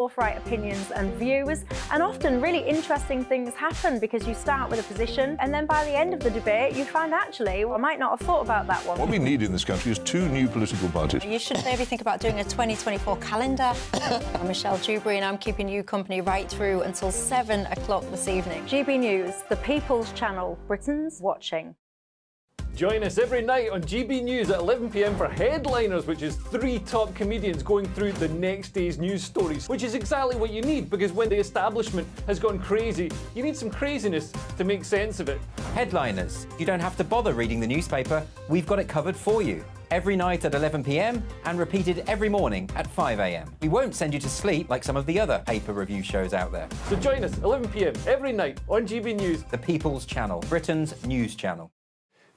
forthright opinions and views, and often really interesting things happen because you start with a position and then by the end of the debate you find actually, well, I might not have thought about that one. What we need in this country is two new political parties. You should maybe think about doing a 2024 calendar. I'm Michelle Dewberry and I'm keeping you company right through until 7 o'clock this evening. GB News, the People's Channel, Britain's watching. Join us every night on GB News at 11 p.m. for Headliners, which is 3 top comedians going through the next day's news stories, which is exactly what you need, because when the establishment has gone crazy, you need some craziness to make sense of it. Headliners. You don't have to bother reading the newspaper. We've got it covered for you. Every night at 11 p.m. and repeated every morning at 5 a.m. We won't send you to sleep like some of the other paper review shows out there. So join us 11 p.m. every night on GB News. The People's Channel, Britain's news channel.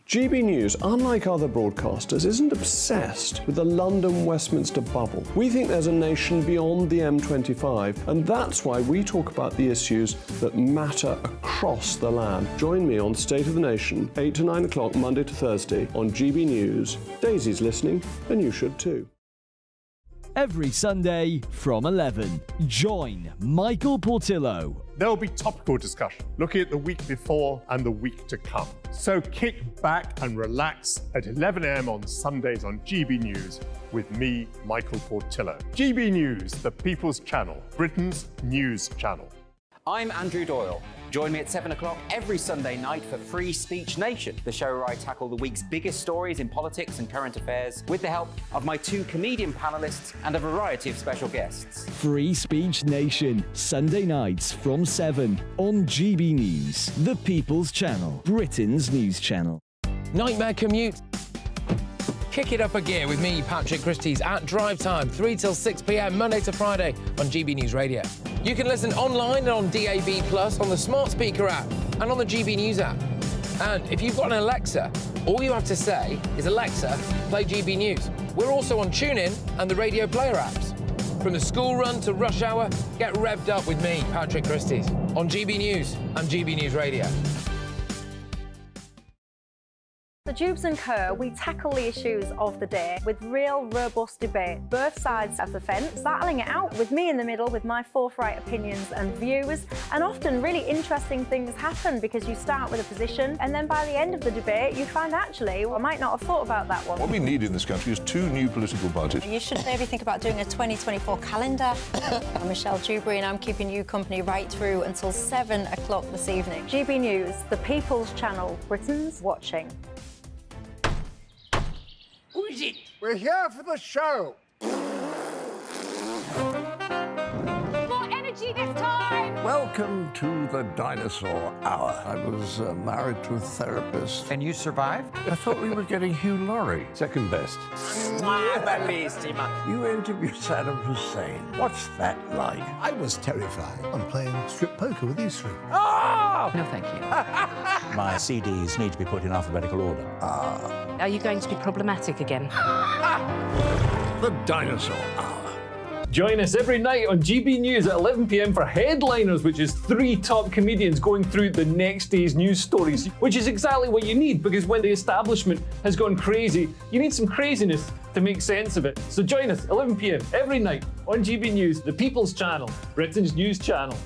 GB News, unlike other broadcasters, isn't obsessed with the London-Westminster bubble. We think there's a nation beyond the M25, and that's why we talk about the issues that matter across the land. Join me on State of the Nation, 8 to 9 o'clock, Monday to Thursday, on GB News. Daisy's listening, and you should too. Every Sunday from 11, join Michael Portillo. There'll be topical discussion, looking at the week before and the week to come. So kick back and relax at 11 a.m. on Sundays on GB News with me, Michael Portillo. GB News, the People's Channel, Britain's news channel. I'm Andrew Doyle. Join me at 7 o'clock every Sunday night for Free Speech Nation, the show where I tackle the week's biggest stories in politics and current affairs with the help of my 2 comedian panellists and a variety of special guests. Free Speech Nation, Sunday nights from 7 on GB News, the People's Channel, Britain's news channel. Nightmare commute. Kick it up a gear with me, Patrick Christie's, at drive time, 3 till 6 p.m, Monday to Friday on GB News Radio. You can listen online and on DAB+, on the smart speaker app, and on the GB News app. And if you've got an Alexa, all you have to say is, Alexa, play GB News. We're also on TuneIn and the Radio Player apps. From the school run to rush hour, get revved up with me, Patrick Christie's, on GB News and GB News Radio. The Dubes and Kerr, we tackle the issues of the day with real, robust debate, both sides of the fence, battling it out with me in the middle with my forthright opinions and views, and often really interesting things happen because you start with a position and then by the end of the debate you find actually, well, I might not have thought about that one. What we need in this country is two new political parties. You should maybe think about doing a 2024 calendar. I'm Michelle Dewberry and I'm keeping you company right through until 7 o'clock this evening. GB News, the People's Channel, Britain's watching. Who is it? We're here for the show. More energy this time. Welcome to the dinosaur hour. I was married to a therapist. And you survived? I thought we were getting Hugh Laurie. Second best. You interviewed Saddam Hussein. What's that like? I was terrified. I'm playing strip poker with these 3. Oh! No, thank you. My CDs need to be put in alphabetical order. Are you going to be problematic again? The dinosaur hour. Join us every night on GB News at 11 p.m. for Headliners, which is 3 top comedians going through the next day's news stories, which is exactly what you need, because when the establishment has gone crazy, you need some craziness to make sense of it. So join us 11 p.m. every night on GB News, the People's Channel, Britain's news channel.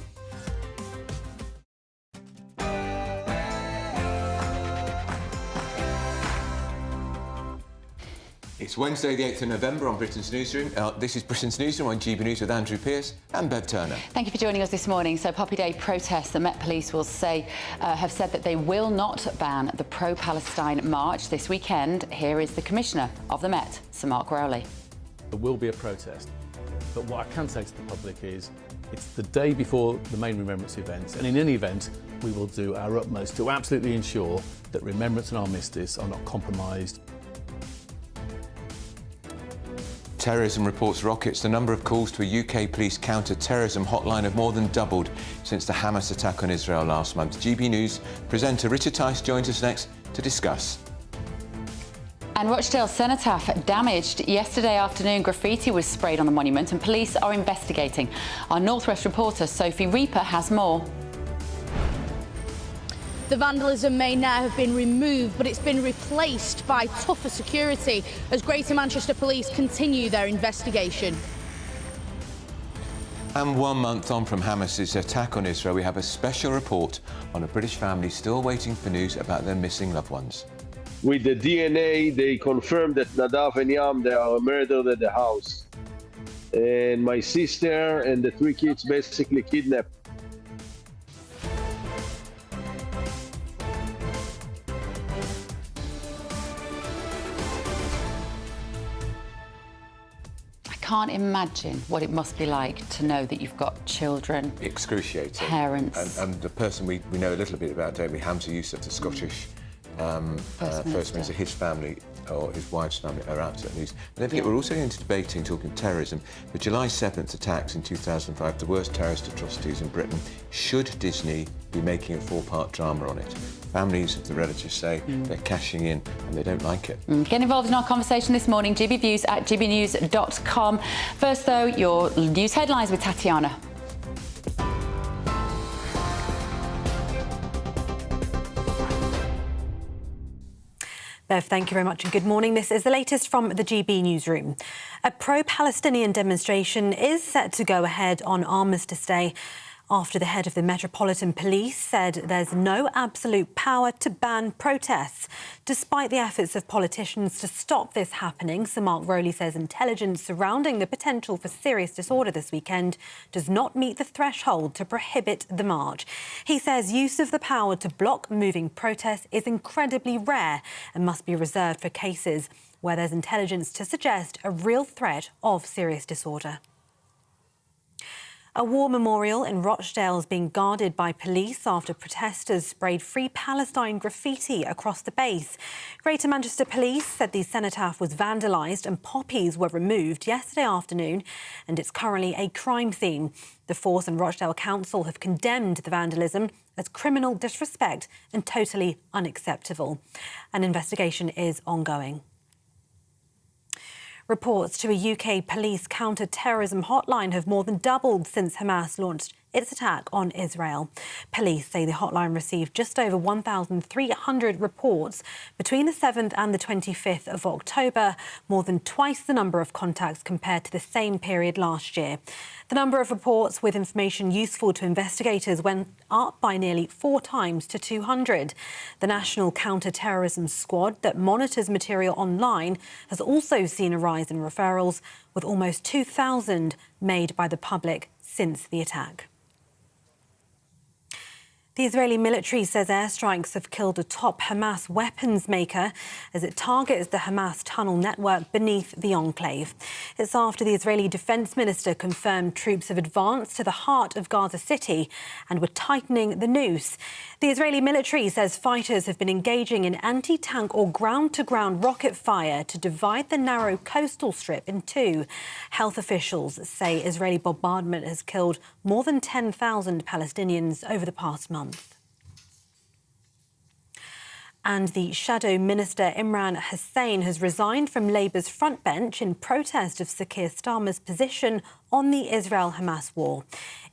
It's Wednesday, the 8th of November on Britain's Newsroom. This is Britain's Newsroom on GB News with Andrew Pearce and Bev Turner. Thank you for joining us this morning. So Poppy Day protests, the Met Police will say, have said that they will not ban the pro-Palestine march this weekend. Here is the Commissioner of the Met, Sir Mark Rowley. There will be a protest, but what I can say to the public is it's the day before the main remembrance events, and in any event, we will do our utmost to absolutely ensure that remembrance and armistice are not compromised. Terrorism reports rockets. The number of calls to a UK police counter-terrorism hotline have more than doubled since the Hamas attack on Israel last month. GB News presenter Richard Tice joins us next to discuss. And Rochdale cenotaph damaged yesterday afternoon. Graffiti was sprayed on the monument and police are investigating. Our Northwest reporter Sophie Reaper has more. The vandalism may now have been removed, but it's been replaced by tougher security as Greater Manchester Police continue their investigation. And 1 month on from Hamas's attack on Israel, we have a special report on a British family still waiting for news about their missing loved ones. With the DNA, they confirmed that Nadav and Yam, they are murdered at the house. And my sister and the 3 kids basically kidnapped. I can't imagine what it must be like to know that you've got children. Excruciating. Parents. And the person we know a little bit about, don't we? Hamza Yusuf, the Scottish First Minister, his family, or his wife's family, are upset news. And don't forget, we're also into debating, talking terrorism, the July 7th attacks in 2005, the worst terrorist atrocities in Britain. Should Disney be making a 4-part drama on it? Families of the relatives say they're cashing in and they don't like it. Get involved in our conversation this morning, gbviews at gbnews.com. First, though, your news headlines with Tatiana. Bev, thank you very much and good morning. This is the latest from the GB Newsroom. A pro-Palestinian demonstration is set to go ahead on Armistice Day after the head of the Metropolitan Police said there's no absolute power to ban protests. Despite the efforts of politicians to stop this happening, Sir Mark Rowley says intelligence surrounding the potential for serious disorder this weekend does not meet the threshold to prohibit the march. He says use of the power to block moving protests is incredibly rare and must be reserved for cases where there's intelligence to suggest a real threat of serious disorder. A war memorial in Rochdale is being guarded by police after protesters sprayed Free Palestine graffiti across the base. Greater Manchester Police said the cenotaph was vandalised and poppies were removed yesterday afternoon, and it's currently a crime scene. The Force and Rochdale Council have condemned the vandalism as criminal disrespect and totally unacceptable. An investigation is ongoing. Reports to a UK police counter-terrorism hotline have more than doubled since Hamas launched its attack on Israel. Police say the hotline received just over 1,300 reports between the 7th and the 25th of October, more than twice the number of contacts compared to the same period last year. The number of reports with information useful to investigators went up by nearly 4 times to 200. The National Counter-Terrorism Squad that monitors material online has also seen a rise in referrals, with almost 2,000 made by the public since the attack. The Israeli military says airstrikes have killed a top Hamas weapons maker as it targets the Hamas tunnel network beneath the enclave. It's after the Israeli defence minister confirmed troops have advanced to the heart of Gaza City and were tightening the noose. The Israeli military says fighters have been engaging in anti-tank or ground-to-ground rocket fire to divide the narrow coastal strip in two. Health officials say Israeli bombardment has killed more than 10,000 Palestinians over the past month. And the shadow minister Imran Hussain has resigned from Labour's front bench in protest of Sir Keir Starmer's position on the Israel-Hamas war.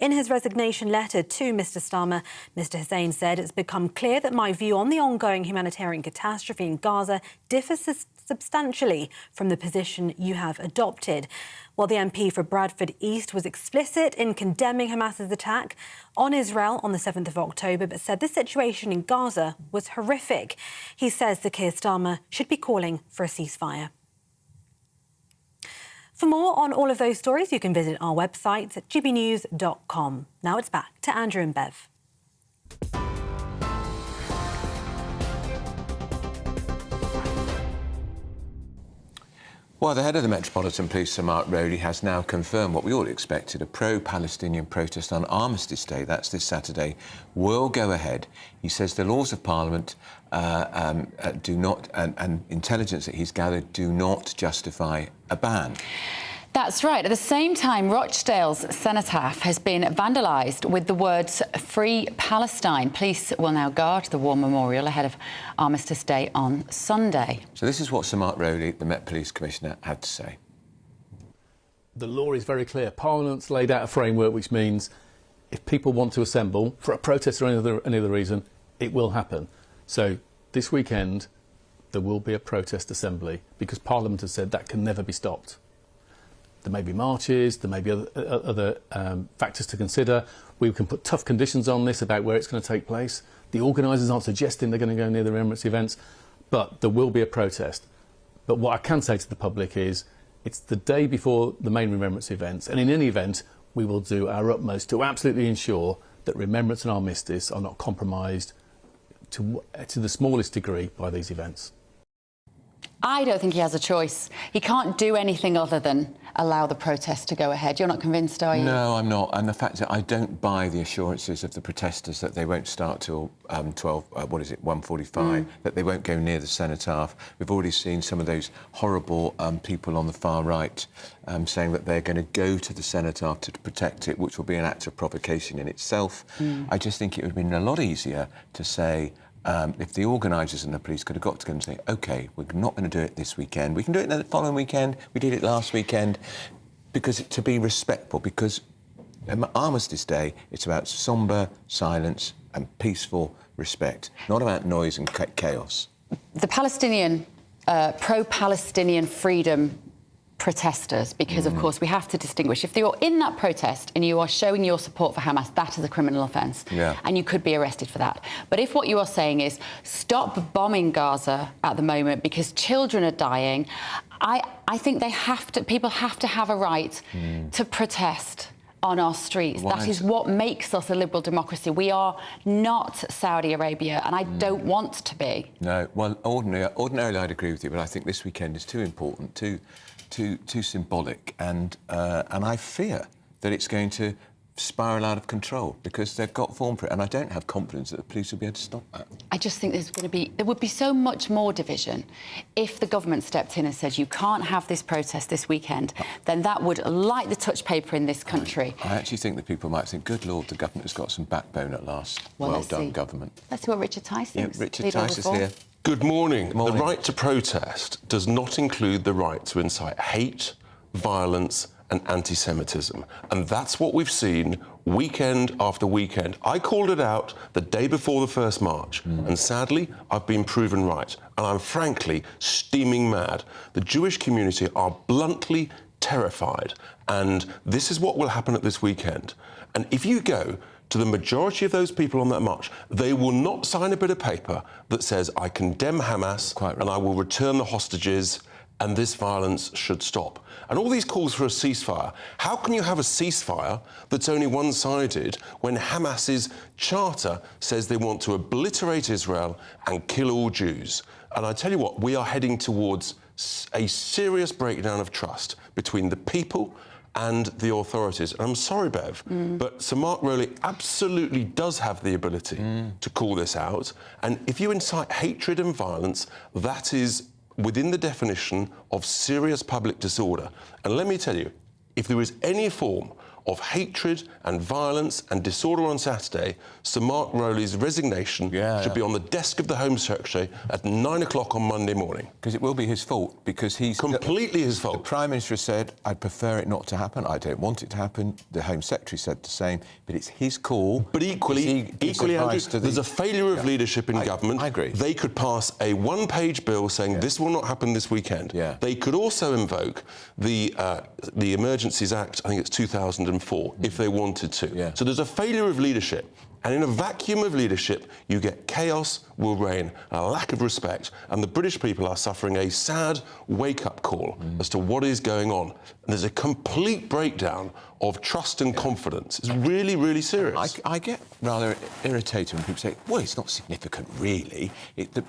In his resignation letter to Mr Starmer, Mr Hussain said it's become clear that my view on the ongoing humanitarian catastrophe in Gaza differs substantially from the position you have adopted. While the MP for Bradford East was explicit in condemning Hamas's attack on Israel on the 7th of October, but said the situation in Gaza was horrific. He says Sir Keir Starmer should be calling for a ceasefire. For more on all of those stories, you can visit our website at gbnews.com. Now it's back to Andrew and Bev. Well, the head of the Metropolitan Police, Sir Mark Rowley, has now confirmed what we all expected. A pro-Palestinian protest on Armistice Day, that's this Saturday, will go ahead. He says the laws of Parliament do not, and intelligence that he's gathered, do not justify a ban. That's right. At the same time, Rochdale's cenotaph has been vandalised with the words Free Palestine. Police will now guard the war memorial ahead of Armistice Day on Sunday. So this is what Sir Mark Rowley, the Met Police Commissioner, had to say. The law is very clear. Parliament's laid out a framework which means if people want to assemble for a protest or any other reason, it will happen. So this weekend there will be a protest assembly because Parliament has said that can never be stopped. There may be marches, there may be other factors to consider. We can put tough conditions on this about where it's going to take place. The organisers aren't suggesting they're going to go near the remembrance events, but there will be a protest. But what I can say to the public is it's the day before the main remembrance events, and in any event, we will do our utmost to absolutely ensure that remembrance and armistice are not compromised to the smallest degree by these events. I don't think he has a choice. He can't do anything other than allow the protest to go ahead. You're not convinced, are you? No, I'm not. And the fact that I don't buy the assurances of the protesters that they won't start till 1:45, that they won't go near the cenotaph. We've already seen some of those horrible people on the far right saying that they're going to go to the cenotaph to protect it, which will be an act of provocation in itself. I just think it would have been a lot easier to say, if the organisers and the police could have got together and say, OK, we're not going to do it this weekend. We can do it the following weekend. We did it last weekend. Because to be respectful, because Armistice Day, it's about sombre silence and peaceful respect, not about noise and chaos. The Palestinian, pro-Palestinian freedom protesters, because of course we have to distinguish. If you're in that protest and you are showing your support for Hamas, that is a criminal offence, and you could be arrested for that. But if what you are saying is stop bombing Gaza at the moment because children are dying, I think people have to have a right to protest on our streets. That is what makes us a liberal democracy. We are not Saudi Arabia, and I don't want to be. No, well, ordinarily I'd agree with you, but I think this weekend is too important, too symbolic, and I fear that it's going to spiral out of control because they've got form for it, and I don't have confidence that the police will be able to stop that. I just think there would be so much more division if the government stepped in and said you can't have this protest this weekend. Then that would light the touch paper in this country. I actually think that people might think, good Lord, the government has got some backbone at last. Well done, government. Let's see what Richard Tice thinks. Yeah, Richard Tice is here. Good morning. Good morning. The right to protest does not include the right to incite hate, violence and anti-Semitism. And that's what we've seen weekend after weekend. I called it out the day before the first march, and sadly, I've been proven right. And I'm frankly steaming mad. The Jewish community are bluntly terrified, and this is what will happen at this weekend. And if you go to the majority of those people on that march, they will not sign a bit of paper that says, I condemn Hamas and I will return the hostages and this violence should stop. And all these calls for a ceasefire, how can you have a ceasefire that's only one-sided when Hamas's charter says they want to obliterate Israel and kill all Jews? And I tell you what, we are heading towards a serious breakdown of trust between the people and the authorities. And I'm sorry, Bev, but Sir Mark Rowley absolutely does have the ability to call this out. And if you incite hatred and violence, that is within the definition of serious public disorder. And let me tell you, if there is any form of hatred and violence and disorder on Saturday, Sir Mark Rowley's resignation should be on the desk of the Home Secretary at 9 o'clock on Monday morning. Because it will be his fault, because he's... Completely his fault. The Prime Minister said, I'd prefer it not to happen, I don't want it to happen. The Home Secretary said the same, but it's his call. But equally, Andrew, there's a failure of leadership in government. I agree. They could pass a one-page bill saying this will not happen this weekend. They could also invoke the Emergencies Act, I think it's 2004, if they wanted to. So there's a failure of leadership. And in a vacuum of leadership, you get chaos will reign, a lack of respect, and the British people are suffering a sad wake-up call as to what is going on. And there's a complete breakdown of trust and confidence. It's really, really serious. I get rather irritated when people say, well, it's not significant, really.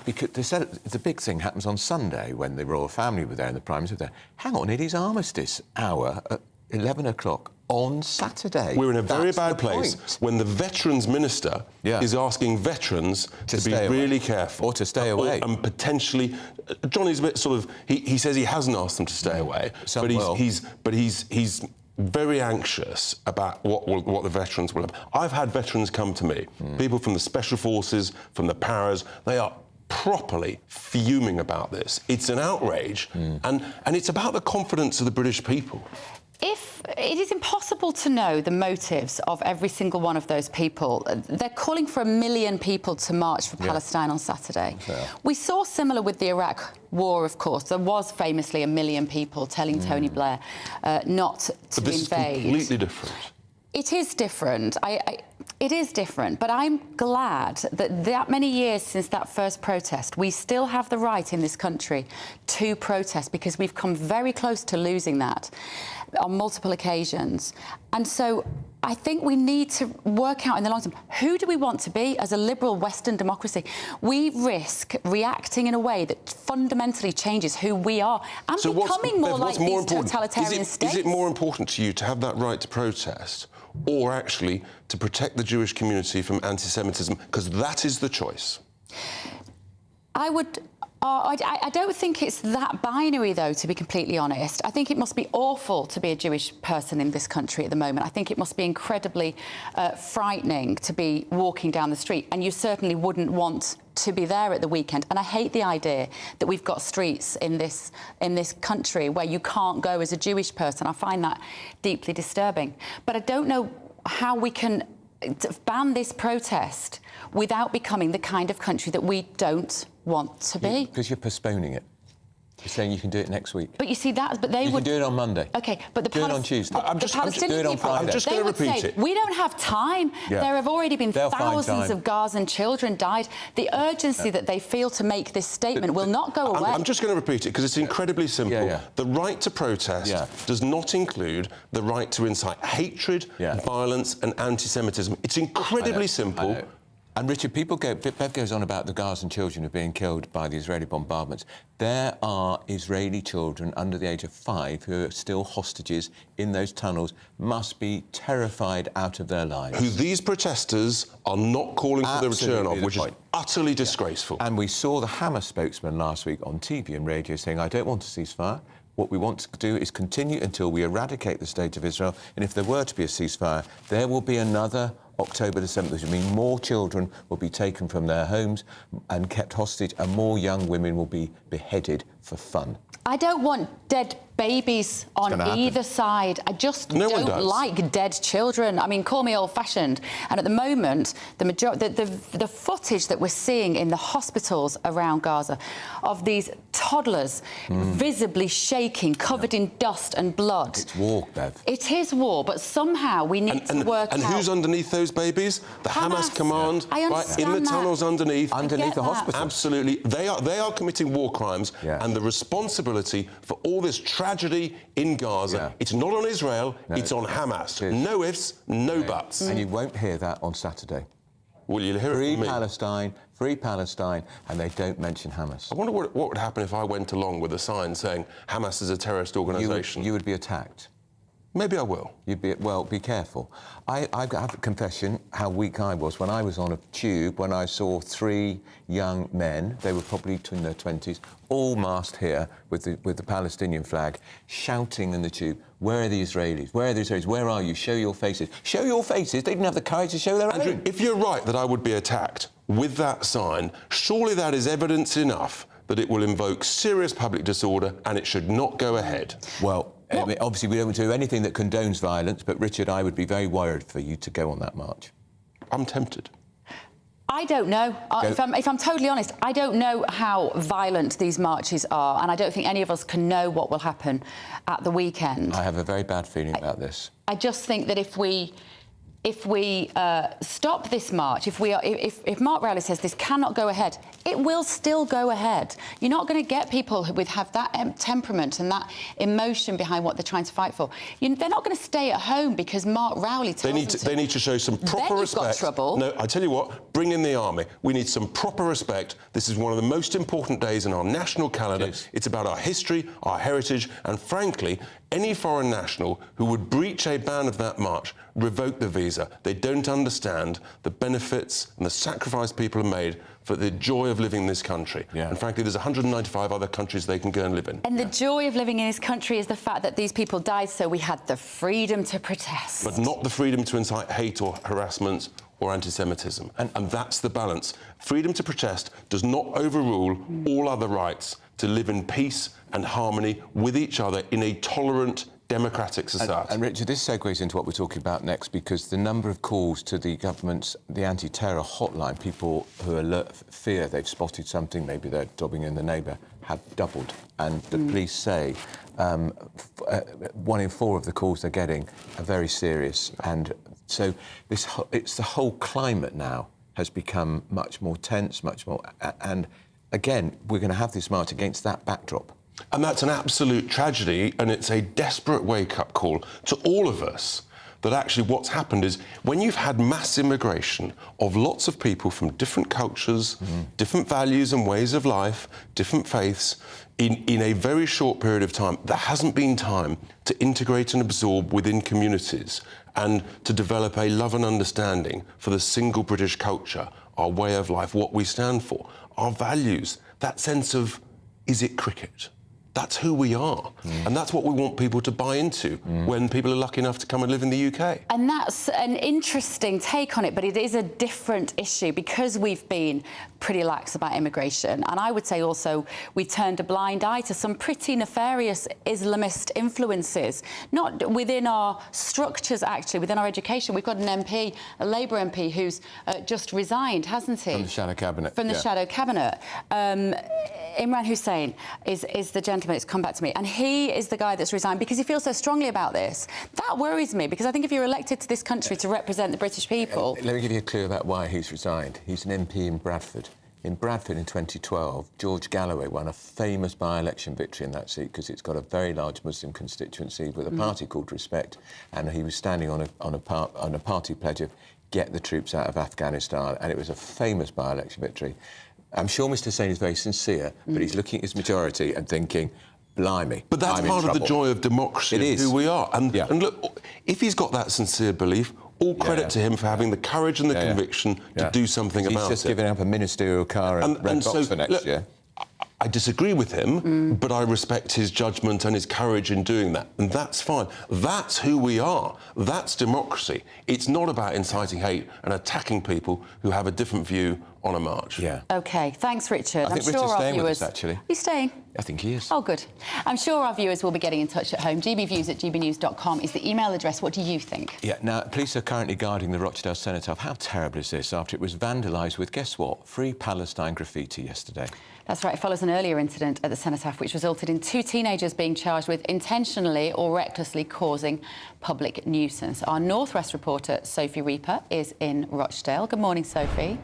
Because they said the big thing happens on Sunday when the royal family were there and the Prime Minister was there. Hang on, it is Armistice hour at 11 o'clock on Saturday. We're in a very bad place when the Veterans Minister is asking veterans to be really careful. Or to stay away. And potentially... Johnny's a bit sort of... He says he hasn't asked them to stay away, but he's very anxious about what the veterans will have. I've had veterans come to me, people from the Special Forces, from the Paras, they are properly fuming about this. It's an outrage, and it's about the confidence of the British people. If it is impossible to know the motives of every single one of those people, they're calling for 1 million people to march for Palestine on Saturday. Yeah. We saw similar with the Iraq war, of course. There was famously 1 million people telling Tony Blair not to invade. But this is completely different. It is different. It is different, but I'm glad that many years since that first protest, we still have the right in this country to protest, because we've come very close to losing that on multiple occasions. And so I think we need to work out in the long term, who do we want to be as a liberal Western democracy? We risk reacting in a way that fundamentally changes who we are and so becoming more like these totalitarian states. Is it more important to you to have that right to protest, or actually to protect the Jewish community from anti-Semitism? Because that is the choice. I don't think it's that binary, though, to be completely honest. I think it must be awful to be a Jewish person in this country at the moment. I think it must be incredibly frightening to be walking down the street, and you certainly wouldn't want to be there at the weekend. And I hate the idea that we've got streets in this country where you can't go as a Jewish person. I find that deeply disturbing. But I don't know how we can ban this protest without becoming the kind of country that we don't want to be. Because you're postponing it. You're saying you can do it next week. But you see that, but they you would can do it on Monday. Okay, but the do it on Tuesday. I'm just do it on Friday. I'm just going to repeat it. We don't have time. Yeah. There have already been They'll thousands of Gazan children died. The urgency that they feel to make this statement will not go away. I'm just going to repeat it because it's incredibly simple. The right to protest does not include the right to incite hatred, violence and anti-Semitism. It's incredibly simple. And Richard, Bev goes on about the Gazan children who are being killed by the Israeli bombardments. There are Israeli children under the age of 5 who are still hostages in those tunnels, must be terrified out of their lives. Who these protesters are not calling for the return of, which is utterly disgraceful. And we saw the Hamas spokesman last week on TV and radio saying, I don't want a ceasefire. What we want to do is continue until we eradicate the State of Israel. And if there were to be a ceasefire, there will be another October the 7th, which would mean more children will be taken from their homes and kept hostage, and more young women will be beheaded for fun. I don't want dead babies on either side. I just don't like dead children. I mean, call me old-fashioned. And at the moment, the footage that we're seeing in the hospitals around Gaza of these toddlers visibly shaking, covered in dust and blood. It's war, Bev. It is war, but somehow we need to work out... And who's underneath those babies? The Hamas command, I understand in the tunnels underneath. Underneath the hospital. Absolutely. They are committing war crimes, and the responsibility for all this tragedy in Gaza, it's not on Israel, it's on Hamas. No ifs, no buts. And you won't hear that on Saturday. Well, you'll hear it from me. Free Palestine, and they don't mention Hamas. I wonder what would happen if I went along with a sign saying Hamas is a terrorist organisation. You would be attacked. Maybe I will. Be careful. I have a confession how weak I was when I was on a tube when I saw 3 young men, they were probably in their 20s, all masked here with the Palestinian flag, shouting in the tube, where are the Israelis? Where are the Israelis? Where are you? Show your faces. Show your faces? They didn't have the courage to show their own. Andrew, if you're right that I would be attacked with that sign, surely that is evidence enough that it will invoke serious public disorder and it should not go ahead. Well, I mean, obviously, we don't do anything that condones violence, but, Richard, I would be very worried for you to go on that march. I'm tempted. I don't know. If I'm totally honest, I don't know how violent these marches are, and I don't think any of us can know what will happen at the weekend. I have a very bad feeling about this. I just think that if we stop this march, if Mark Rowley says this cannot go ahead, it will still go ahead. You're not going to get people who have that temperament and that emotion behind what they're trying to fight for. They're not going to stay at home because Mark Rowley tells them to. They need to show some proper respect. Then you've got trouble. No, I tell you what, bring in the army. We need some proper respect. This is one of the most important days in our national calendar. It's about our history, our heritage, and frankly, any foreign national who would breach a ban of that march, revoke the visa. They don't understand the benefits and the sacrifice people have made for the joy of living in this country. And frankly, there's 195 other countries they can go and live in. And the joy of living in this country is the fact that these people died so we had the freedom to protest. But not the freedom to incite hate or harassment or anti-Semitism. And that's the balance. Freedom to protest does not overrule all other rights to live in peace and harmony with each other in a tolerant, democratic society. And Richard, this segues into what we're talking about next, because the number of calls to the government's, the anti-terror hotline, people who fear they've spotted something, maybe they're dobbing in the neighbour, have doubled. And the police say 1 in 4 of the calls they're getting are very serious. And so it's the whole climate now has become much more tense, much more... And again, we're going to have this march against that backdrop. And that's an absolute tragedy, and it's a desperate wake-up call to all of us that actually what's happened is when you've had mass immigration of lots of people from different cultures, different values and ways of life, different faiths, in a very short period of time, there hasn't been time to integrate and absorb within communities and to develop a love and understanding for the single British culture, our way of life, what we stand for, our values, that sense of, is it cricket? That's who we are. And that's what we want people to buy into when people are lucky enough to come and live in the UK. And that's an interesting take on it, but it is a different issue because we've been pretty lax about immigration. And I would say also we turned a blind eye to some pretty nefarious Islamist influences, not within our structures, actually, within our education. We've got an MP, a Labour MP, who's just resigned, hasn't he? From the shadow cabinet. From the shadow cabinet. Imran Hussain is the gentleman that's come back to me, and he is the guy that's resigned because he feels so strongly about this. That worries me, because I think if you're elected to this country to represent the British people... Let me give you a clue about why he's resigned. He's an MP in Bradford. In Bradford in 2012, George Galloway won a famous by-election victory in that seat because it's got a very large Muslim constituency with a party called Respect, and he was standing on a party pledge of get the troops out of Afghanistan, and it was a famous by-election victory. I'm sure Mr Hussain is very sincere, but he's looking at his majority and thinking, blimey, but that's part of the joy of democracy, it is who we are. And look, if he's got that sincere belief, all credit to him for having the courage and the conviction to do something about it. He's just giving up a ministerial car and red box for next year. I disagree with him, but I respect his judgment and his courage in doing that, and that's fine. That's who we are. That's democracy. It's not about inciting hate and attacking people who have a different view on a march. OK, thanks, Richard. I think Richard's staying with us, actually. Are you staying? I think he is. Oh, good. I'm sure our viewers will be getting in touch at home. gbviews@gbnews.com is the email address. What do you think? Yeah, now, police are currently guarding the Rochdale cenotaph. How terrible is this after it was vandalised with, guess what, Free Palestine graffiti yesterday? That's right. It follows an earlier incident at the cenotaph which resulted in 2 teenagers being charged with intentionally or recklessly causing public nuisance. Our Northwest reporter, Sophie Reaper, is in Rochdale. Good morning, Sophie.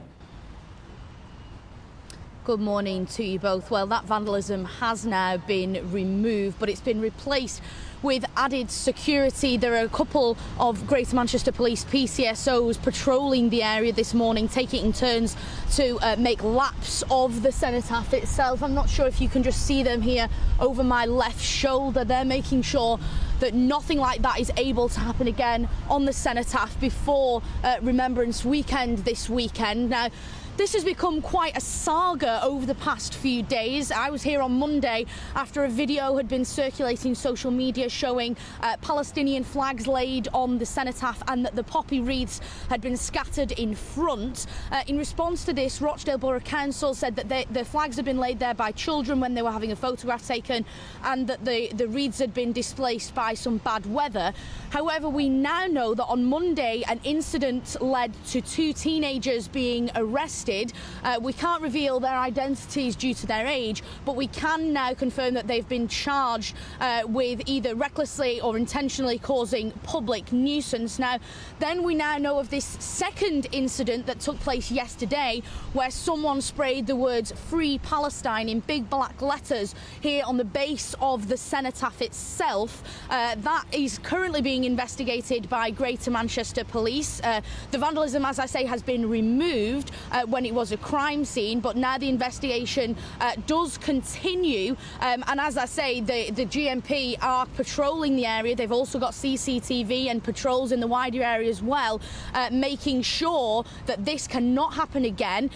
Good morning to you both. Well, that vandalism has now been removed, but it's been replaced with added security. There are a couple of Greater Manchester Police PCSOs patrolling the area this morning, taking in turns to make laps of the cenotaph itself. I'm not sure if you can just see them here over my left shoulder. They're making sure that nothing like that is able to happen again on the cenotaph before Remembrance Weekend this weekend. Now, this has become quite a saga over the past few days. I was here on Monday after a video had been circulating social media showing Palestinian flags laid on the cenotaph and that the poppy wreaths had been scattered in front. In response to this, Rochdale Borough Council said that the flags had been laid there by children when they were having a photograph taken, and that the wreaths had been displaced by some bad weather. However, we now know that on Monday an incident led to 2 teenagers being arrested. We can't reveal their identities due to their age, but we can now confirm that they've been charged with either recklessly or intentionally causing public nuisance. Now, then we now know of this second incident that took place yesterday, where someone sprayed the words "Free Palestine" in big black letters here on the base of the cenotaph itself. That is currently being investigated by Greater Manchester Police. The vandalism, as I say, has been removed when it was a crime scene, but now the investigation does continue, and as I say, the GMP are patrolling the area. They've also got CCTV and patrols in the wider area as well, making sure that this cannot happen again.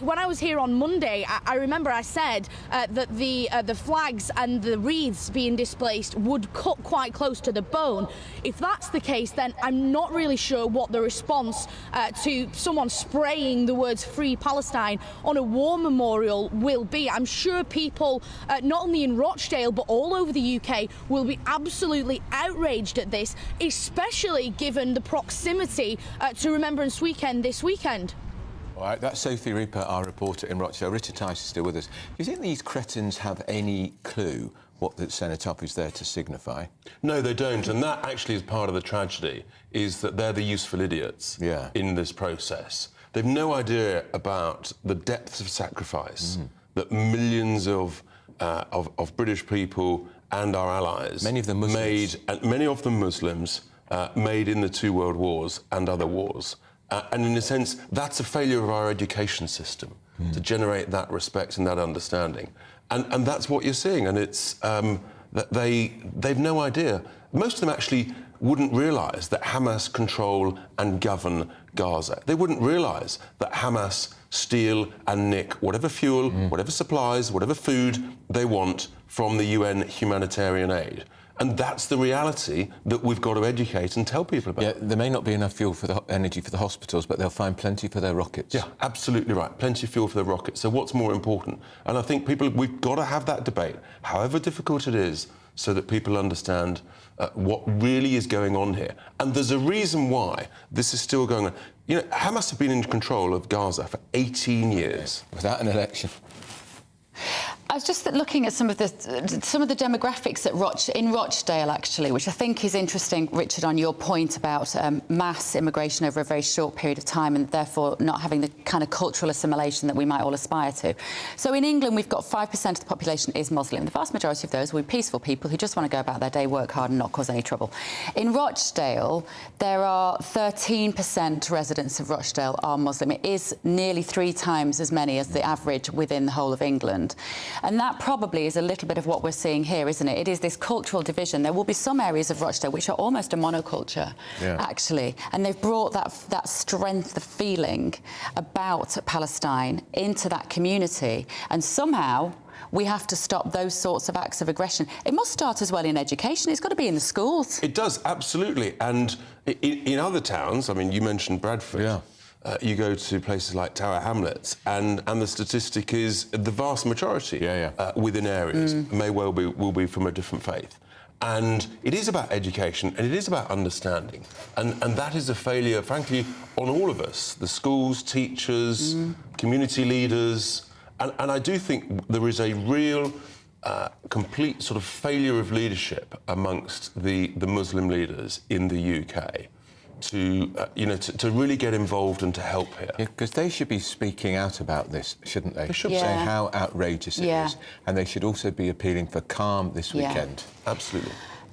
When I was here on Monday, I remember I said that the flags and the wreaths being displaced would cut quite close to the bone. If that's the case, then I'm not really sure what the response to someone spraying the words "Free Palestine" on a war memorial will be. I'm sure people, not only in Rochdale but all over the UK, will be absolutely outraged at this, especially given the proximity to Remembrance Weekend this weekend. All right, that's Sophie Reaper, our reporter in Rochdale. Richard Tice is still with us. Do you think these cretins have any clue what the cenotaph is there to signify? No, they don't, and that actually is part of the tragedy, is that they're the useful idiots in this process. They've no idea about the depths of sacrifice that millions of British people and our allies, many of them Muslims, made in the two world wars and other wars. And in a sense, that's a failure of our education system to generate that respect and that understanding. And that's what you're seeing. And it's that they've no idea. Most of them actually wouldn't realise that Hamas control and govern Gaza. They wouldn't realise that Hamas steal and nick whatever fuel, whatever supplies, whatever food they want from the UN humanitarian aid. And that's the reality that we've got to educate and tell people about. Yeah, there may not be enough fuel for the energy for the hospitals, but they'll find plenty for their rockets. Yeah, absolutely right. Plenty of fuel for the rockets. So what's more important? And I think we've got to have that debate, however difficult it is, so that people understand what really is going on here. And there's a reason why this is still going on. You know, Hamas have been in control of Gaza for 18 years. Without an election. I was just looking at some of the demographics in Rochdale, actually, which I think is interesting, Richard, on your point about mass immigration over a very short period of time and therefore not having the kind of cultural assimilation that we might all aspire to. So in England, we've got 5% of the population is Muslim. The vast majority of those will be peaceful people who just want to go about their day, work hard and not cause any trouble. In Rochdale, there are 13% residents of Rochdale are Muslim. It is nearly 3 times as many as the average within the whole of England. And that probably is a little bit of what we're seeing here, isn't it? It is this cultural division. There will be some areas of Rochdale which are almost a monoculture, actually. And they've brought that strength, the feeling about Palestine into that community. And somehow we have to stop those sorts of acts of aggression. It must start as well in education. It's got to be in the schools. It does, absolutely. And in other towns, I mean, you mentioned Bradford. Yeah. You go to places like Tower Hamlets, and the statistic is the vast majority within areas will be from a different faith. And it is about education, and it is about understanding. And that is a failure, frankly, on all of us, the schools, teachers, community leaders. And I do think there is a real complete sort of failure of leadership amongst the Muslim leaders in the UK. To really get involved and to help here. Because they should be speaking out about this, shouldn't they? They should say how outrageous it is. And they should also be appealing for calm this weekend. Absolutely.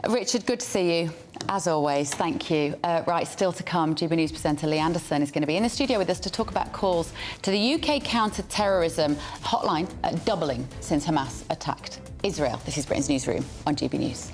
Richard, good to see you, as always. Thank you. Right, still to come, GB News presenter Lee Anderson is going to be in the studio with us to talk about calls to the UK counter-terrorism hotline doubling since Hamas attacked Israel. This is Britain's Newsroom on GB News.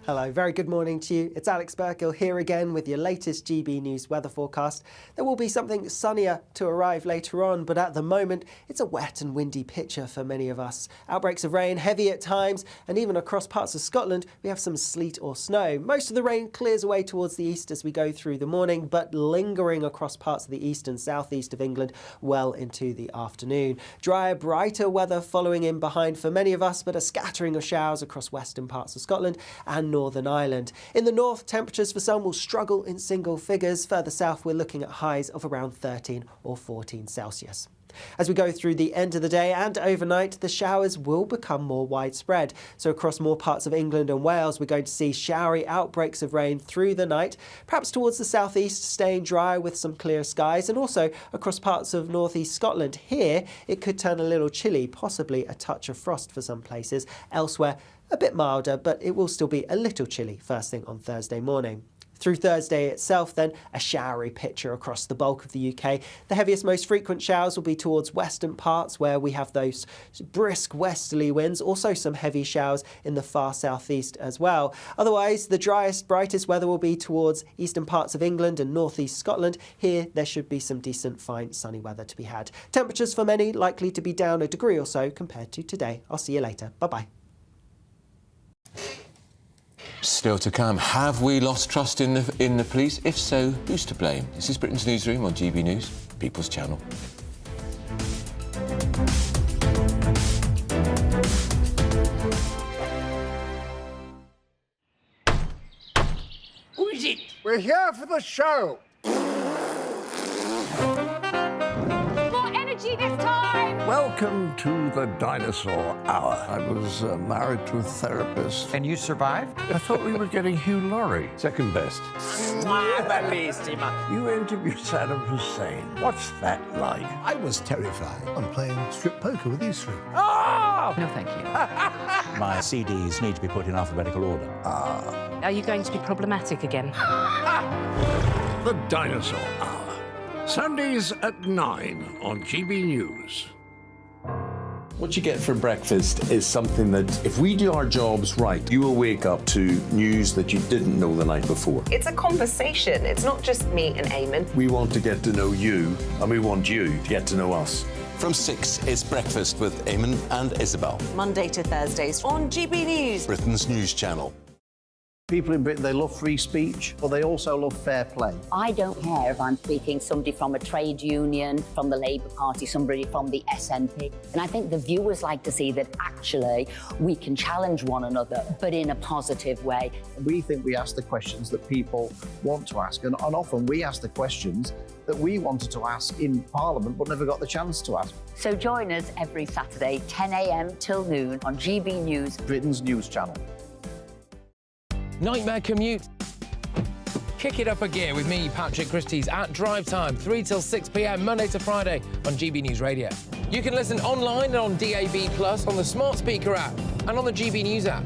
Hello, very good morning to you. It's Alex Burkill here again with your latest GB News weather forecast. There will be something sunnier to arrive later on, but at the moment it's a wet and windy picture for many of us. Outbreaks of rain, heavy at times, and even across parts of Scotland we have some sleet or snow. Most of the rain clears away towards the east as we go through the morning, but lingering across parts of the east and southeast of England well into the afternoon. Drier, brighter weather following in behind for many of us, but a scattering of showers across western parts of Scotland and Northern Ireland. In the north, temperatures for some will struggle in single figures. Further south, we're looking at highs of around 13 or 14 Celsius. As we go through the end of the day and overnight, the showers will become more widespread. So across more parts of England and Wales, we're going to see showery outbreaks of rain through the night, perhaps towards the southeast, staying dry with some clear skies, and also across parts of northeast Scotland. Here, it could turn a little chilly, possibly a touch of frost for some places. Elsewhere, a bit milder, but it will still be a little chilly first thing on Thursday morning. Through Thursday itself, then, a showery picture across the bulk of the UK. The heaviest, most frequent showers will be towards western parts where we have those brisk westerly winds, also some heavy showers in the far southeast as well. Otherwise, the driest, brightest weather will be towards eastern parts of England and northeast Scotland. Here, there should be some decent, fine, sunny weather to be had. Temperatures for many likely to be down a degree or so compared to today. I'll see you later. Bye-bye. Still to come, have we lost trust in the police? If so, who's to blame? This is Britain's Newsroom on GB News, People's Channel. We're here for the show. More energy this time! Welcome to the dinosaur hour. I was married to a therapist. And you survived? I thought we were getting Hugh Laurie. Second best. You interviewed Saddam Hussein. What's that like? I was terrified. I'm playing strip poker with these three. Oh! No, thank you. My CDs need to be put in alphabetical order. Are you going to be problematic again? The Dinosaur Hour. Sundays at 9 on GB News. What you get for breakfast is something that, if we do our jobs right, you will wake up to news that you didn't know the night before. It's a conversation. It's not just me and Eamon. We want to get to know you, and we want you to get to know us. From 6, it's Breakfast with Eamon and Isabel. Monday to Thursdays on GB News. Britain's news channel. People in Britain, they love free speech, but they also love fair play. I don't care if I'm speaking somebody from a trade union, from the Labour Party, somebody from the SNP. And I think the viewers like to see that actually we can challenge one another, but in a positive way. We think we ask the questions that people want to ask, and often we ask the questions that we wanted to ask in Parliament but never got the chance to ask. So join us every Saturday, 10 a.m. till noon on GB News, Britain's news channel. Nightmare commute. Kick it up a gear with me, Patrick Christie's, at drive time, 3 till 6 p.m, Monday to Friday on GB News Radio. You can listen online and on DAB+, on the smart speaker app and on the GB News app.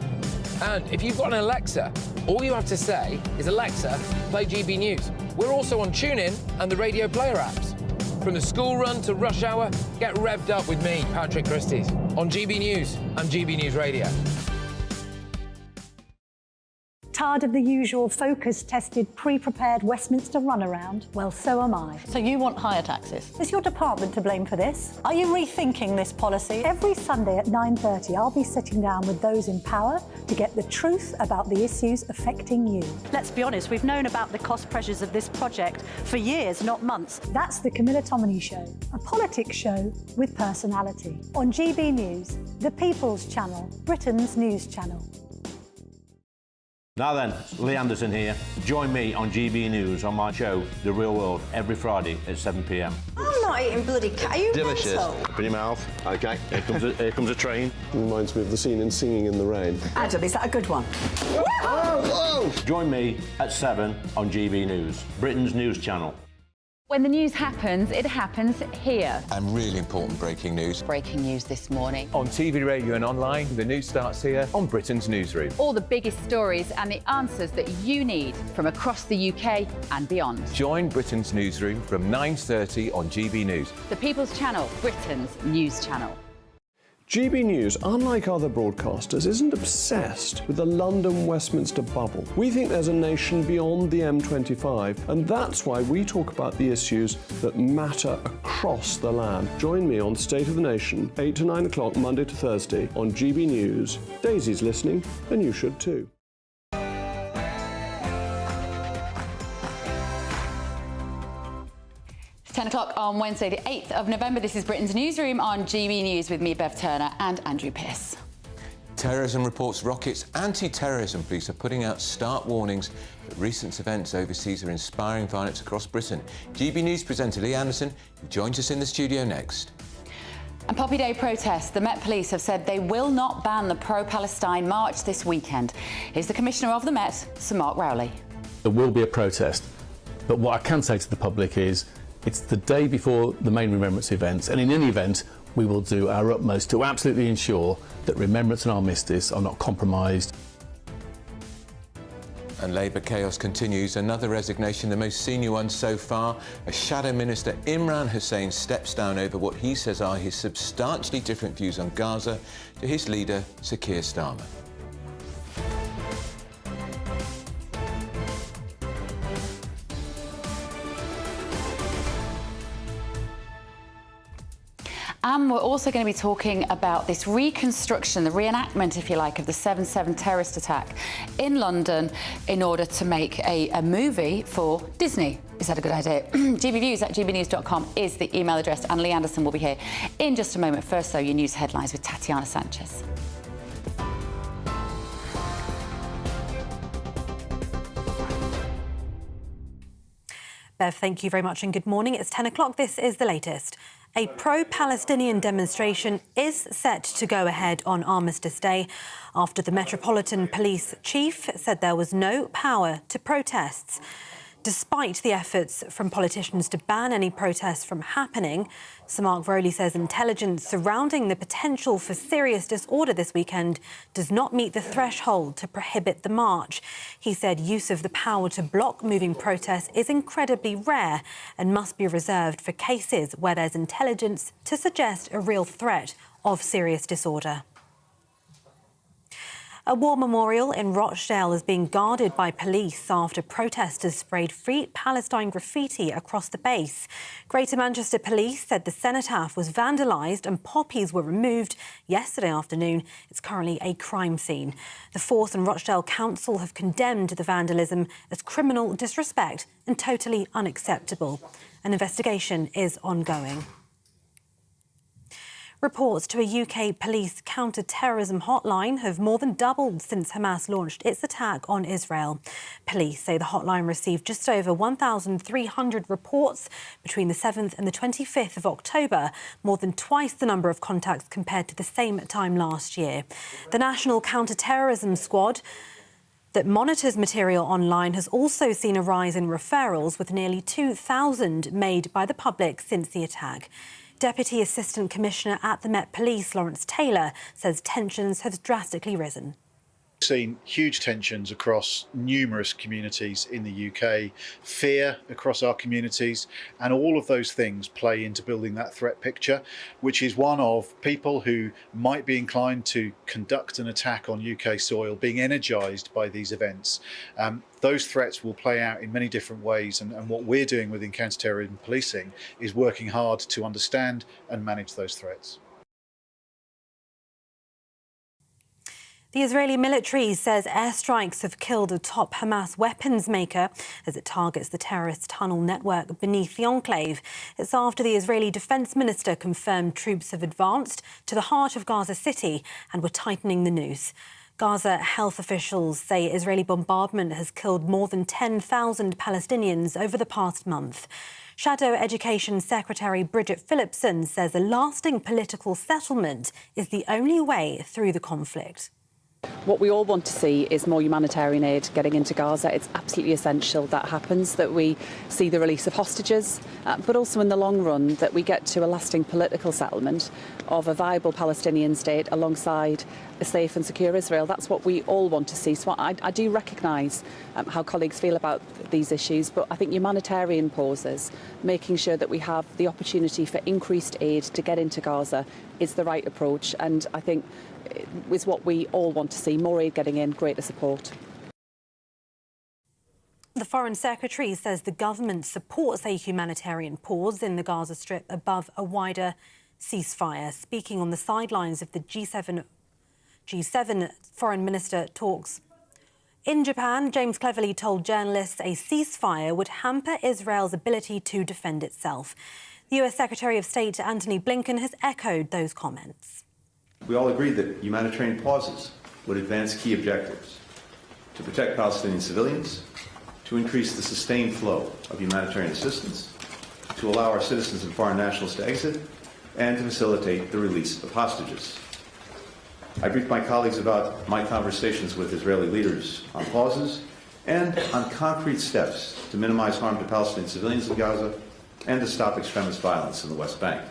And if you've got an Alexa, all you have to say is, Alexa, play GB News. We're also on TuneIn and the Radio Player apps. From the school run to rush hour, get revved up with me, Patrick Christie's, on GB News and GB News Radio. Tired of the usual focus-tested, pre-prepared Westminster runaround? Well, so am I. So you want higher taxes? Is your department to blame for this? Are you rethinking this policy? Every Sunday at 9:30, I'll be sitting down with those in power to get the truth about the issues affecting you. Let's be honest, we've known about the cost pressures of this project for years, not months. That's the Camilla Tominey Show, a politics show with personality. On GB News, the People's Channel, Britain's news channel. Now then, Lee Anderson here. Join me on GB News on my show, The Real World, every Friday at 7 p.m. I'm not eating bloody cat. Are you Delicious. mental? Put your mouth. OK, here comes a train. Reminds me of the scene in Singing in the Rain. Adam, is that a good one? Whoa! Join me at 7 on GB News, Britain's news channel. When the news happens, it happens here. And really important breaking news. Breaking news this morning. On TV, radio and online, the news starts here on Britain's Newsroom. All the biggest stories and the answers that you need from across the UK and beyond. Join Britain's Newsroom from 9:30 on GB News. The People's Channel, Britain's news channel. GB News, unlike other broadcasters, isn't obsessed with the London-Westminster bubble. We think there's a nation beyond the M25, and that's why we talk about the issues that matter across the land. Join me on State of the Nation, 8 to 9 o'clock, Monday to Thursday, on GB News. Daisy's listening, and you should too. 10 o'clock on Wednesday, the 8th of November. This is Britain's Newsroom on GB News with me, Bev Turner, and Andrew Pearce. Terrorism reports rockets. Anti-terrorism police are putting out stark warnings that recent events overseas are inspiring violence across Britain. GB News presenter Lee Anderson joins us in the studio next. And Poppy Day protests. The Met Police have said they will not ban the pro-Palestine march this weekend. Here's the Commissioner of the Met, Sir Mark Rowley. There will be a protest, but what I can say to the public is it's the day before the main remembrance events, and in any event, we will do our utmost to absolutely ensure that remembrance and armistice are not compromised. And Labour chaos continues. Another resignation, the most senior one so far. A shadow minister, Imran Hussain, steps down over what he says are his substantially different views on Gaza to his leader, Sir Keir Starmer. And we're also going to be talking about this reconstruction, the reenactment, if you like, of the 7/7 terrorist attack in London in order to make a movie for Disney. Is that a good idea? gbviews@gbnews.com is the email address, and Lee Anderson will be here in just a moment. First, though, your news headlines with Tatiana Sanchez. Bev, thank you very much and good morning. It's 10 o'clock. This is the latest. A pro-Palestinian demonstration is set to go ahead on Armistice Day after the Metropolitan Police Chief said there was no power to protests. Despite the efforts from politicians to ban any protests from happening, Sir Mark Rowley says intelligence surrounding the potential for serious disorder this weekend does not meet the threshold to prohibit the march. He said use of the power to block moving protests is incredibly rare and must be reserved for cases where there's intelligence to suggest a real threat of serious disorder. A war memorial in Rochdale is being guarded by police after protesters sprayed Free Palestine graffiti across the base. Greater Manchester Police said the cenotaph was vandalised and poppies were removed yesterday afternoon. It's currently a crime scene. The Forth and Rochdale Council have condemned the vandalism as criminal disrespect and totally unacceptable. An investigation is ongoing. Reports to a UK police counter-terrorism hotline have more than doubled since Hamas launched its attack on Israel. Police say the hotline received just over 1,300 reports between the 7th and the 25th of October, more than twice the number of contacts compared to the same time last year. The National Counter-Terrorism Squad that monitors material online has also seen a rise in referrals, with nearly 2,000 made by the public since the attack. Deputy Assistant Commissioner at the Met Police, Lawrence Taylor, says tensions have drastically risen. We've seen huge tensions across numerous communities in the UK, fear across our communities, and all of those things play into building that threat picture, which is one of people who might be inclined to conduct an attack on UK soil being energised by these events. Those threats will play out in many different ways, and what we're doing within counter-terrorism policing is working hard to understand and manage those threats. The Israeli military says airstrikes have killed a top Hamas weapons maker as it targets the terrorist tunnel network beneath the enclave. It's after the Israeli defence minister confirmed troops have advanced to the heart of Gaza City and were tightening the noose. Gaza health officials say Israeli bombardment has killed more than 10,000 Palestinians over the past month. Shadow Education Secretary Bridget Phillipson says a lasting political settlement is the only way through the conflict. What we all want to see is more humanitarian aid getting into Gaza. It's absolutely essential that happens, that we see the release of hostages, but also in the long run that we get to a lasting political settlement of a viable Palestinian state alongside a safe and secure Israel. That's what we all want to see. So I do recognise how colleagues feel about these issues, but I think humanitarian pauses, making sure that we have the opportunity for increased aid to get into Gaza is the right approach, and I think is what we all want to see, more aid getting in, greater support. The Foreign Secretary says the government supports a humanitarian pause in the Gaza Strip above a wider ceasefire. Speaking on the sidelines of the G7 foreign minister talks in Japan, James Cleverly told journalists a ceasefire would hamper Israel's ability to defend itself. The US Secretary of State Antony Blinken has echoed those comments. We all agree that humanitarian pauses would advance key objectives: to protect Palestinian civilians, to increase the sustained flow of humanitarian assistance, to allow our citizens and foreign nationals to exit, and to facilitate the release of hostages. I briefed my colleagues about my conversations with Israeli leaders on pauses and on concrete steps to minimize harm to Palestinian civilians in Gaza and to stop extremist violence in the West Bank.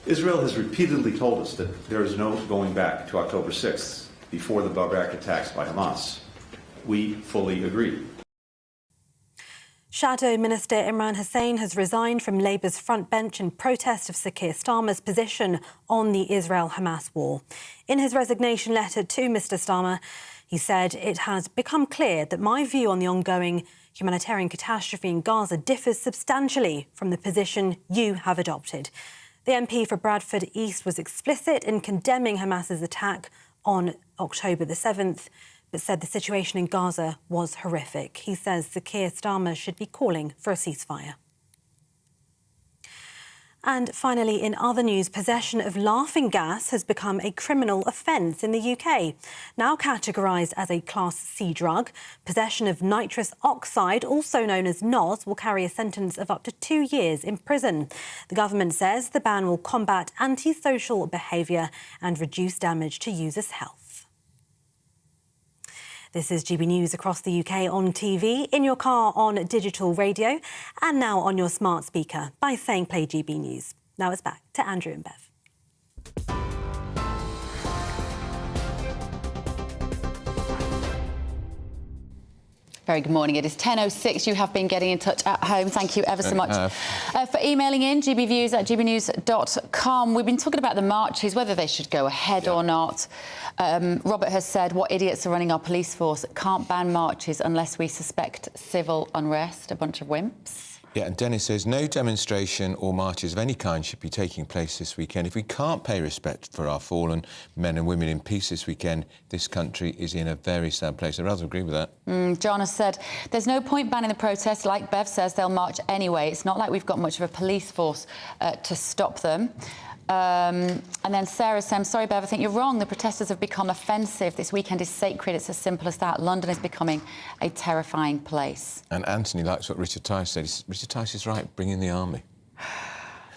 Israel has repeatedly told us that there is no going back to October 6th, before the barbaric attacks by Hamas. We fully agree. Shadow Minister Imran Hussain has resigned from Labour's front bench in protest of Sir Keir Starmer's position on the Israel-Hamas war. In his resignation letter to Mr Starmer, he said, "It has become clear that my view on the ongoing humanitarian catastrophe in Gaza differs substantially from the position you have adopted." The MP for Bradford East was explicit in condemning Hamas's attack on October the 7th, but said the situation in Gaza was horrific. He says Sir Keir Starmer should be calling for a ceasefire. And finally, in other news, possession of laughing gas has become a criminal offence in the UK. Now categorised as a Class C drug, possession of nitrous oxide, also known as NOS, will carry a sentence of up to 2 years in prison. The government says the ban will combat antisocial behaviour and reduce damage to users' health. This is GB News across the UK on TV, in your car on digital radio, and now on your smart speaker by saying play GB News. Now it's back to Andrew and Bev. Very good morning. It is 10:06. You have been getting in touch at home. Thank you ever so much for emailing in, gbviews@gbnews.com. We've been talking about the marches, whether they should go ahead or not. Robert has said, what idiots are running our police force? Can't ban marches unless we suspect civil unrest. A bunch of wimps. Yeah, and Dennis says no demonstration or marches of any kind should be taking place this weekend. If we can't pay respect for our fallen men and women in peace this weekend, this country is in a very sad place. I rather agree with that. John has said there's no point banning the protests. Like Bev says, they'll march anyway. It's not like we've got much of a police force to stop them. And then Sarah says, I'm sorry, Bev, I think you're wrong. The protesters have become offensive. This weekend is sacred. It's as simple as that. London is becoming a terrifying place. And Anthony likes what Richard Tice said. Richard Tice is right, bring in the army.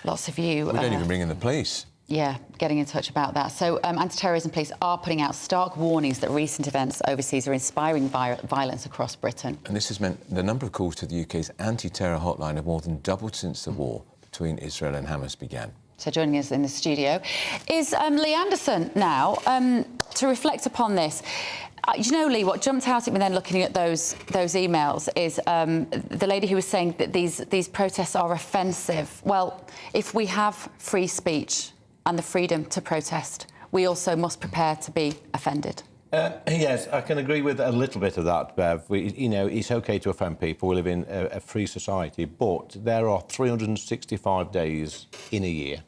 Lots of you... We don't even bring in the police. Yeah, getting in touch about that. So anti-terrorism police are putting out stark warnings that recent events overseas are inspiring violence across Britain. And this has meant the number of calls to the UK's anti-terror hotline have more than doubled since the war between Israel and Hamas began. So joining us in the studio is Lee Anderson now to reflect upon this. You know, Lee, what jumped out at me then looking at those emails is the lady who was saying that these protests are offensive. Well, if we have free speech and the freedom to protest, we also must prepare to be offended. Yes, I can agree with a little bit of that, Bev. It's OK to offend people. We live in a free society, but there are 365 days in a year.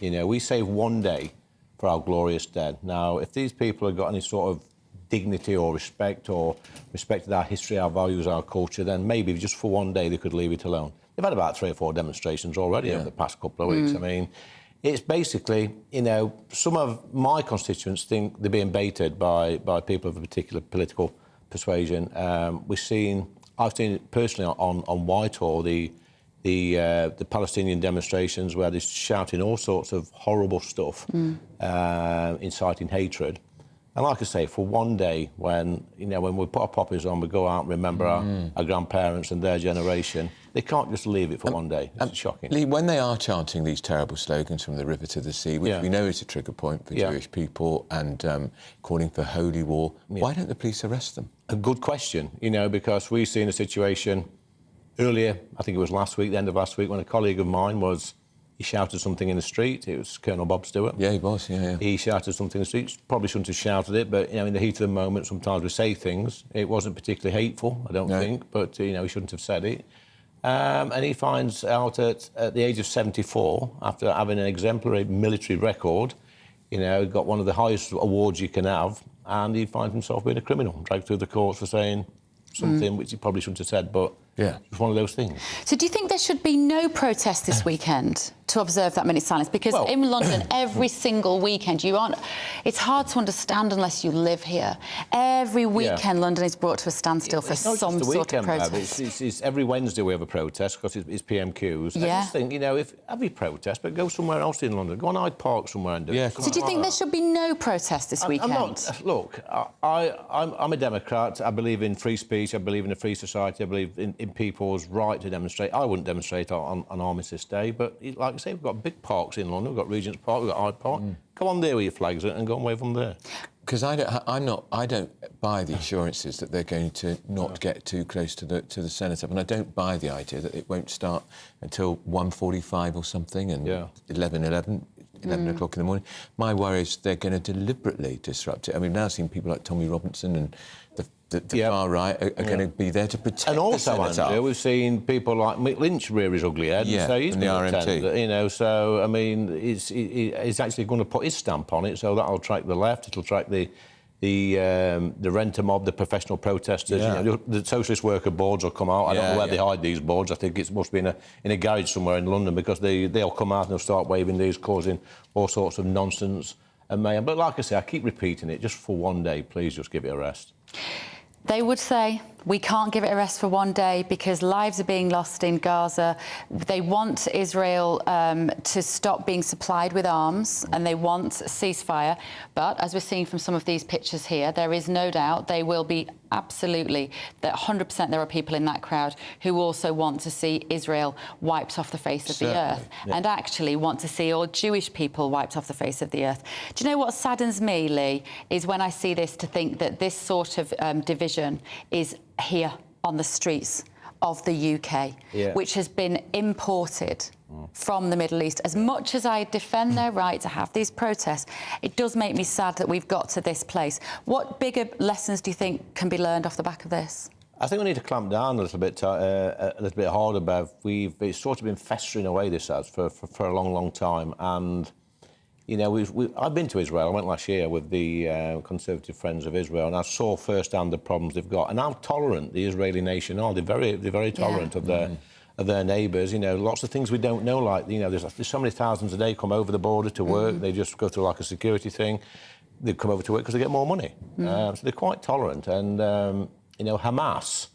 You know, we save one day for our glorious dead. Now, if these people have got any sort of dignity or respected our history, our values, our culture, then maybe just for one day they could leave it alone. They've had about 3 or 4 demonstrations already over the past couple of weeks. I mean, it's basically, you know, some of my constituents think they're being baited by people of a particular political persuasion. I've seen it personally on Whitehall, the Palestinian demonstrations where they're shouting all sorts of horrible stuff, inciting hatred. And like I say, for one day, when we put our poppies on, we go out and remember our grandparents and their generation, they can't just leave it for one day. It's shocking. Lee, when they are chanting these terrible slogans from the river to the sea, which we know is a trigger point for Jewish people, and calling for holy war, why don't the police arrest them? A good question, you know, because we've seen a situation earlier, I think it was last week, the end of last week, when a colleague of mine he shouted something in the street. It was Colonel Bob Stewart. Yeah, he was, yeah. He shouted something in the street. Probably shouldn't have shouted it, but, you know, in the heat of the moment, sometimes we say things. It wasn't particularly hateful, I don't think, but, you know, he shouldn't have said it. And he finds out at the age of 74, after having an exemplary military record, you know, got one of the highest awards you can have, and he finds himself being a criminal, dragged through the courts for saying something which he probably shouldn't have said, but it's one of those things. So do you think there should be no protest this weekend to observe that minute's silence? Because in London, every single weekend, it's hard to understand unless you live here. Every weekend, London is brought to a standstill for some sort of protest. It's every Wednesday we have a protest because it's PMQs. I just think, you know, have you protest, but go somewhere else in London. Go on Hyde Park somewhere and do it. So do you think there should be no protest this weekend? Look, I'm a Democrat. I believe in free speech. I believe in a free society. I believe in people's right to demonstrate. I wouldn't demonstrate on Armistice Day, but like I say, we've got big parks in London. We've got Regent's Park, we've got Hyde Park. Go on there with your flags and go and wave them there. Because I don't buy the assurances that they're going to not get too close to the Senate, and I don't buy the idea that it won't start until 1:45 or something, and 11 o'clock in the morning. My worry is they're going to deliberately disrupt it. I mean, now I've seen people like Tommy Robinson and the far right are going to be there to protect and also, the Senate. Andrew, we've seen people like Mick Lynch rear his ugly head and say he's and the RMT. You know, so, I mean, he's actually going to put his stamp on it, so that'll attract the left, it'll attract the the renter mob, the professional protesters. Yeah. You know, the socialist worker boards will come out. I don't know where they hide these boards. I think it must be in a garage somewhere in London, because they'll come out and they'll start waving these, causing all sorts of nonsense and mayhem. But like I say, I keep repeating it, just for one day, please just give it a rest. They would say, we can't give it a rest for one day because lives are being lost in Gaza. They want Israel to stop being supplied with arms, and they want a ceasefire. But as we're seeing from some of these pictures here, there is no doubt they will be absolutely, that 100% there are people in that crowd who also want to see Israel wiped off the face of the earth, and actually want to see all Jewish people wiped off the face of the earth. Do you know what saddens me, Lee, is when I see this, to think that this sort of division is here on the streets of the UK, which has been imported from the Middle East. As much as I defend their right to have these protests, it does make me sad that we've got to this place. What bigger lessons do you think can be learned off the back of this? I think we need to clamp down a little bit harder, Bev. It's sort of been festering away, this has, for a long, long time. And, you know, I've been to Israel. I went last year with the Conservative Friends of Israel, and I saw firsthand the problems they've got and how tolerant the Israeli nation are. They're very tolerant of their neighbours. You know, lots of things we don't know, like, you know, there's so many thousands a day come over the border to work. They just go through like a security thing. They come over to work because they get more money. So they're quite tolerant. And, you know, Hamas,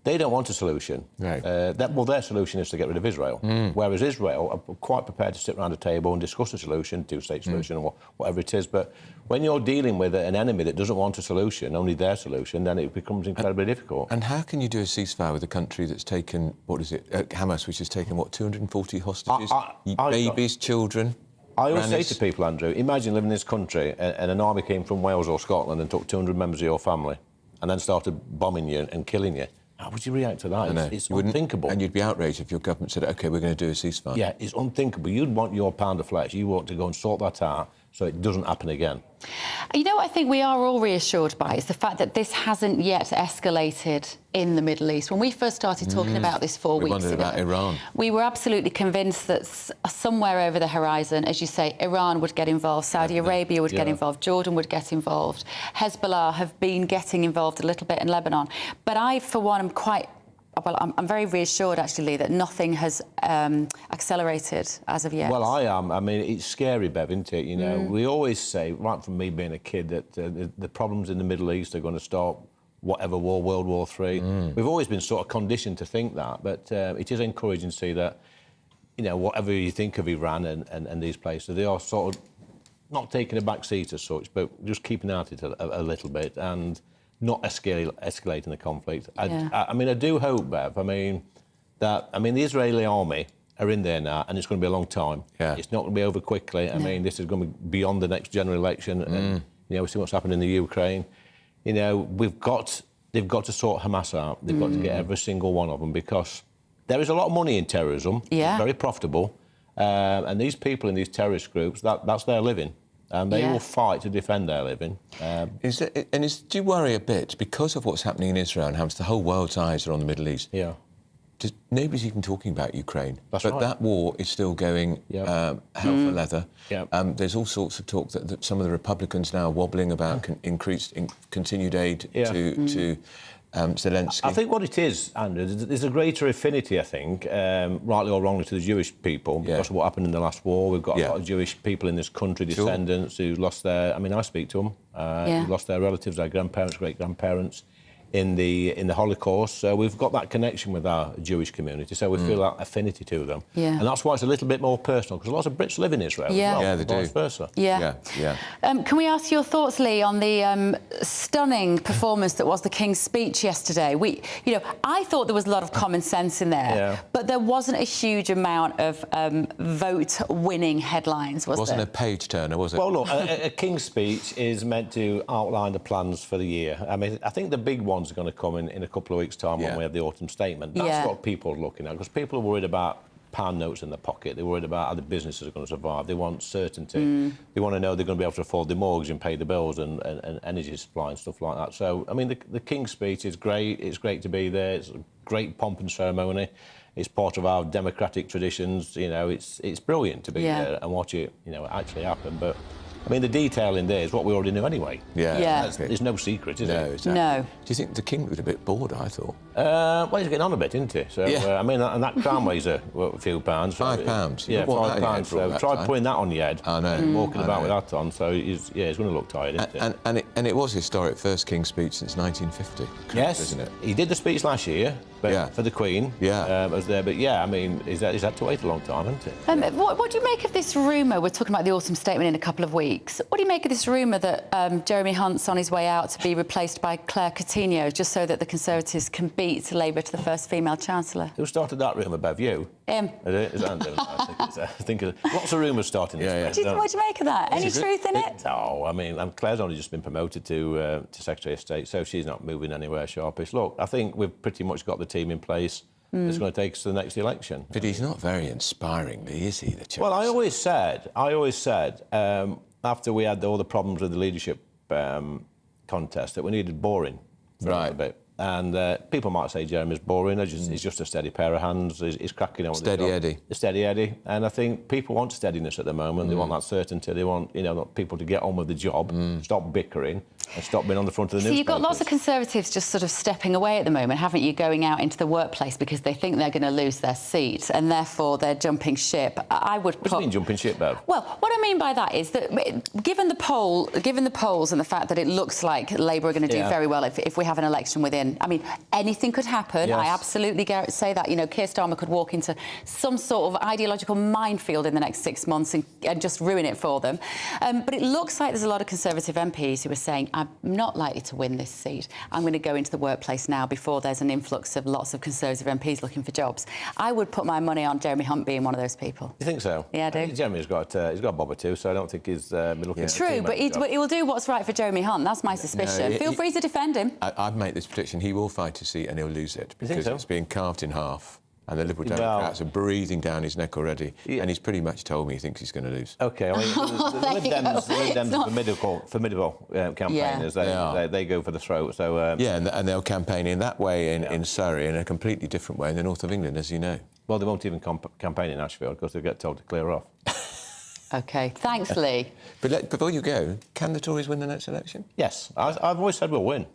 they don't want a solution. Right. Their solution is to get rid of Israel. Whereas Israel are quite prepared to sit around a table and discuss a solution, two-state solution, or whatever it is. But when you're dealing with an enemy that doesn't want a solution, only their solution, then it becomes incredibly difficult. And how can you do a ceasefire with a country that's taken, Hamas, which has taken, 240 hostages? Babies, children? I always say to people, Andrew, imagine living in this country and an army came from Wales or Scotland and took 200 members of your family and then started bombing you and killing you. How would you react to that? It's unthinkable. And you'd be outraged if your government said, OK, we're going to do a ceasefire. Yeah, it's unthinkable. You'd want your pound of flesh. You want to go and sort that out so it doesn't happen again. You know what I think we are all reassured by is the fact that this hasn't yet escalated in the Middle East. When we first started talking about this 4 weeks ago, about Iran. We were absolutely convinced that somewhere over the horizon, as you say, Iran would get involved, Saudi Arabia would get involved, Jordan would get involved, Hezbollah have been getting involved a little bit in Lebanon. But I, for one, am quite... Well, I'm very reassured, actually, Lee, that nothing has accelerated as of yet. Well, I am. I mean, it's scary, Bev, isn't it? You know, we always say, right from me being a kid, that the problems in the Middle East are going to start whatever war, World War III. We've always been sort of conditioned to think that, but it is encouraging to see that, you know, whatever you think of Iran and these places, they are sort of not taking a back seat as such, but just keeping at it a little bit and not escalating the conflict. I mean, I do hope, Bev, the Israeli army are in there now, and it's going to be a long time. It's not going to be over quickly. I mean, this is going to be beyond the next general election. And, you know, we see what's happening in the Ukraine. You know, they've got to sort Hamas out. They've got to get every single one of them, because there is a lot of money in terrorism. It's very profitable. And these people in these terrorist groups, that's their living. And they will fight to defend their living. Do you worry a bit, because of what's happening in Israel and how the whole world's eyes are on the Middle East? Nobody's even talking about Ukraine. But that war is still going hell for leather. There's all sorts of talk that some of the Republicans now are wobbling about continued aid to Zelensky. I think what it is, Andrew, there's a greater affinity, I think, rightly or wrongly, to the Jewish people because of what happened in the last war. We've got a lot of Jewish people in this country, descendants who lost their... I mean, I speak to them, who lost their relatives, their grandparents, great-grandparents in the Holocaust. So we've got that connection with our Jewish community, so we feel that affinity to them. And that's why it's a little bit more personal, because lots of Brits live in Israel as well, they do. vice versa. Can we ask your thoughts, Lee, on the stunning performance that was the King's speech yesterday? I thought there was a lot of common sense in there, but there wasn't a huge amount of vote-winning headlines, was there? Wasn't a page-turner, was it? Well, look, a King's speech is meant to outline the plans for the year. I mean, I think the big ones are going to come in a couple of weeks' time when we have the autumn statement. That's what people are looking at, because people are worried about pound notes in their pocket. They're worried about how the businesses are going to survive. They want certainty. They want to know they're going to be able to afford their mortgage and pay the bills and energy supply and stuff like that. So, I mean, the King's speech is great. It's great to be there. It's a great pomp and ceremony. It's part of our democratic traditions. You know, it's brilliant to be there and watch it, you know, actually happen. But I mean, the detail in there is what we already knew anyway. Yeah. There's no secret, is it? Exactly. No. Do you think the king was a bit bored, I thought? Well, he's getting on a bit, isn't he? So, I mean, and that crown weighs a few pounds. £5. Yeah, £5. So try putting that on your head. I know. Walking about with that on, so he's going to look tired, isn't he? And it was historic, first King's speech since 1950. Yes, isn't it? He did the speech last year, but for the Queen. Was there, but I mean, he's had to wait a long time, hasn't it? What do you make of this rumour? We're talking about the autumn statement in a couple of weeks. What do you make of this rumour that Jeremy Hunt's on his way out to be replaced by Claire Coutinho, just so that the Conservatives can beat Labour to the first female Chancellor? Who started that rumour, Bev? You? Him. Is that I think lots of rumours starting this week. What do you make of that? Any truth in it? No, I mean, Claire's only just been promoted to Secretary of State, so she's not moving anywhere sharpish. Look, I think we've pretty much got the team in place. It's going to take us to the next election. But he's not very inspiring, is he, the Chancellor? Well, I always said, after we had all the problems with the leadership contest, that we needed boring for a bit. And people might say Jeremy's boring. He's just a steady pair of hands. He's cracking on with Steady Eddie. Steady Eddie. And I think people want steadiness at the moment. They want that certainty. They want, people to get on with the job, stop bickering, and stop being on the front of the newspapers. So you've got lots of Conservatives just sort of stepping away at the moment, haven't you, going out into the workplace because they think they're going to lose their seat and therefore they're jumping ship. I would. What do you mean jumping ship, Bev? Well, what I mean by that is that given the polls and the fact that it looks like Labour are going to do very well if we have an election within, I mean, anything could happen. Yes. I absolutely say that. Keir Starmer could walk into some sort of ideological minefield in the next 6 months and just ruin it for them. But it looks like there's a lot of Conservative MPs who are saying, I'm not likely to win this seat. I'm going to go into the workplace now before there's an influx of lots of Conservative MPs looking for jobs. I would put my money on Jeremy Hunt being one of those people. You think so? Yeah, I do. Jeremy's got a bob or two, so I don't think he's looking. True, but he will do what's right for Jeremy Hunt. That's my suspicion. Feel free to defend him. I'd make this prediction. He will fight a seat and he'll lose it because it's being carved in half. And the Liberal Democrats are breathing down his neck already. And he's pretty much told me he thinks he's going to lose. OK, I mean, the Lib Dems are formidable campaigners. They go for the throat. So and they'll campaign in that way in Surrey in a completely different way in the north of England, as you know. Well, they won't even campaign in Ashfield because they'll get told to clear off. OK, thanks, Lee. But before you go, can the Tories win the next election? Yes, I've always said we'll win.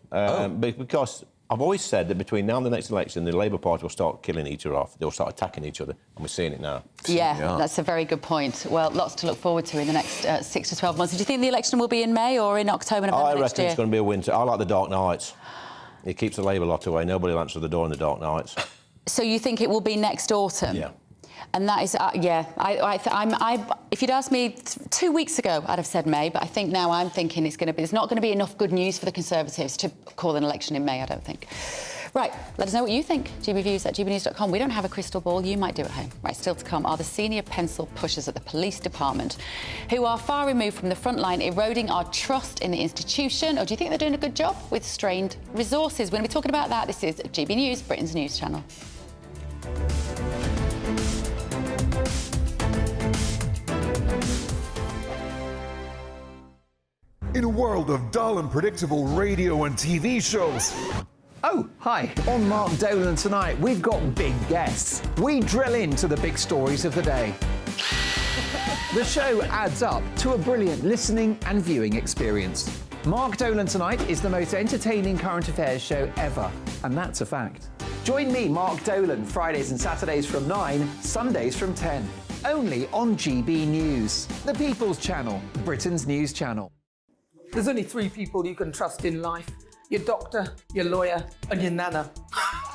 Because I've always said that between now and the next election, the Labour Party will start killing each other off. They'll start attacking each other, and we're seeing it now. Yeah, that's a very good point. Well, lots to look forward to in the next 6 to 12 months. Do you think the election will be in May or in October, November I next reckon year? it's going to be a winter. I like the dark nights. It keeps the Labour lot away. Nobody will answer the door in the dark nights. So you think it will be next autumn? Yeah. And that is, if you'd asked me 2 weeks ago, I'd have said May, but I think now I'm thinking there's not going to be enough good news for the Conservatives to call an election in May, I don't think. Right, let us know what you think. gbviews@gbnews.com. We don't have a crystal ball. You might do at home. Right, still to come are the senior pencil pushers at the police department who are far removed from the front line, eroding our trust in the institution. Or do you think they're doing a good job with strained resources? We're going to be talking about that. This is GB News, Britain's news channel. In a world of dull and predictable radio and TV shows. Oh, hi. On Mark Dolan tonight, we've got big guests. We drill into the big stories of the day. The show adds up to a brilliant listening and viewing experience. Mark Dolan Tonight is the most entertaining current affairs show ever, and that's a fact. Join me, Mark Dolan, Fridays and Saturdays from 9, Sundays from 10. Only on GB News, the People's Channel, Britain's news channel. There's only 3 people you can trust in life. Your doctor, your lawyer, and your nana.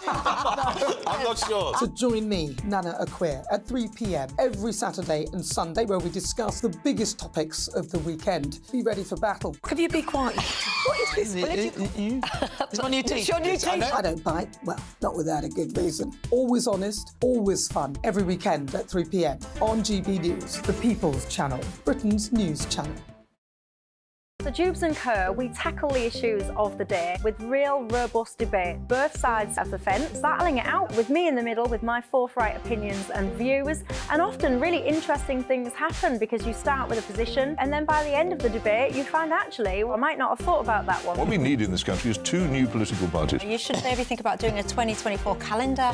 I'm not sure. So join me, Nana Aquare, at 3 p.m. every Saturday and Sunday, where we discuss the biggest topics of the weekend. Be ready for battle. Could you be quiet? What is this? It's my new teeth. It's your new teeth. I don't bite. Well, not without a good reason. Always honest, always fun. Every weekend at 3 p.m. on GB News, the People's Channel, Britain's news channel. So Jubes and Co, we tackle the issues of the day with real robust debate, both sides of the fence, battling it out with me in the middle with my forthright opinions and views, and often really interesting things happen because you start with a position and then by the end of the debate you find actually, well, I might not have thought about that one. What we need in this country is 2 new political parties. You should maybe think about doing a 2024 calendar.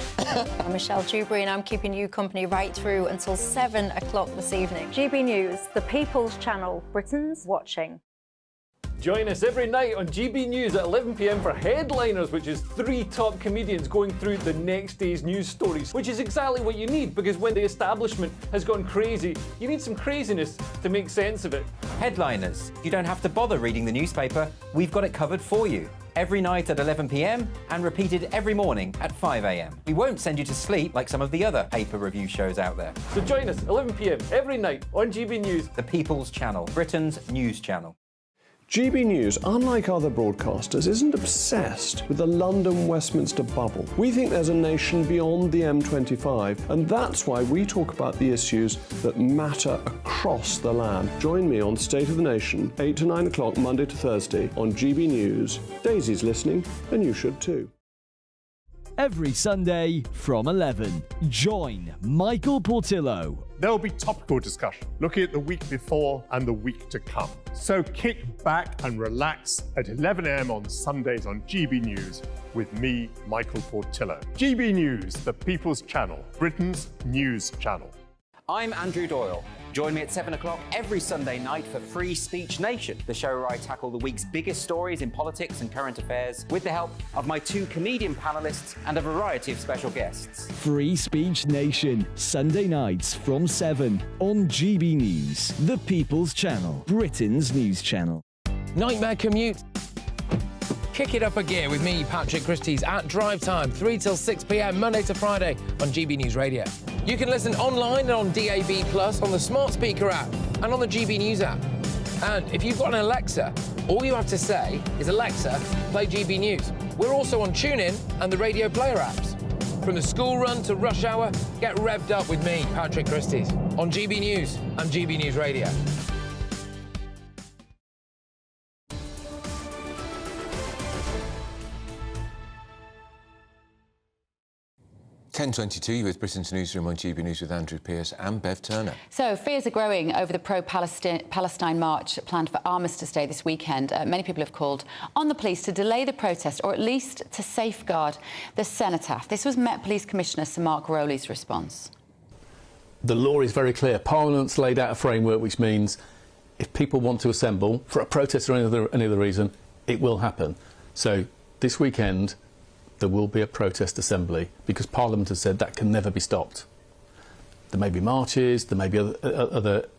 I'm Michelle Dewberry and I'm keeping you company right through until 7 o'clock this evening. GB News, the People's Channel, Britain's watching. Join us every night on GB News at 11 p.m. for Headliners, which is 3 top comedians going through the next day's news stories, which is exactly what you need, because when the establishment has gone crazy, you need some craziness to make sense of it. Headliners. You don't have to bother reading the newspaper. We've got it covered for you. Every night at 11 p.m. and repeated every morning at 5 a.m. We won't send you to sleep like some of the other paper review shows out there. So join us 11 p.m. every night on GB News. The People's Channel, Britain's news channel. GB News, unlike other broadcasters, isn't obsessed with the London-Westminster bubble. We think there's a nation beyond the M25, and that's why we talk about the issues that matter across the land. Join me on State of the Nation, 8 to 9 o'clock, Monday to Thursday, on GB News. Daisy's listening, and you should too. Every Sunday from 11, join Michael Portillo. There will be topical discussion, looking at the week before and the week to come. So kick back and relax at 11 a.m. on Sundays on GB News with me, Michael Portillo. GB News, the People's Channel, Britain's news channel. I'm Andrew Doyle. Join me at 7 o'clock every Sunday night for Free Speech Nation, the show where I tackle the week's biggest stories in politics and current affairs with the help of my 2 comedian panellists and a variety of special guests. Free Speech Nation, Sunday nights from 7 on GB News, the People's Channel, Britain's news channel. Nightmare commute. Kick it up a gear with me, Patrick Christie's, at drive time, 3 till 6 p.m, Monday to Friday on GB News Radio. You can listen online and on DAB+, on the smart speaker app, and on the GB News app. And if you've got an Alexa, all you have to say is, Alexa, play GB News. We're also on TuneIn and the Radio Player apps. From the school run to rush hour, get revved up with me, Patrick Christie's, on GB News and GB News Radio. (10:22) with Britain's Newsroom on GB News with Andrew Pearce and Bev Turner. So fears are growing over the pro-Palestine march planned for Armistice Day this weekend. Many people have called on the police to delay the protest, or at least to safeguard the cenotaph. This was Met Police Commissioner Sir Mark Rowley's response. The law is very clear. Parliament's laid out a framework which means if people want to assemble for a protest or any other reason, it will happen. So this weekend there will be a protest assembly because Parliament has said that can never be stopped. There may be marches, there may be other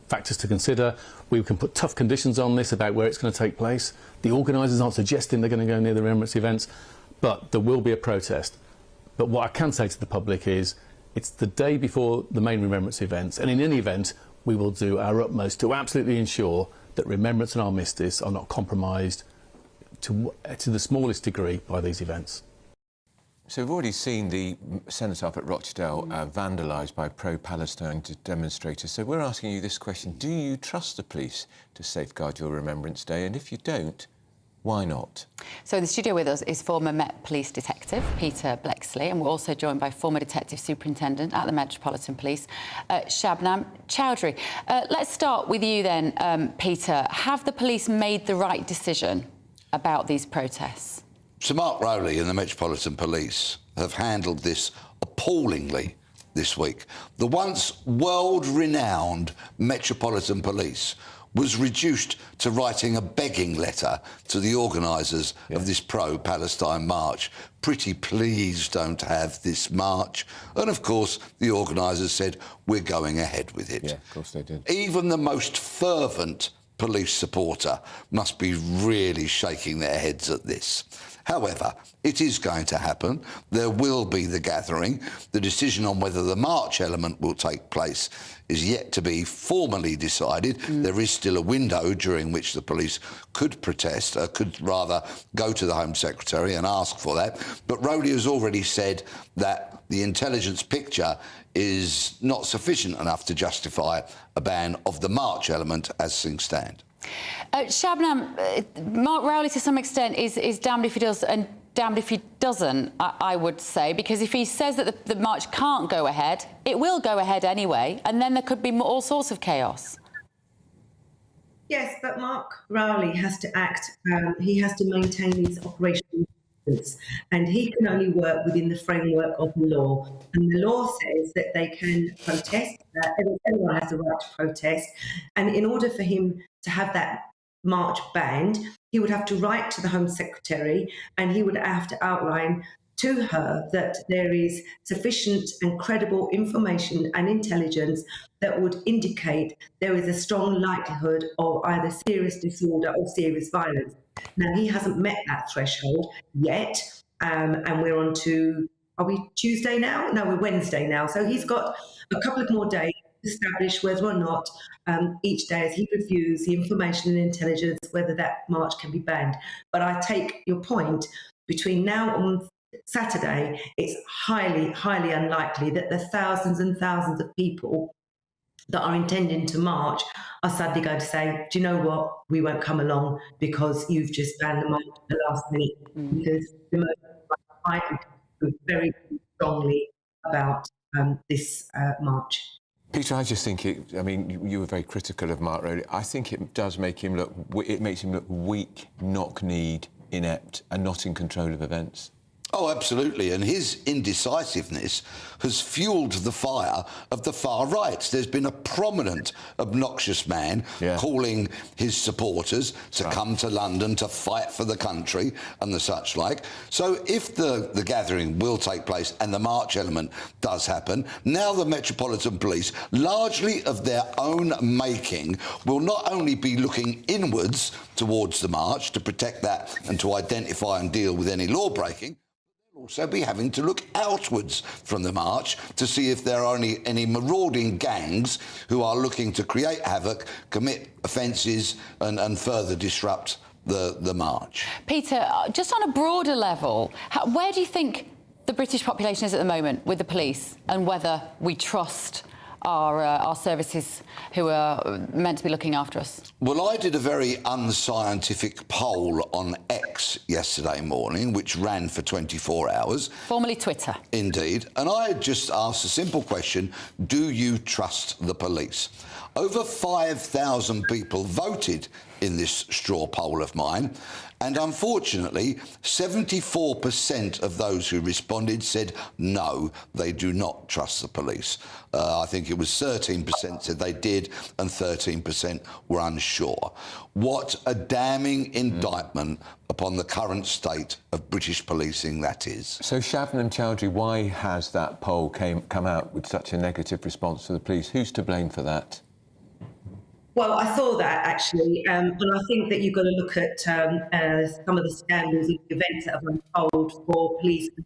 factors to consider. We can put tough conditions on this about where it's going to take place. The organisers aren't suggesting they're going to go near the Remembrance events, but there will be a protest. But what I can say to the public is it's the day before the main Remembrance events, and in any event we will do our utmost to absolutely ensure that Remembrance and Armistice are not compromised to the smallest degree by these events. So we've already seen the cenotaph at Rochdale vandalised by pro-Palestine demonstrators. So we're asking you this question: do you trust the police to safeguard your Remembrance Day? And if you don't, why not? So in the studio with us is former Met Police Detective Peter Blexley, and we're also joined by former Detective Superintendent at the Metropolitan Police, Shabnam Chowdhury. Let's start with you then, Peter. Have the police made the right decision about these protests? Sir Mark Rowley and the Metropolitan Police have handled this appallingly this week. The once world-renowned Metropolitan Police was reduced to writing a begging letter to the organisers of this pro-Palestine march. Pretty please don't have this march. And of course, the organisers said, we're going ahead with it. Yeah, of course they did. Even the most fervent police supporter must be really shaking their heads at this. However, it is going to happen. There will be the gathering. The decision on whether the march element will take place is yet to be formally decided. There is still a window during which the police could protest, could rather go to the Home Secretary and ask for that. But Rowley has already said that the intelligence picture is not sufficient enough to justify a ban of the march element as things stand. Shabnam, Mark Rowley to some extent is damned if he does and damned if he doesn't, I would say, because if he says that the march can't go ahead, it will go ahead anyway, and then there could be all sorts of chaos. Yes, but Mark Rowley has to act, he has to maintain these operational distance, and he can only work within the framework of the law. And the law says that they can protest, everyone has the right to protest, and in order for him to have that march banned, he would have to write to the Home Secretary and he would have to outline to her that there is sufficient and credible information and intelligence that would indicate there is a strong likelihood of either serious disorder or serious violence. Now, he hasn't met that threshold yet, and we're on to, are we Tuesday now? No, we're Wednesday now. So he's got a couple of more days to establish whether or not each day as he reviews the information and intelligence, whether that march can be banned. But I take your point, between now and Saturday, it's highly, highly unlikely that the thousands and thousands of people that are intending to march are suddenly going to say, do you know what, we won't come along because you've just banned the march at the last minute. Because the most very strongly about this march. Peter, I just think I mean, you were very critical of Mark Rowley. I think it does make him look, it makes him look weak, knock-kneed, inept, and not in control of events. Oh, absolutely. And his indecisiveness has fueled the fire of the far right. There's been a prominent, obnoxious man calling his supporters to come to London to fight for the country and the such like. So if the gathering will take place and the march element does happen, now the Metropolitan Police, largely of their own making, will not only be looking inwards towards the march to protect that and to identify and deal with any law breaking, also be having to look outwards from the march to see if there are any marauding gangs who are looking to create havoc, commit offences and further disrupt the march. Peter, just on a broader level, where do you think the British population is at the moment with the police and whether we trust our services who are meant to be looking after us? Well, I did a very unscientific poll on X yesterday morning, which ran for 24 hours. Formerly Twitter. Indeed. And I just asked a simple question: do you trust the police? Over 5,000 people voted in this straw poll of mine, and unfortunately 74% of those who responded said no, they do not trust the police. I think it was 13% said they did and 13% were unsure. What a damning indictment upon the current state of British policing that is. So Shabnam Chowdhury, why has that poll come out with such a negative response to the police? Who's to blame for that? Well, I saw that actually, and I think that you've got to look at some of the scandals and events that have unfolded for police, the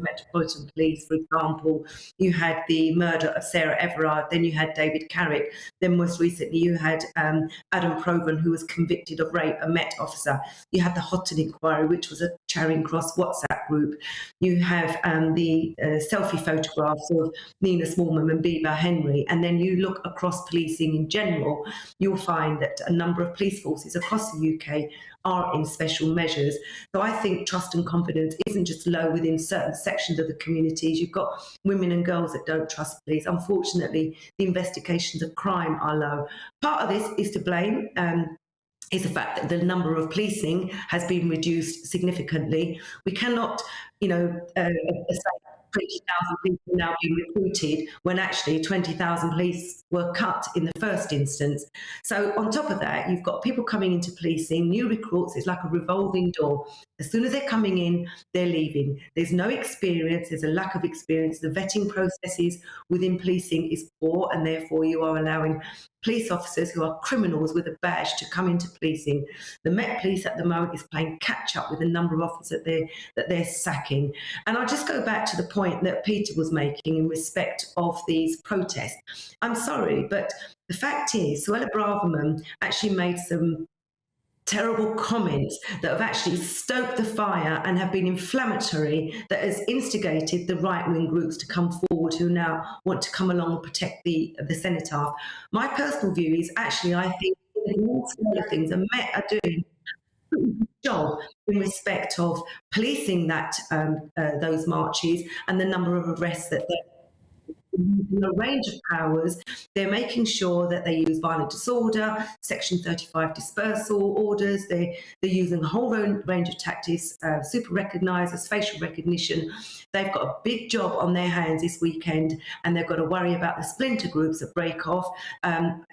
Metropolitan Police, for example. You had the murder of Sarah Everard, then you had David Carrick, then most recently you had Adam Provan, who was convicted of rape, a Met officer. You had the Houghton inquiry, which was a Charing Cross WhatsApp group. You have the selfie photographs of Nina Smallman and Bieber Henry, and then you look across policing in general, you'll find that a number of police forces across the UK are in special measures. So I think trust and confidence isn't just low within certain sections of the communities. You've got women and girls that don't trust police. Unfortunately, the investigations of crime are low. Part of this is to blame. Is the fact that the number of policing has been reduced significantly. We cannot, say 20,000 people now being recruited when actually 20,000 police were cut in the first instance. So on top of that, you've got people coming into policing, new recruits. It's like a revolving door. As soon as they're coming in, they're leaving. There's no experience. There's a lack of experience. The vetting processes within policing is poor, and therefore you are allowing police officers who are criminals with a badge to come into policing. The Met Police at the moment is playing catch up with the number of officers that they're sacking. And I'll just go back to the point that Peter was making in respect of these protests. I'm sorry, but the fact is, Suella Braverman actually made some terrible comments that have actually stoked the fire and have been inflammatory, that has instigated the right-wing groups to come forward who now want to come along and protect the cenotaph. My personal view is actually, I think in the grand scale of things, and Met are doing a pretty good job in respect of policing those marches and the number of arrests that they're using a range of powers. They're making sure that they use violent disorder, Section 35 dispersal orders. They're using a whole range of tactics, super recognisers, facial recognition. They've got a big job on their hands this weekend, and they've got to worry about the splinter groups that break off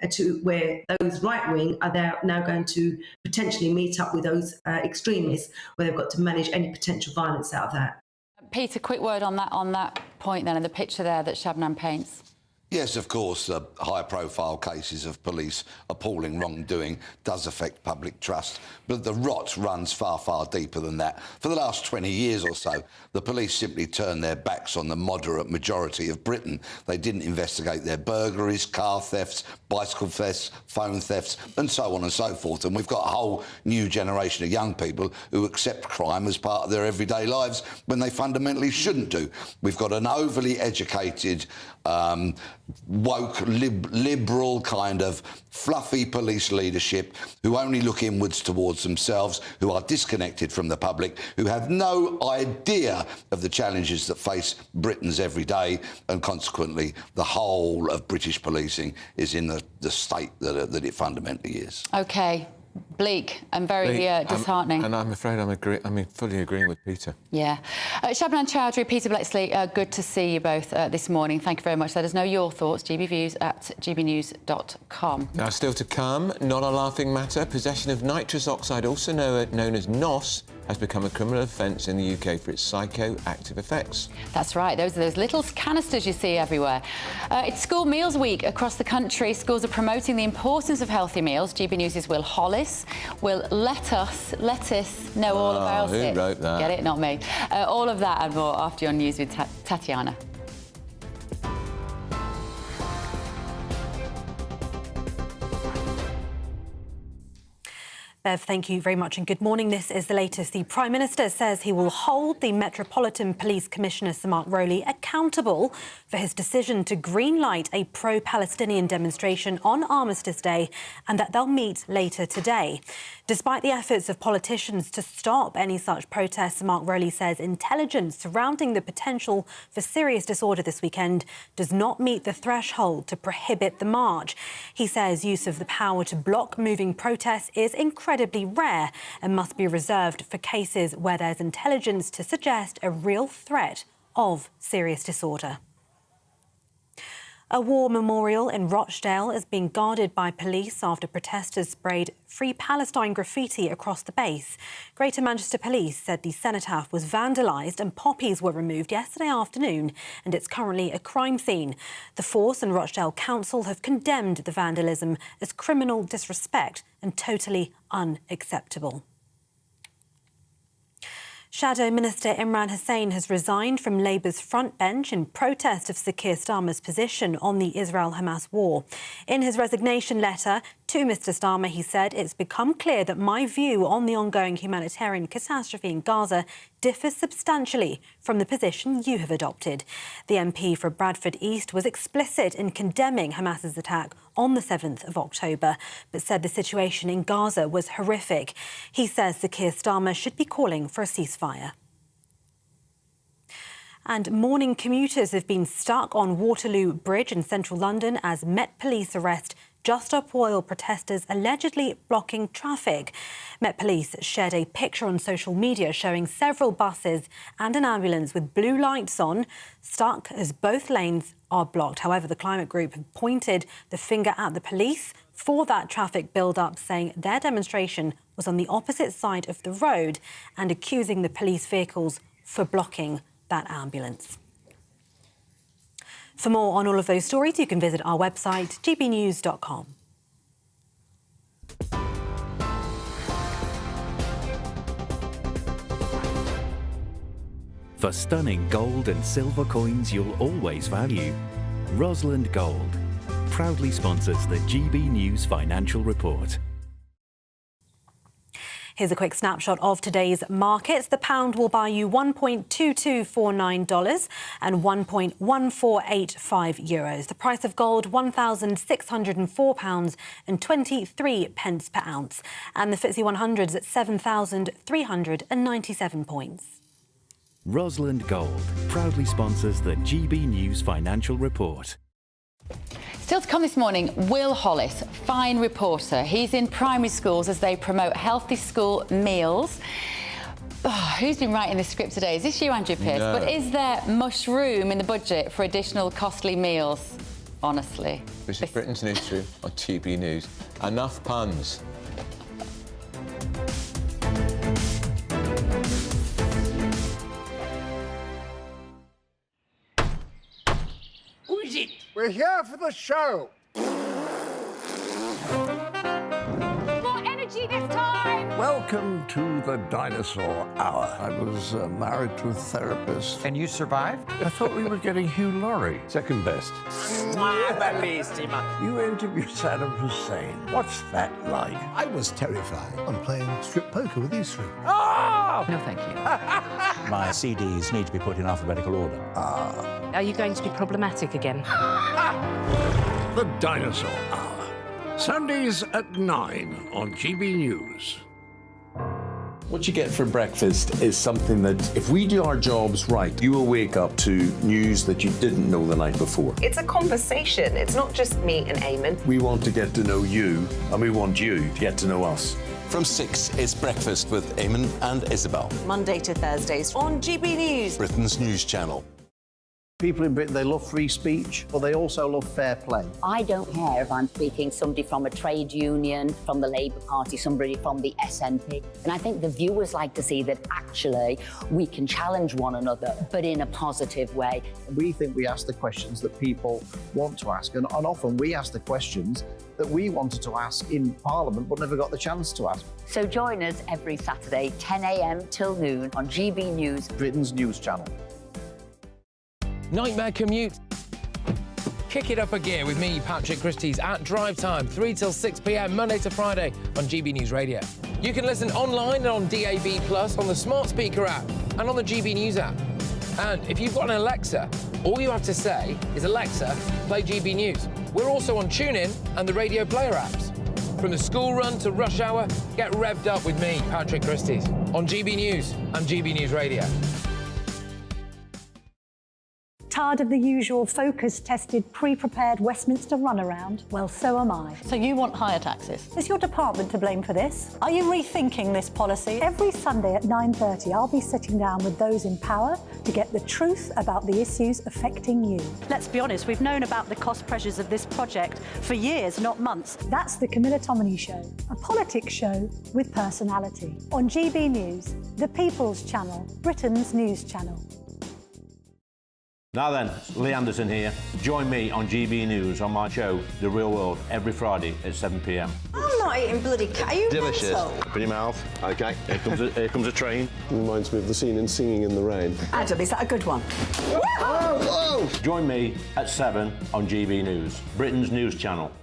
to where those right-wing are now going to potentially meet up with those extremists, where they've got to manage any potential violence out of that. Peter, quick word on that point then, and the picture there that Shabnam paints. Yes, of course, high-profile cases of police appalling wrongdoing does affect public trust, but the rot runs far, far deeper than that. For the last 20 years or so, the police simply turned their backs on the moderate majority of Britain. They didn't investigate their burglaries, car thefts, bicycle thefts, phone thefts, and so on and so forth. And we've got a whole new generation of young people who accept crime as part of their everyday lives when they fundamentally shouldn't do. We've got an overly educated, woke, liberal kind of fluffy police leadership who only look inwards towards themselves, who are disconnected from the public, who have no idea of the challenges that face Britons every day, and consequently the whole of British policing is in the state that it fundamentally is. OK. Bleak and very disheartening. And I'm afraid I'm fully agreeing with Peter. Yeah. Shabnam Chowdhury, Peter Blexley, good to see you both this morning. Thank you very much. Let us know your thoughts, gbviews@gbnews.com. Now, still to come, not a laughing matter, possession of nitrous oxide, also known as NOS, has become a criminal offence in the UK for its psychoactive effects. That's right. Those are those little canisters you see everywhere. It's School Meals Week across the country. Schools are promoting the importance of healthy meals. GB News' Will Hollis will let us know all about it. Who wrote that? Get it? Not me. All of that and more after your news with Tatiana. Bev, thank you very much and good morning. This is the latest. The Prime Minister says he will hold the Metropolitan Police Commissioner, Sir Mark Rowley, accountable for his decision to greenlight a pro-Palestinian demonstration on Armistice Day, and that they'll meet later today. Despite the efforts of politicians to stop any such protests, Sir Mark Rowley says intelligence surrounding the potential for serious disorder this weekend does not meet the threshold to prohibit the march. He says use of the power to block moving protests is incredibly rare and must be reserved for cases where there's intelligence to suggest a real threat of serious disorder. A war memorial in Rochdale is being guarded by police after protesters sprayed Free Palestine graffiti across the base. Greater Manchester Police said the cenotaph was vandalised and poppies were removed yesterday afternoon, and it's currently a crime scene. The Force and Rochdale Council have condemned the vandalism as criminal disrespect and totally unacceptable. Shadow Minister Imran Hussain has resigned from Labour's front bench in protest of Sir Keir Starmer's position on the Israel-Hamas war. In his resignation letter to Mr Starmer, he said, "It's become clear that my view on the ongoing humanitarian catastrophe in Gaza differs substantially from the position you have adopted." The MP for Bradford East was explicit in condemning Hamas's attack on the 7th of October, but said the situation in Gaza was horrific. He says Sir Keir Starmer should be calling for a ceasefire. And morning commuters have been stuck on Waterloo Bridge in central London as Met Police arrest Just Stop Oil protesters allegedly blocking traffic. Met Police shared a picture on social media showing several buses and an ambulance with blue lights on, stuck as both lanes are blocked. However, the Climate Group have pointed the finger at the police for that traffic build-up, saying their demonstration was on the opposite side of the road and accusing the police vehicles for blocking that ambulance. For more on all of those stories, you can visit our website, gbnews.com. For stunning gold and silver coins you'll always value, Rosland Gold proudly sponsors the GB News Financial Report. Here's a quick snapshot of today's markets. The pound will buy you $1.2249 and €1.1485. The price of gold, £1,604 and 23 pence per ounce. And the FTSE 100 is at 7,397 points. Rosalind Gold proudly sponsors the GB News Financial Report. Still to come this morning, Will Hollis, fine reporter. He's in primary schools as they promote healthy school meals. Oh, who's been writing this script today? Is this you, Andrew Pearce? No. But is there much room in the budget for additional costly meals? Honestly. This is Britain's Newsroom on GB News. Enough puns. Who is it? We're here for the show. More energy this time! Welcome to the Dinosaur Hour. I was married to a therapist. And you survived? I thought we were getting Hugh Laurie. Second best. You interviewed Saddam Hussein. What's that like? I was terrified. I'm playing strip poker with these three. Oh! No, thank you. My CDs need to be put in alphabetical order. Are you going to be problematic again? The Dinosaur Hour. Sundays at 9 on GB News. What you get for breakfast is something that, if we do our jobs right, you will wake up to news that you didn't know the night before. It's a conversation. It's not just me and Eamon. We want to get to know you, and we want you to get to know us. From 6, it's Breakfast with Eamon and Isabel. Monday to Thursdays on GB News. Britain's news channel. People in Britain, they love free speech, but they also love fair play. I don't care if I'm speaking somebody from a trade union, from the Labour Party, somebody from the SNP. And I think the viewers like to see that actually we can challenge one another, but in a positive way. We think we ask the questions that people want to ask, and often we ask the questions that we wanted to ask in Parliament but never got the chance to ask. So join us every Saturday, 10 a.m. till noon on GB News. Britain's news channel. Nightmare commute. Kick it up a gear with me, Patrick Christie's, at drive time, 3 till 6 p.m, Monday to Friday on GB News Radio. You can listen online and on DAB+, on the smart speaker app and on the GB News app. And if you've got an Alexa, all you have to say is, Alexa, play GB News. We're also on TuneIn and the Radio Player apps. From the school run to rush hour, get revved up with me, Patrick Christie's, on GB News and GB News Radio. Tired of the usual focus-tested, pre-prepared Westminster runaround? Well, so am I. So you want higher taxes? Is your department to blame for this? Are you rethinking this policy? Every Sunday at 9:30, I'll be sitting down with those in power to get the truth about the issues affecting you. Let's be honest, we've known about the cost pressures of this project for years, not months. That's the Camilla Tominey Show, a politics show with personality. On GB News, the People's Channel, Britain's news channel. Now then, Lee Anderson here. Join me on GB News on my show, The Real World, every Friday at 7 p.m. I'm not eating bloody cat. Are you Delicious. mental? Open your mouth. OK, here comes a train. Reminds me of the scene in Singing in the Rain. Adam, is that a good one? Whoa! Join me at 7 on GB News, Britain's news channel.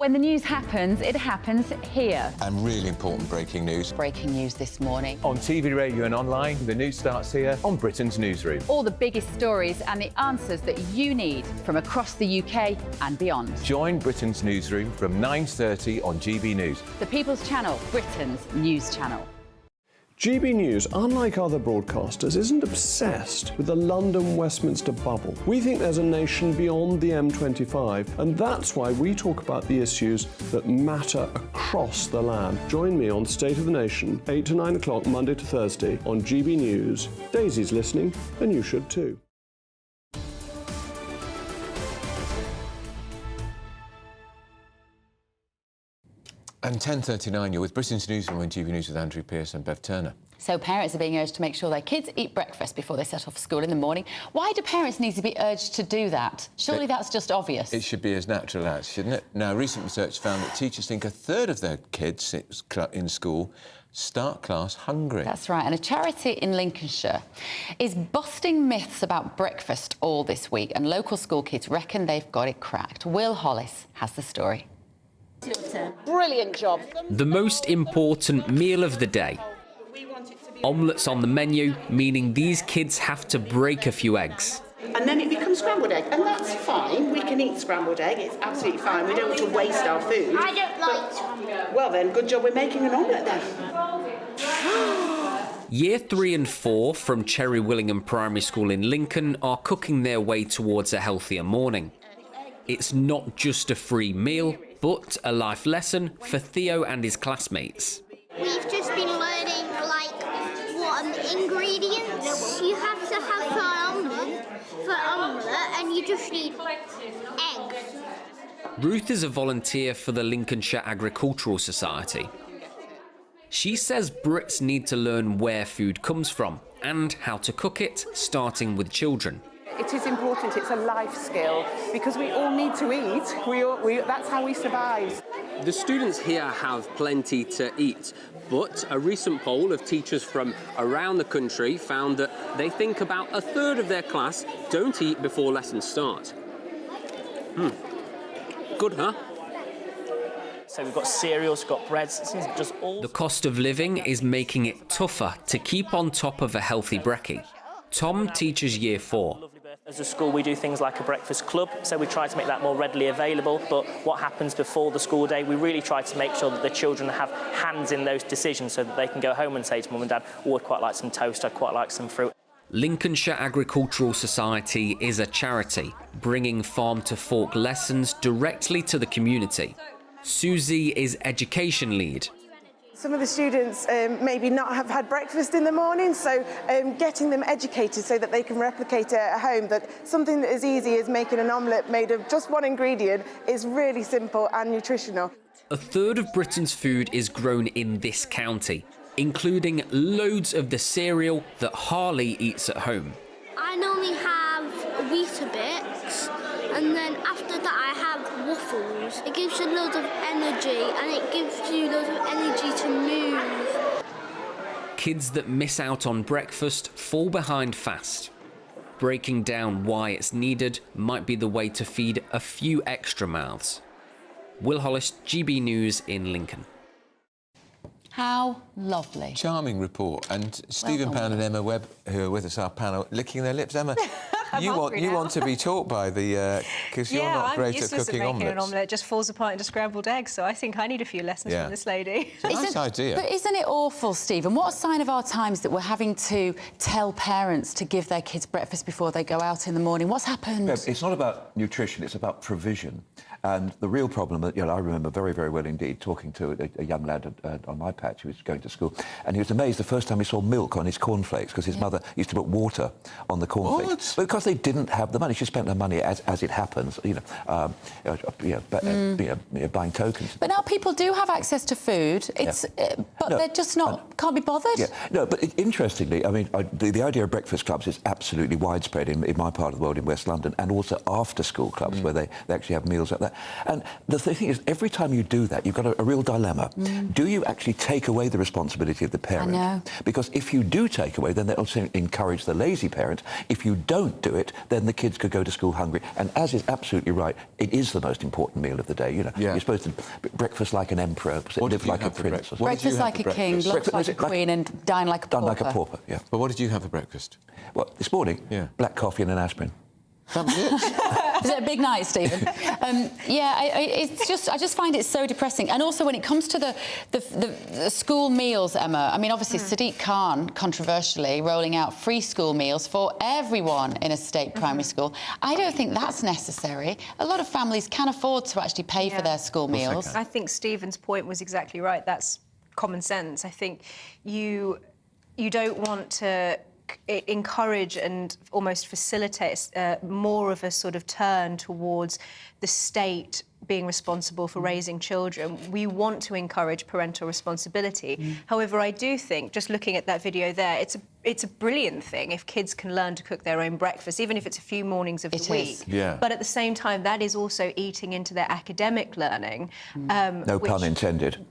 When the news happens, it happens here. And really important breaking news. Breaking news this morning. On TV, radio and online, the news starts here on Britain's Newsroom. All the biggest stories and the answers that you need from across the UK and beyond. Join Britain's Newsroom from 9:30 on GB News. The People's Channel, Britain's news channel. GB News, unlike other broadcasters, isn't obsessed with the London-Westminster bubble. We think there's a nation beyond the M25, and that's why we talk about the issues that matter across the land. Join me on State of the Nation, 8 to 9 o'clock, Monday to Thursday, on GB News. Daisy's listening, and you should too. And 10:39, you're with Britain's Newsroom on GB News with Andrew Pearce and Bev Turner. So parents are being urged to make sure their kids eat breakfast before they set off for school in the morning. Why do parents need to be urged to do that? Surely that's just obvious. It should be as natural as, shouldn't it? Now, recent research found that teachers think a third of their kids in school start class hungry. That's right, and a charity in Lincolnshire is busting myths about breakfast all this week, and local school kids reckon they've got it cracked. Will Hollis has the story. Brilliant job. The most important meal of the day. Omelettes on the menu, meaning these kids have to break a few eggs. And then it becomes scrambled egg, and that's fine. We can eat scrambled egg, it's absolutely fine. We don't want to waste our food. I don't like scrambled egg. Well then, good job we're making an omelette then. Year 3 and 4 from Cherry Willingham Primary School in Lincoln are cooking their way towards a healthier morning. It's not just a free meal, but a life lesson for Theo and his classmates. We've just been learning, like, what are the ingredients you have to have for omelette, and you just need eggs. Ruth is a volunteer for the Lincolnshire Agricultural Society. She says Brits need to learn where food comes from and how to cook it, starting with children. It is important, it's a life skill, because we all need to eat. That's how we survive. The students here have plenty to eat, but a recent poll of teachers from around the country found that they think about a third of their class don't eat before lessons start. Good, huh? So we've got cereals, we've got breads, it's just all... The cost of living is making it tougher to keep on top of a healthy brekkie. Tom teaches Year 4. As a school, we do things like a breakfast club, so we try to make that more readily available. But what happens before the school day, we really try to make sure that the children have hands in those decisions so that they can go home and say to mum and dad, oh, I'd quite like some toast, I'd quite like some fruit. Lincolnshire Agricultural Society is a charity, bringing farm-to-fork lessons directly to the community. Susie is education lead. Some of the students maybe not have had breakfast in the morning, so getting them educated so that they can replicate it at home, that something that is easy as making an omelette made of just one ingredient is really simple and nutritional. A third of Britain's food is grown in this county, including loads of the cereal that Harley eats at home. I normally have Weetabix, and then after that I have waffles. It gives you loads of energy, and it gives you loads of energy to move. Kids that miss out on breakfast fall behind fast. Breaking down why it's needed might be the way to feed a few extra mouths. Will Hollis, GB News in Lincoln. How lovely. Charming report. And Stephen Pound and Emma Webb, who are with us, our panel, licking their lips. Emma, you want to be taught by the... because you're not great at cooking omelettes. An omelette just falls apart into scrambled eggs, so I think I need a few lessons from this lady. It's a nice idea. But isn't it awful, Stephen? What a sign of our times that we're having to tell parents to give their kids breakfast before they go out in the morning. What's happened? It's not about nutrition, it's about provision. And the real problem, I remember very, very well indeed talking to a young lad on my patch who was going to school, and he was amazed the first time he saw milk on his cornflakes because his mother used to put water on the cornflakes. But because they didn't have the money, she spent her money as it happens, buying tokens. But now people do have access to food. But they're just can't be bothered. Yeah, no. But interestingly, I mean, the idea of breakfast clubs is absolutely widespread in my part of the world, in West London, and also after-school clubs where they actually have meals like that. And the thing is, every time you do that, you've got a real dilemma. Do you actually take away the responsibility of the parent? I know. Because if you do take away, then that'll encourage the lazy parent. If you don't do it, then the kids could go to school hungry. And as is absolutely right, it is the most important meal of the day. You're supposed to breakfast like an emperor, live like a prince. Breakfast like a king, lunch like a queen, and dine like a pauper. Dine like a pauper, yeah. But what did you have for breakfast? Well, this morning, black coffee and an aspirin. That was it. Is it a big night, Stephen? I just find it so depressing. And also when it comes to the school meals, Emma, I mean, obviously Sadiq Khan, controversially, rolling out free school meals for everyone in a state primary school. I don't think that's necessary. A lot of families can afford to actually pay for their school meals. I think Stephen's point was exactly right. That's common sense. I think you don't want to encourage and almost facilitate more of a sort of turn towards the state being responsible for raising children. We want to encourage parental responsibility. However, I do think, just looking at that video there, it's a brilliant thing if kids can learn to cook their own breakfast, even if it's a few mornings of the week. But at the same time, that is also eating into their academic learning. No pun intended.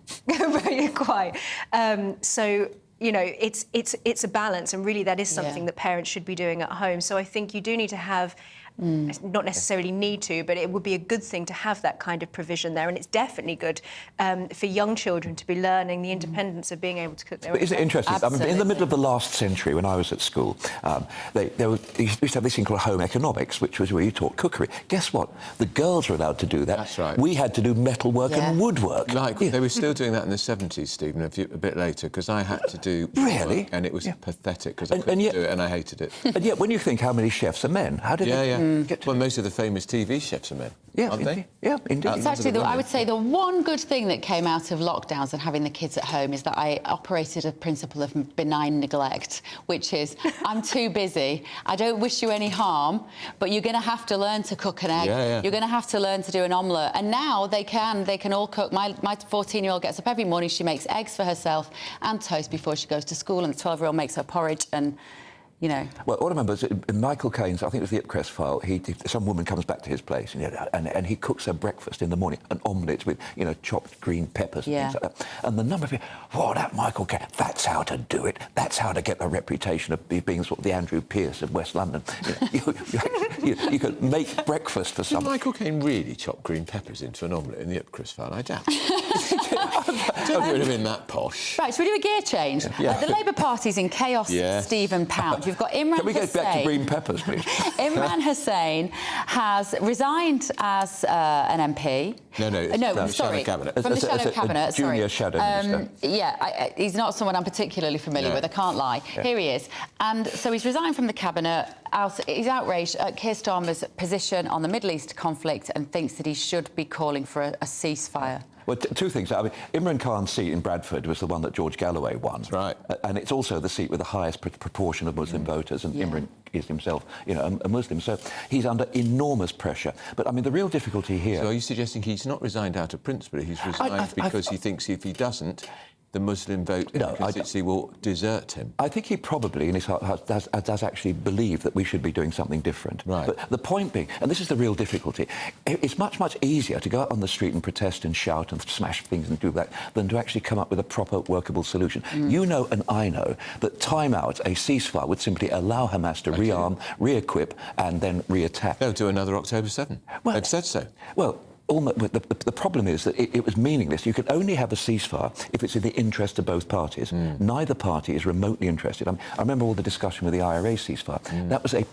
Quite. So, it's a balance, and really that is something that parents should be doing at home. So I think you do need to have not necessarily need to, but it would be a good thing to have that kind of provision there. And it's definitely good for young children to be learning the independence of being able to cook their own. But isn't it interesting? Absolutely. I mean, in the middle of the last century, when I was at school, they used to have this thing called home economics, which was where you taught cookery. Guess what? The girls were allowed to do that. That's right. We had to do metalwork and woodwork. Like, they were still doing that in the 70s, Stephen, a bit later, because I had to do Really? work, and it was pathetic, because I couldn't do it, and I hated it. And yet, when you think how many chefs are men, how did they get to... Well, most of the famous TV chefs are men, aren't they? Yeah, indeed. It's actually, I would say, the one good thing that came out of lockdowns and having the kids at home is that I operated a principle of benign neglect, which is, I'm too busy, I don't wish you any harm, but you're going to have to learn to cook an egg. You're going to have to learn to do an omelette. And now they can all cook. My 14-year-old gets up every morning, she makes eggs for herself and toast before she goes to school, and the 12-year-old makes her porridge and... You know. Well, all I remember is in Michael Caine's, I think it was the Ipcrest file, some woman comes back to his place and he cooks her breakfast in the morning, an omelette with, chopped green peppers and things like that. And the number of people, that Michael Caine, that's how to do it. That's how to get the reputation of being sort of the Andrew Pearce of West London. You could make breakfast for someone. Did Michael Caine really chop green peppers into an omelette in the Ipcrest file? I doubt it. Don't would have been that posh. Right, so we do a gear change. The Labour Party's in chaos, Stephen Pound. You've got Imran Hussain. Can we get back to green peppers, please? Imran Hussain has resigned as an MP. No, sorry. Shadow Cabinet. From the Shadow Cabinet, Junior Shadow Minister. He's not someone I'm particularly familiar with, I can't lie. Here he is. And so he's resigned from the Cabinet. He's outraged at Keir Starmer's position on the Middle East conflict and thinks that he should be calling for a ceasefire. Well, two things. I mean, Imran Khan's seat in Bradford was the one that George Galloway won. That's right. And it's also the seat with the highest proportion of Muslim voters, and Imran is himself, a Muslim. So he's under enormous pressure. But, I mean, the real difficulty here... So are you suggesting he's not resigned out of principle, he's resigned because he thinks if he doesn't, the Muslim vote in the constituency will desert him? I think he probably, in his heart, does actually believe that we should be doing something different. Right. But the point being, and this is the real difficulty, it's much, much easier to go out on the street and protest and shout and smash things and do that than to actually come up with a proper workable solution. You know and I know that time out, a ceasefire would simply allow Hamas to rearm, re-equip and then re-attack. They'll do another October 7. They've said so. Well, the problem is that it was meaningless. You can only have a ceasefire if it's in the interest of both parties. Neither party is remotely interested. I remember all the discussion with the IRA ceasefire. That was a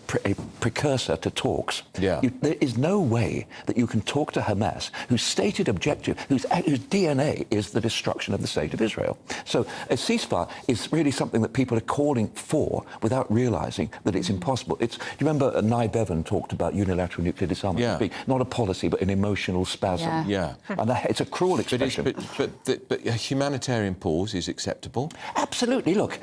precursor to talks. There is no way that you can talk to Hamas, whose stated objective, whose DNA is the destruction of the state of Israel. So a ceasefire is really something that people are calling for without realising that it's impossible. Do you remember Nye Bevan talked about unilateral nuclear disarmament as being not a policy but an emotional spasm. And it's a cruel expression. But a humanitarian pause is acceptable? Absolutely. Look,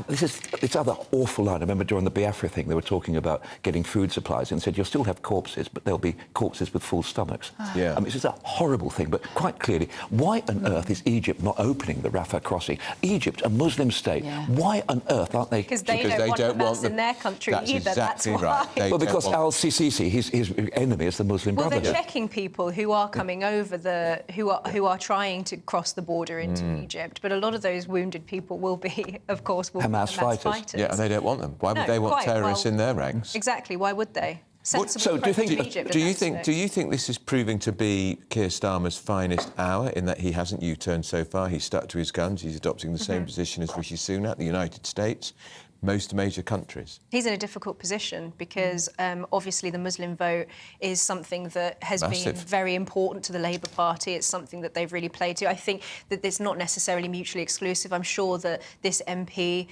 this other awful line. I remember during the Biafra thing, they were talking about getting food supplies and said, you'll still have corpses, but there'll be corpses with full stomachs. I mean, it's just a horrible thing, but quite clearly, why on earth is Egypt not opening the Rafah crossing? Egypt, a Muslim state, why on earth aren't they... Because they don't want Hamas in their country either, that's why. Well, because al-Sisi, his enemy is the Muslim Brotherhood. Well, they're checking people who are coming over who are trying to cross the border into Egypt, but a lot of those wounded people will be, of course, Hamas fighters. Yeah, and they don't want them. Why would they want terrorists in their ranks? Exactly. Why would they? So do you think this is proving to be Keir Starmer's finest hour in that he hasn't U-turned so far? He's stuck to his guns. He's adopting the same position as Rishi Sunak, the United States, most major countries. He's in a difficult position because obviously the Muslim vote is something that has been very important to the Labour Party. It's something that they've really played to. I think that it's not necessarily mutually exclusive. I'm sure that this MP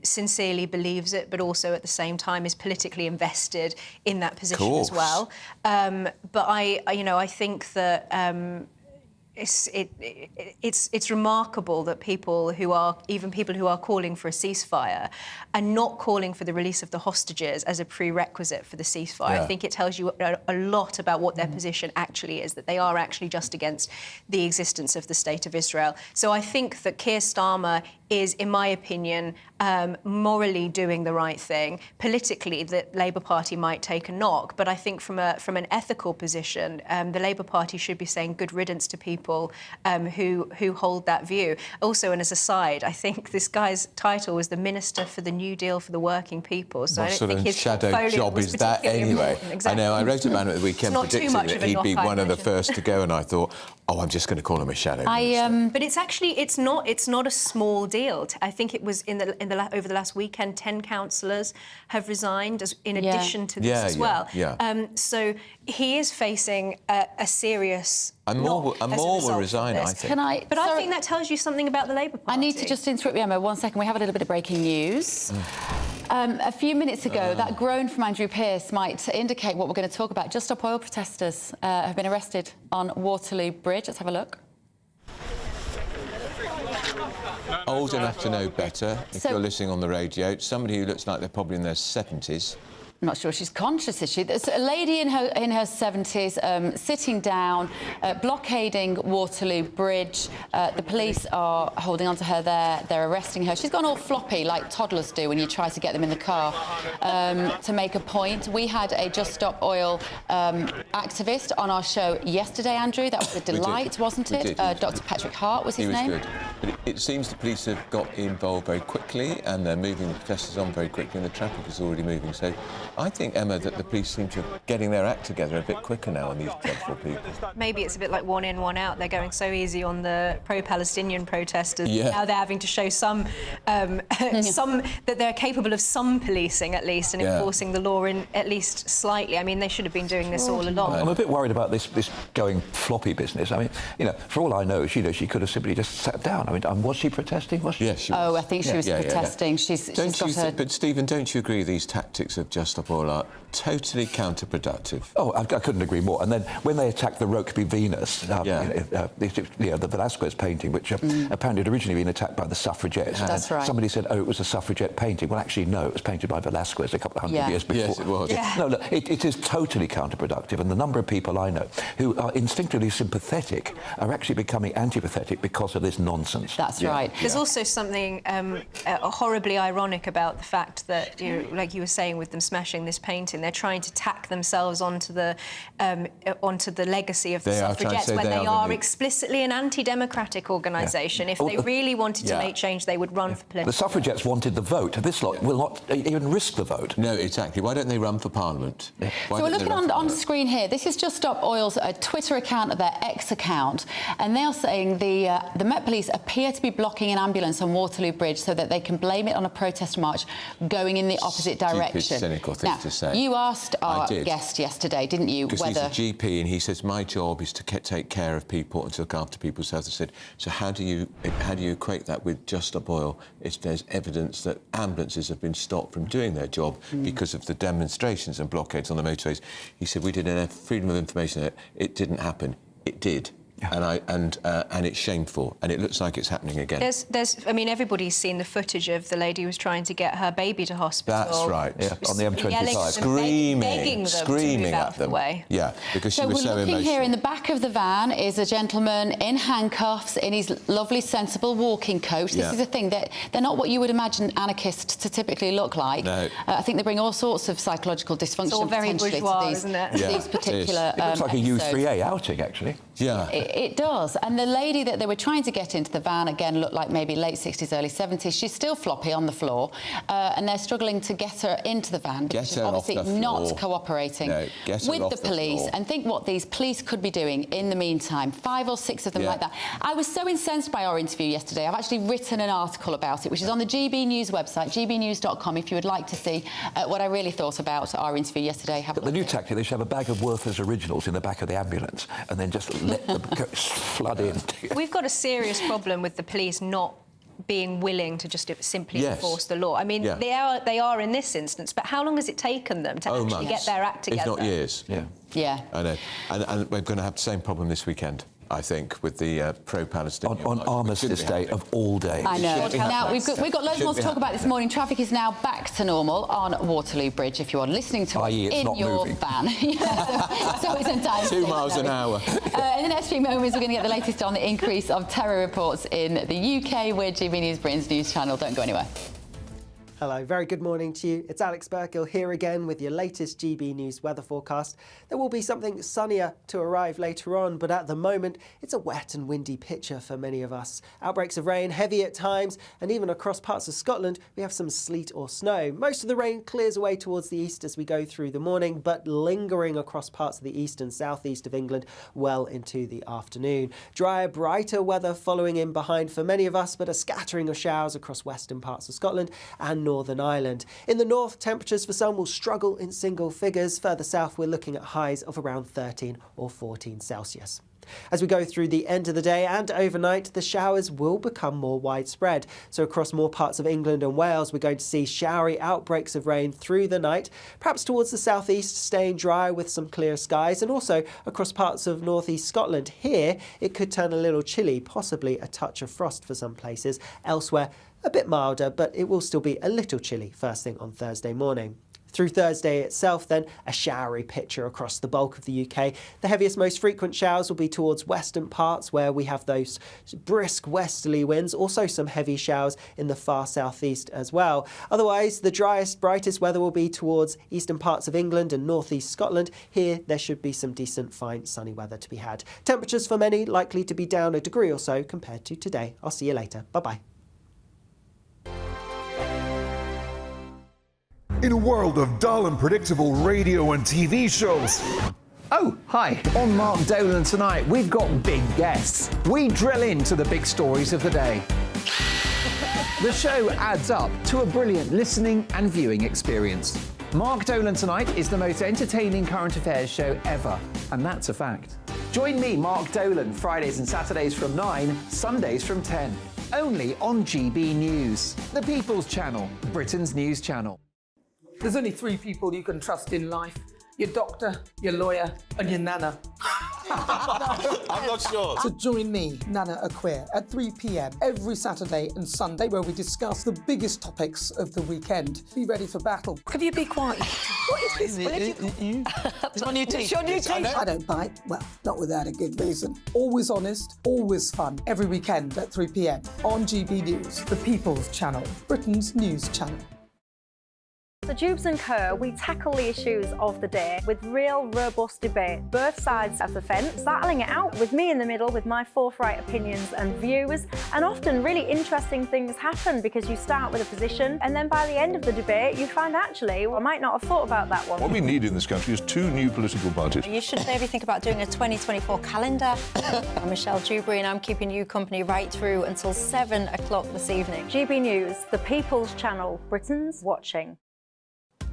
sincerely believes it, but also at the same time is politically invested in that position as well. But I think that it's remarkable that people who are calling for a ceasefire are not calling for the release of the hostages as a prerequisite for the ceasefire. I think it tells you a lot about what their position actually is, that they are actually just against the existence of the State of Israel. So I think that Keir Starmer is, in my opinion, morally doing the right thing. Politically, the Labour Party might take a knock, but I think from an ethical position, the Labour Party should be saying good riddance to people who hold that view. Also, and as a side, I think this guy's title was the Minister for the New Deal for the Working People. So what I don't sort think of his shadow portfolio job was is that anyway? Exactly. I know, I wrote about him at the weekend It's not too predicting much that of a he'd be knock, I one of the imagine. first to go, and I thought, oh, I'm just going to call him a shadow minister. But it's actually it's not a small deal. I think it was over the last weekend, 10 councillors have resigned in addition to this as well. So he is facing a serious. And more will resign, I think. I think that tells you something about the Labour Party. I need to just interrupt you, Emma, 1 second. We have a little bit of breaking news. A few minutes ago, that groan from Andrew Pearce might indicate what we're going to talk about. Just Stop Oil protesters have been arrested on Waterloo Bridge. Let's have a look. Old enough to know better, if you're listening on the radio. Somebody who looks like they're probably in their 70s. I'm not sure she's conscious, is she? There's a lady in her 70s sitting down, blockading Waterloo Bridge. The police are holding on to her there. They're arresting her. She's gone all floppy, like toddlers do when you try to get them in the car to make a point. We had a Just Stop Oil activist on our show yesterday, Andrew. That was a delight, wasn't it? Dr. Patrick Hart was his name. He was good. But it seems the police have got involved very quickly, and they're moving the protesters on very quickly, and the traffic is already moving. So I think, Emma, that the police seem to be getting their act together a bit quicker now on these dreadful people. Maybe it's a bit like one in, one out. They're going so easy on the pro-Palestinian protesters. Yeah. Now they're having to show some that they're capable of some policing at least and enforcing the law in at least slightly. I mean, they should have been doing this all along. I'm a bit worried about this going floppy business. I mean, for all I know, she could have simply just sat down. I mean, was she protesting? Was she? Yes, she was. Oh, I think she was protesting. She's got her... But, Stephen, don't you agree these tactics of Just Stop Oil are totally counterproductive? Oh, I couldn't agree more. And then when they attacked the Rokeby Venus, the Velasquez painting, which apparently had originally been attacked by the suffragettes. That's right. Somebody said, oh, it was a suffragette painting. Well, actually, no, it was painted by Velasquez a couple of hundred years before. Yes, it was. No, look, it is totally counterproductive. And the number of people I know who are instinctively sympathetic are actually becoming antipathetic because of this nonsense. That's right. There's also something horribly ironic about the fact that, like you were saying, with them smashing this painting, they're trying to tack themselves onto the legacy of the suffragettes when they are explicitly an anti-democratic organisation. If they really wanted to make change, they would run for political. The suffragettes wanted the vote. This lot will not even risk the vote. No, exactly. Why don't they run for Parliament? So we're looking on screen here. This is Just Stop Oil's Twitter account, their X account, and they are saying the Met Police appear to be blocking an ambulance on Waterloo Bridge so that they can blame it on a protest march going in the opposite direction. Stupid, cynical thing to say. You asked our guest yesterday, didn't you? Because he's a GP and he says my job is to take care of people and to look after people's health. I said, so how do you equate that with Just Stop Oil? If there's evidence that ambulances have been stopped from doing their job because of the demonstrations and blockades on the motorways. He said we did enough freedom of information. It didn't happen. It did. Yeah. And it's shameful, and it looks like it's happening again. I mean, everybody's seen the footage of the lady who was trying to get her baby to hospital. That's right. Yeah, on the M25, screaming to move out of the way. Yeah, because she was so emotional. So we're looking here in the back of the van is a gentleman in handcuffs in his lovely, sensible walking coat. This is a thing that they're not what you would imagine anarchists to typically look like. No. I think they bring all sorts of psychological dysfunction. It's all very bourgeois, to these, isn't it? these particular. It looks like a U3A outing, actually. Yeah. It does. And the lady that they were trying to get into the van, again, looked like maybe late 60s, early 70s. She's still floppy on the floor, and they're struggling to get her into the van because she's obviously not cooperating with the police. And think what these police could be doing in the meantime. 5 or 6 of them like that. I was so incensed by our interview yesterday. I've actually written an article about it, which is on the GB News website, gbnews.com, if you would like to see what I really thought about our interview yesterday. The new tactic, they should have a bag of worthless originals in the back of the ambulance and then just let them flood in. We've got a serious problem with the police not being willing to just simply enforce the law. I mean, they are in this instance, but how long has it taken them to actually get their act together? If not years. Yeah. I know. And we're going to have the same problem this weekend. I think, with the pro-Palestinian... On Armistice Day of all days. I know. Now, we've got loads more to talk about this morning. Traffic is now back to normal on Waterloo Bridge if you are listening to us in your van. so it's entirely 2 miles an hour. In the next few moments, we're going to get the latest on the increase of terror reports in the UK with GB News Britain's news channel. Don't go anywhere. Hello, very good morning to you. It's Alex Burkill here again with your latest GB News weather forecast. There will be something sunnier to arrive later on, but at the moment it's a wet and windy picture for many of us. Outbreaks of rain, heavy at times, and even across parts of Scotland we have some sleet or snow. Most of the rain clears away towards the east as we go through the morning, but lingering across parts of the east and southeast of England well into the afternoon. Drier, brighter weather following in behind for many of us, but a scattering of showers across western parts of Scotland and Northern Ireland. In the north, temperatures for some will struggle in single figures. Further south, we're looking at highs of around 13 or 14 Celsius. As we go through the end of the day and overnight, the showers will become more widespread. So across more parts of England and Wales, we're going to see showery outbreaks of rain through the night, perhaps towards the southeast, staying dry with some clear skies, and also across parts of northeast Scotland. Here, it could turn a little chilly, possibly a touch of frost for some places. Elsewhere, a bit milder, but it will still be a little chilly first thing on Thursday morning. Through Thursday itself, then, a showery picture across the bulk of the UK. The heaviest, most frequent showers will be towards western parts where we have those brisk westerly winds, also some heavy showers in the far southeast as well. Otherwise, the driest, brightest weather will be towards eastern parts of England and northeast Scotland. Here, there should be some decent, fine, sunny weather to be had. Temperatures for many likely to be down a degree or so compared to today. I'll see you later. Bye-bye. In a world of dull and predictable radio and TV shows. Oh, hi. On Mark Dolan tonight, we've got big guests. We drill into the big stories of the day. The show adds up to a brilliant listening and viewing experience. Mark Dolan Tonight is the most entertaining current affairs show ever, and that's a fact. Join me, Mark Dolan, Fridays and Saturdays from 9, Sundays from 10. Only on GB News, the People's Channel, Britain's news channel. There's only 3 people you can trust in life. Your doctor, your lawyer, and your nana. I'm not sure. So join me, Nana Aquare, at 3 p.m. every Saturday and Sunday, where we discuss the biggest topics of the weekend. Be ready for battle. Could you be quiet? What is this? It's my new teeth. It's your new teeth. I don't bite. Well, not without a good reason. Always honest, always fun. Every weekend at 3 p.m. on GB News, the People's Channel, Britain's news channel. The Jubes and Co, we tackle the issues of the day with real, robust debate, both sides of the fence, battling it out with me in the middle with my forthright opinions and views. And often really interesting things happen because you start with a position and then by the end of the debate you find actually, well, I might not have thought about that one. What we need in this country is 2 new political parties. You should maybe think about doing a 2024 calendar. I'm Michelle Dewberry and I'm keeping you company right through until 7 o'clock this evening. GB News, the People's Channel, Britain's watching.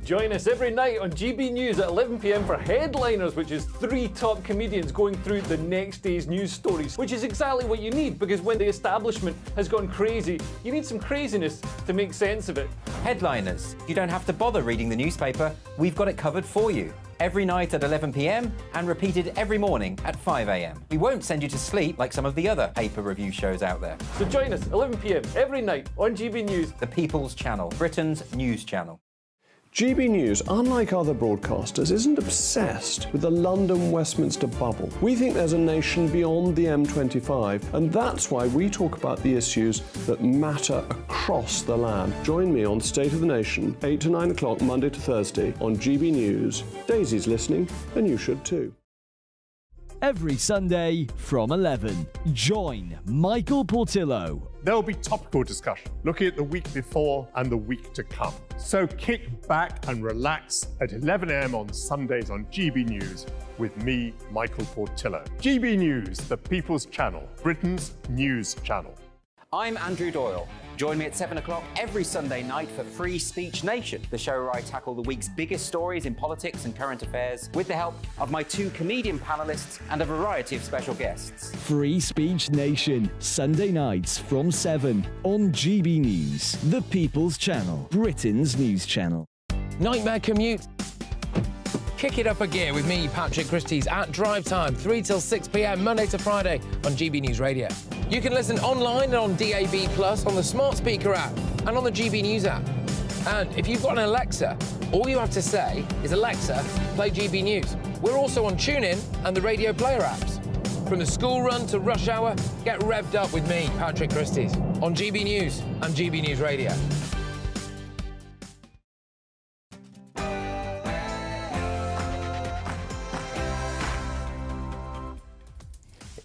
Join us every night on GB News at 11 p.m. for Headliners, which is 3 top comedians going through the next day's news stories, which is exactly what you need, because when the establishment has gone crazy, you need some craziness to make sense of it. Headliners. You don't have to bother reading the newspaper. We've got it covered for you. Every night at 11 p.m. and repeated every morning at 5 a.m. We won't send you to sleep like some of the other paper review shows out there. So join us 11 p.m. every night on GB News, the People's Channel, Britain's news channel. GB News, unlike other broadcasters, isn't obsessed with the London-Westminster bubble. We think there's a nation beyond the M25, and that's why we talk about the issues that matter across the land. Join me on State of the Nation, 8 to 9 o'clock, Monday to Thursday, on GB News. Daisy's listening, and you should too. Every Sunday from 11, join Michael Portillo. There will be topical discussion, looking at the week before and the week to come. So kick back and relax at 11 a.m. on Sundays on GB News with me, Michael Portillo. GB News, the People's Channel, Britain's news channel. I'm Andrew Doyle. Join me at 7 o'clock every Sunday night for Free Speech Nation, the show where I tackle the week's biggest stories in politics and current affairs with the help of my 2 comedian panellists and a variety of special guests. Free Speech Nation, Sunday nights from 7 on GB News, the People's Channel, Britain's news channel. Nightmare commute. Kick It Up a Gear with me, Patrick Christie's, at drive time, 3 till 6 p.m, Monday to Friday on GB News Radio. You can listen online and on DAB+, on the smart speaker app and on the GB News app. And if you've got an Alexa, all you have to say is, Alexa, play GB News. We're also on TuneIn and the Radio Player apps. From the school run to rush hour, get revved up with me, Patrick Christie's, on GB News and GB News Radio.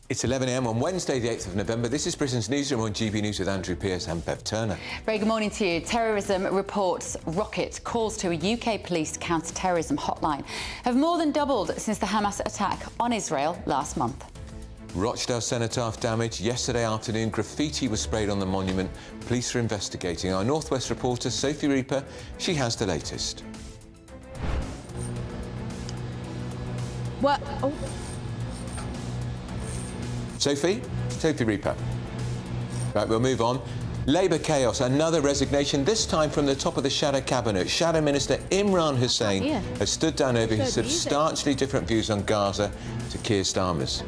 It's 11 a.m. on Wednesday, the 8th of November. This is Britain's Newsroom on GB News with Andrew Pearce and Bev Turner. Very good morning to you. Terrorism reports rocket calls to a UK police counter-terrorism hotline have more than doubled since the Hamas attack on Israel last month. Rochdale cenotaph damage. Yesterday afternoon, graffiti was sprayed on the monument. Police are investigating. Our Northwest reporter, Sophie Reaper, she has the latest. What? Oh. Sophie Reaper. Right, we'll move on. Labour chaos, another resignation, this time from the top of the Shadow Cabinet. Shadow Minister Imran Hussain has stood down over his substantially different views on Gaza to Keir Starmer's.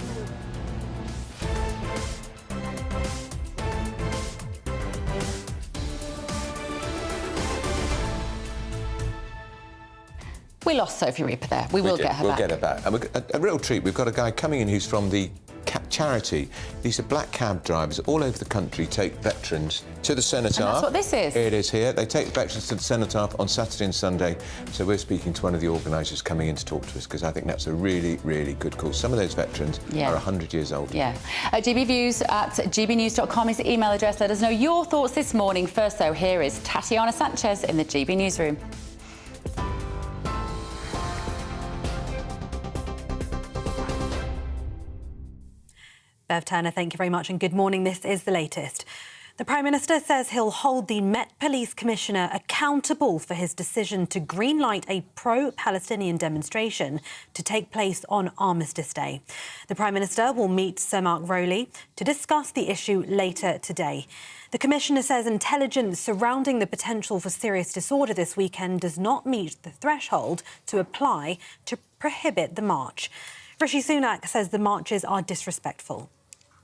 We lost Sophie Reaper there. We will get her back. We'll get her back. And a real treat. We've got a guy coming in who's from the charity. These are black cab drivers all over the country take veterans to the cenotaph. And that's what this is. It is here. They take the veterans to the cenotaph on Saturday and Sunday. So we're speaking to one of the organisers coming in to talk to us, because I think that's a really, really good cause. Some of those veterans are 100 years old. Yeah. GBViews at gbnews.com is the email address. Let us know your thoughts this morning. First, though, here is Tatiana Sanchez in the GB Newsroom. Bev Turner, thank you very much and good morning. This is the latest. The Prime Minister says he'll hold the Met Police Commissioner accountable for his decision to greenlight a pro-Palestinian demonstration to take place on Armistice Day. The Prime Minister will meet Sir Mark Rowley to discuss the issue later today. The Commissioner says intelligence surrounding the potential for serious disorder this weekend does not meet the threshold to apply to prohibit the march. Rishi Sunak says the marches are disrespectful.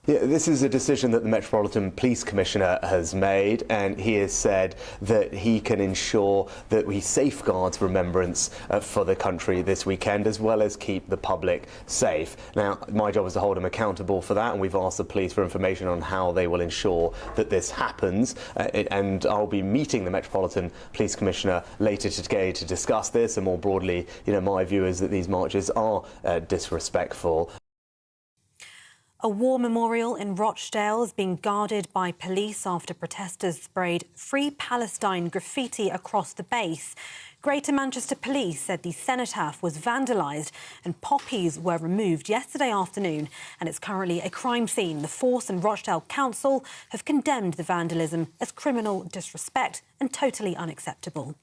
Yeah, this is a decision that the Metropolitan Police Commissioner has made, and he has said that he can ensure that he safeguards remembrance for the country this weekend, as well as keep the public safe. Now, my job is to hold him accountable for that, and we've asked the police for information on how they will ensure that this happens. And I'll be meeting the Metropolitan Police Commissioner later today to discuss this, and more broadly, my view is that these marches are disrespectful. A war memorial in Rochdale is being guarded by police after protesters sprayed Free Palestine graffiti across the base. Greater Manchester Police said the cenotaph was vandalised and poppies were removed yesterday afternoon, and it's currently a crime scene. The Force and Rochdale Council have condemned the vandalism as criminal disrespect and totally unacceptable.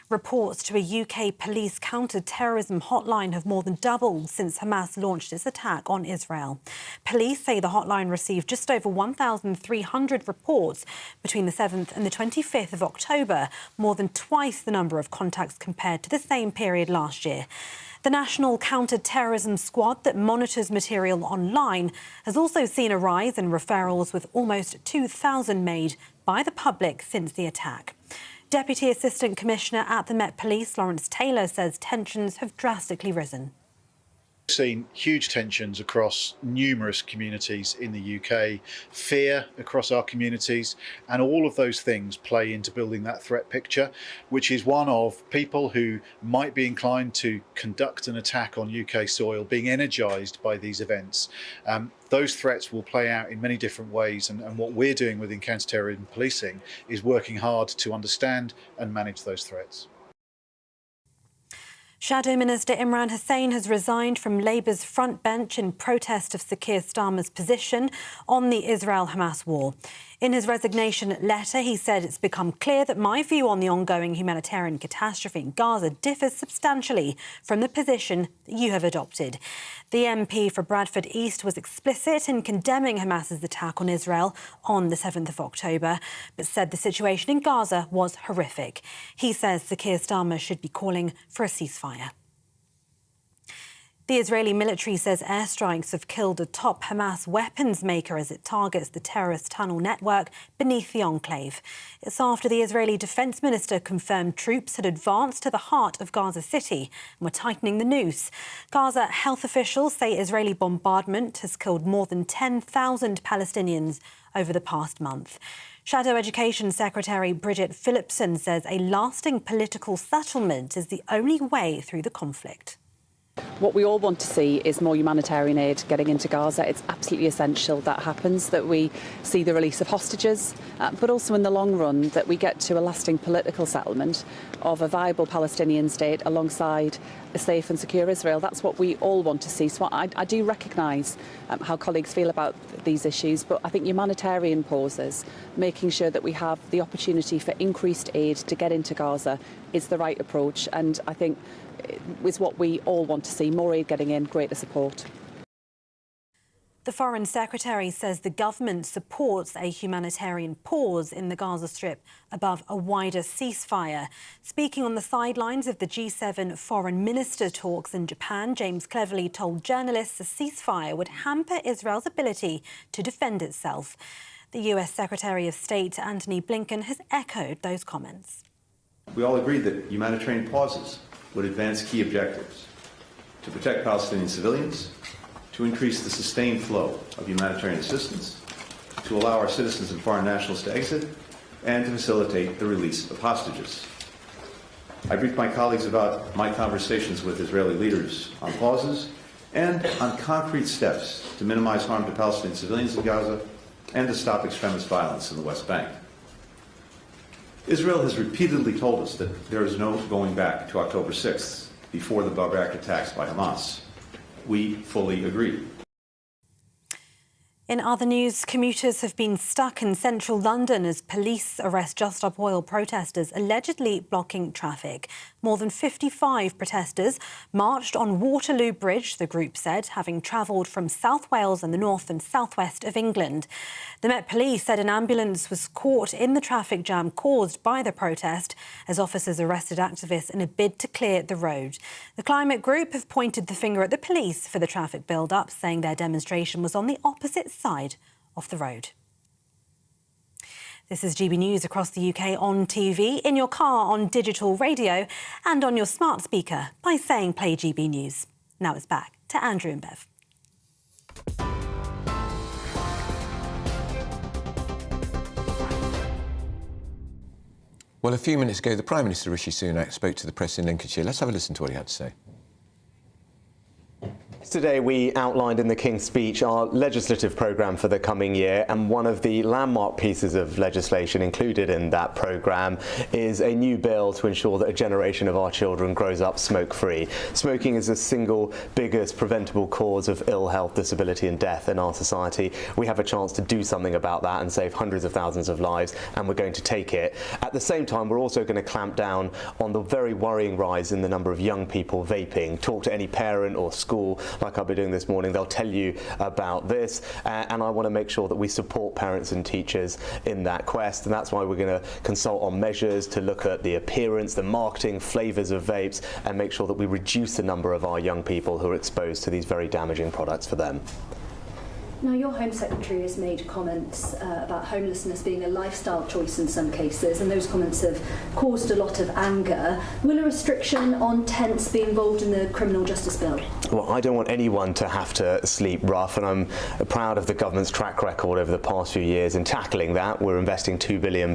Reports to a UK police counter-terrorism hotline have more than doubled since Hamas launched its attack on Israel. Police say the hotline received just over 1,300 reports between the 7th and the 25th of October, more than twice the number of contacts compared to the same period last year. The National Counter-Terrorism Squad that monitors material online has also seen a rise in referrals, with almost 2,000 made by the public since the attack. Deputy Assistant Commissioner at the Met Police, Lawrence Taylor, says tensions have drastically risen. We've seen huge tensions across numerous communities in the UK, fear across our communities, and all of those things play into building that threat picture, which is one of people who might be inclined to conduct an attack on UK soil being energised by these events. Those threats will play out in many different ways, and what we're doing within counter-terrorism policing is working hard to understand and manage those threats. Shadow Minister Imran Hussain has resigned from Labour's front bench in protest of Sir Keir Starmer's position on the Israel-Hamas war. In his resignation letter, he said it's become clear that my view on the ongoing humanitarian catastrophe in Gaza differs substantially from the position that you have adopted. The MP for Bradford East was explicit in condemning Hamas's attack on Israel on the 7th of October, but said the situation in Gaza was horrific. He says Sir Keir Starmer should be calling for a ceasefire. The Israeli military says airstrikes have killed a top Hamas weapons maker as it targets the terrorist tunnel network beneath the enclave. It's after the Israeli defence minister confirmed troops had advanced to the heart of Gaza City and were tightening the noose. Gaza health officials say Israeli bombardment has killed more than 10,000 Palestinians over the past month. Shadow Education Secretary Bridget Phillipson says a lasting political settlement is the only way through the conflict. What we all want to see is more humanitarian aid getting into Gaza. It's absolutely essential that happens, that we see the release of hostages, but also in the long run that we get to a lasting political settlement of a viable Palestinian state alongside a safe and secure Israel. That's what we all want to see. So I do recognise how colleagues feel about these issues, but I think humanitarian pauses, making sure that we have the opportunity for increased aid to get into Gaza is the right approach, and I think is what we all want to see, more aid getting in, greater support. The Foreign Secretary says the government supports a humanitarian pause in the Gaza Strip above a wider ceasefire. Speaking on the sidelines of the G7 foreign minister talks in Japan, James Cleverly told journalists a ceasefire would hamper Israel's ability to defend itself. The US Secretary of State Antony Blinken has echoed those comments. We all agreed that humanitarian pauses would advance key objectives: to protect Palestinian civilians, to increase the sustained flow of humanitarian assistance, to allow our citizens and foreign nationals to exit, and to facilitate the release of hostages. I briefed my colleagues about my conversations with Israeli leaders on pauses and on concrete steps to minimize harm to Palestinian civilians in Gaza and to stop extremist violence in the West Bank. Israel has repeatedly told us that there is no going back to October 6th, before the barbaric attacks by Hamas. We fully agree. In other news, commuters have been stuck in central London as police arrest Just Stop Oil protesters allegedly blocking traffic. More than 55 protesters marched on Waterloo Bridge, the group said, having travelled from South Wales and the north and southwest of England. The Met Police said an ambulance was caught in the traffic jam caused by the protest as officers arrested activists in a bid to clear the road. The climate group have pointed the finger at the police for the traffic build-up, saying their demonstration was on the opposite side of the road. This is GB News across the UK on TV, in your car, on digital radio and on your smart speaker by saying play GB News. Now it's back to Andrew and Bev. Well, a few minutes ago, the Prime Minister, Rishi Sunak, spoke to the press in Lincolnshire. Let's have a listen to what he had to say. Today we outlined in the King's Speech our legislative programme for the coming year, and one of the landmark pieces of legislation included in that programme is a new bill to ensure that a generation of our children grows up smoke-free. Smoking is the single biggest preventable cause of ill health, disability and death in our society. We have a chance to do something about that and save hundreds of thousands of lives, and we're going to take it. At the same time, we're also going to clamp down on the very worrying rise in the number of young people vaping. Talk to any parent or school like I'll be doing this morning, they'll tell you about this, and I want to make sure that we support parents and teachers in that quest, and that's why we're going to consult on measures to look at the appearance, the marketing, flavours of vapes, and make sure that we reduce the number of our young people who are exposed to these very damaging products for them. Now, your Home Secretary has made comments about homelessness being a lifestyle choice in some cases, and those comments have caused a lot of anger. Will a restriction on tents be involved in the criminal justice bill? Well, I don't want anyone to have to sleep rough, and I'm proud of the government's track record over the past few years in tackling that. We're investing £2 billion,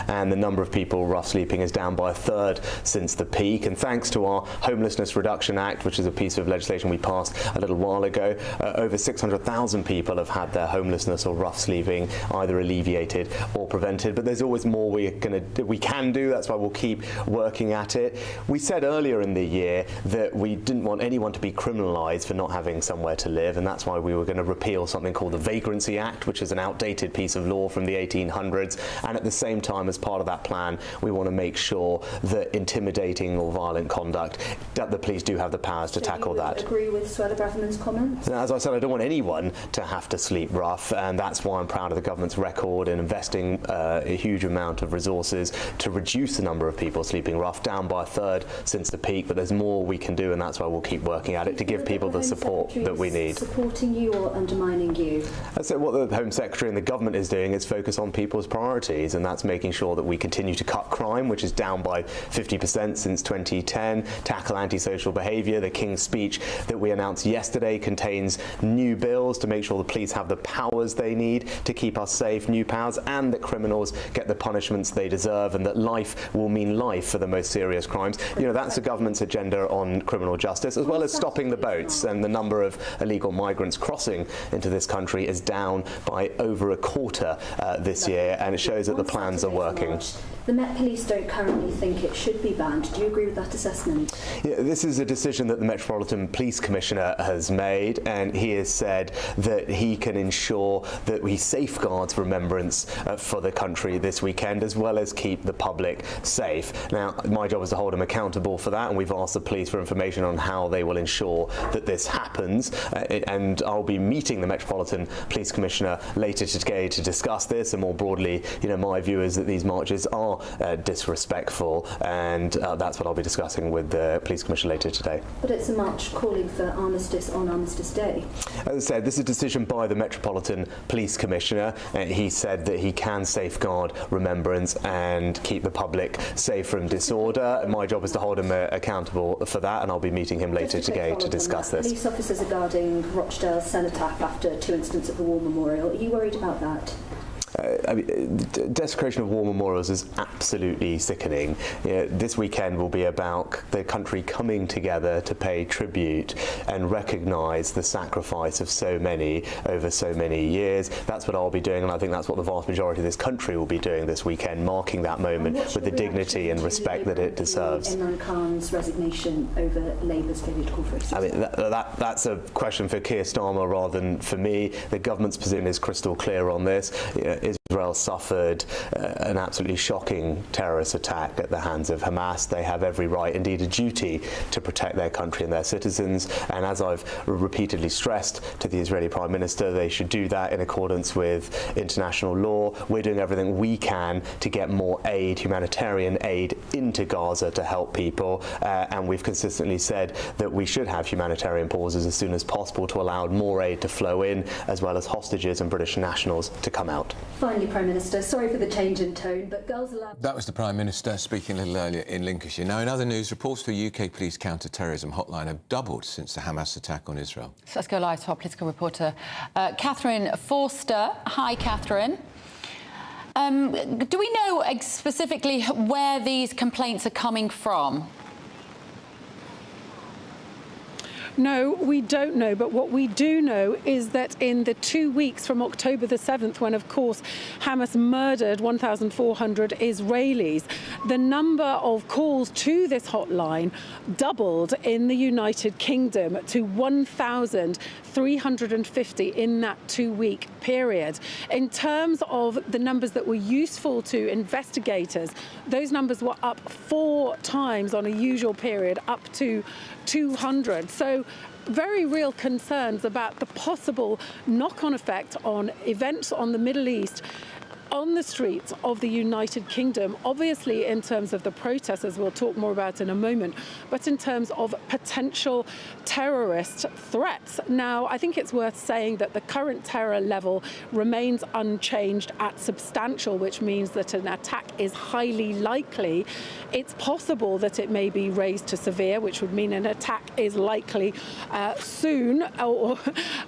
and the number of people rough sleeping is down by a third since the peak. And thanks to our Homelessness Reduction Act, which is a piece of legislation we passed a little while ago, over 600,000 1,000 people have had their homelessness or rough sleeping either alleviated or prevented, but there's always more we can do. That's why we'll keep working at it. We said earlier in the year that we didn't want anyone to be criminalised for not having somewhere to live, and that's why we were going to repeal something called the Vagrancy Act, which is an outdated piece of law from the 1800s, and at the same time, as part of that plan, we want to make sure that intimidating or violent conduct, that the police do have the powers to tackle that. Agree with Suella Braverman's comments? As I said, I don't want anyone to have to sleep rough, and that's why I'm proud of the government's record in investing a huge amount of resources to reduce the number of people sleeping rough, down by a third since the peak, but there's more we can do, and that's why we'll keep working at it to give people the support that we need. Supporting you or undermining you? So what the Home Secretary and the government is doing is focus on people's priorities, and that's making sure that we continue to cut crime, which is down by 50% since 2010, tackle antisocial behaviour. The King's Speech that we announced yesterday contains new bills to make sure the police have the powers they need to keep us safe, new powers, and that criminals get the punishments they deserve, and that life will mean life for the most serious crimes. You know, that's the government's agenda on criminal justice, as well as stopping the boats, and the number of illegal migrants crossing into this country is down by over a quarter this year, and it shows that the plans are working. The Met Police don't currently think it should be banned. Do you agree with that assessment? Yeah, this is a decision that the Metropolitan Police Commissioner has made, and he has said that he can ensure that he safeguards remembrance for the country this weekend, as well as keep the public safe. Now, my job is to hold him accountable for that, and we've asked the police for information on how they will ensure that this happens, and I'll be meeting the Metropolitan Police Commissioner later today to discuss this, and more broadly, you know, my view is that these marches are disrespectful, and that's what I'll be discussing with the Police Commissioner later today. But it's a march calling for Armistice on Armistice Day. As I said, this is a decision by the Metropolitan Police Commissioner. He said that he can safeguard remembrance and keep the public safe from disorder. My job is to hold him accountable for that, and I'll be meeting him later today to discuss this. Police officers are guarding Rochdale cenotaph after 2 incidents at the War Memorial. Are you worried about that? I mean, desecration of war memorials is absolutely sickening. You know, this weekend will be about the country coming together to pay tribute and recognise the sacrifice of so many over so many years. That's what I'll be doing, and I think that's what the vast majority of this country will be doing this weekend, marking that moment with the dignity and respect that it deserves. Imran Khan's resignation over Labour's failure to call for a I mean, that's a question for Keir Starmer rather than for me. The government's position is crystal clear on this. Israel suffered an absolutely shocking terrorist attack at the hands of Hamas. They have every right, indeed a duty, to protect their country and their citizens. And as I've repeatedly stressed to the Israeli Prime Minister, they should do that in accordance with international law. We're doing everything we can to get more aid, humanitarian aid, into Gaza to help people. And we've consistently said that we should have humanitarian pauses as soon as possible to allow more aid to flow in, as well as hostages and British nationals to come out. Finally, Prime Minister, sorry for the change in tone, but Girls Aloud... That was the Prime Minister speaking a little earlier in Lincolnshire. Now, in other news, reports to a UK police counter-terrorism hotline have doubled since the Hamas attack on Israel. So let's go live to our political reporter, Catherine Forster. Hi, Catherine. Do we know specifically where these complaints are coming from? No, we don't know, but what we do know is that in the 2 weeks from October the 7th, when, of course, Hamas murdered 1,400 Israelis, the number of calls to this hotline doubled in the United Kingdom to 1,350 in that 2-week period. In terms of the numbers that were useful to investigators, those numbers were up 4 times on a usual period, up to 200. So very real concerns about the possible knock-on effect on events on the Middle East, on the streets of the United Kingdom, obviously in terms of the protests, as we'll talk more about in a moment, but in terms of potential terrorist threats. Now, I think it's worth saying that the current terror level remains unchanged at substantial, which means that an attack is highly likely. It's possible that it may be raised to severe, which would mean an attack is likely soon,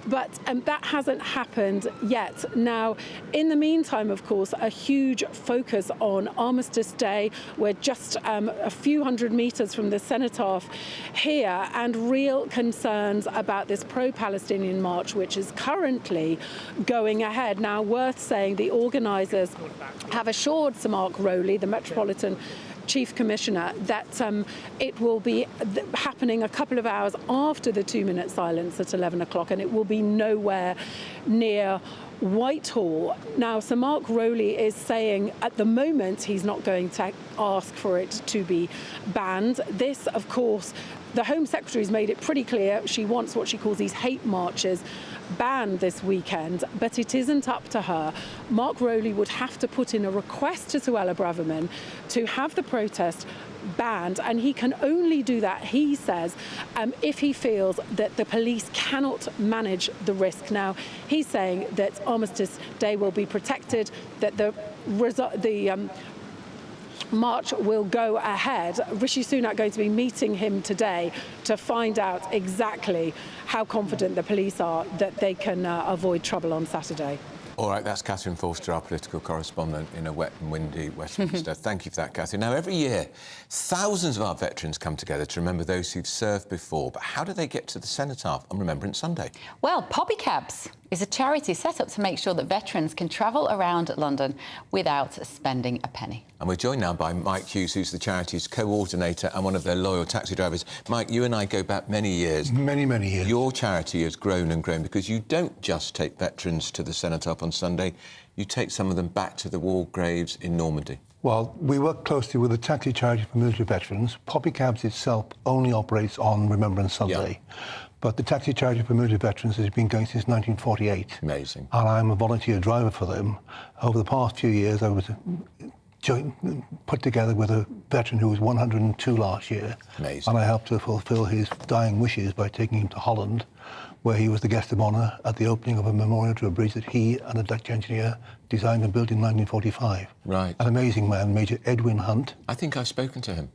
but that hasn't happened yet. Now, in the meantime, of course, course, a huge focus on Armistice Day. We're just a few hundred metres from the cenotaph here, and real concerns about this pro-Palestinian march, which is currently going ahead. Now, worth saying, the organisers have assured Sir Mark Rowley, the Metropolitan Chief Commissioner, that it will be happening a couple of hours after the 2-minute silence at 11 o'clock, and it will be nowhere near Whitehall. Now, Sir Mark Rowley is saying at the moment he's not going to ask for it to be banned. This, of course, the Home Secretary's made it pretty clear she wants what she calls these hate marches banned this weekend, but it isn't up to her. Mark Rowley would have to put in a request to Suella Braverman to have the protest banned, and he can only do that, he says, if he feels that the police cannot manage the risk. Now, he's saying that Armistice Day will be protected, that the march will go ahead. Rishi Sunak going to be meeting him today to find out exactly how confident the police are that they can avoid trouble on Saturday. All right, that's Catherine Forster, our political correspondent in a wet and windy Westminster. Thank you for that, Catherine. Now, every year, thousands of our veterans come together to remember those who've served before. But how do they get to the cenotaph on Remembrance Sunday? Well, Poppy Cabs is a charity set up to make sure that veterans can travel around London without spending a penny. And we're joined now by Mike Hughes, who's the charity's coordinator and one of their loyal taxi drivers. Mike, you and I go back many years. Many, many years. Your charity has grown and grown because you don't just take veterans to the cenotaph on Sunday, you take some of them back to the war graves in Normandy. Well, we work closely with the Taxi Charity for Military Veterans. Poppy Cabs itself only operates on Remembrance Sunday. Yeah. But the Taxi Charity for Military Veterans has been going since 1948. Amazing. And I'm a volunteer driver for them. Over the past few years, I was put together with a veteran who was 102 last year. Amazing. And I helped to fulfil his dying wishes by taking him to Holland, where he was the guest of honour at the opening of a memorial to a bridge that he and a Dutch engineer designed and built in 1945. Right. An amazing man, Major Edwin Hunt. I think I've spoken to him.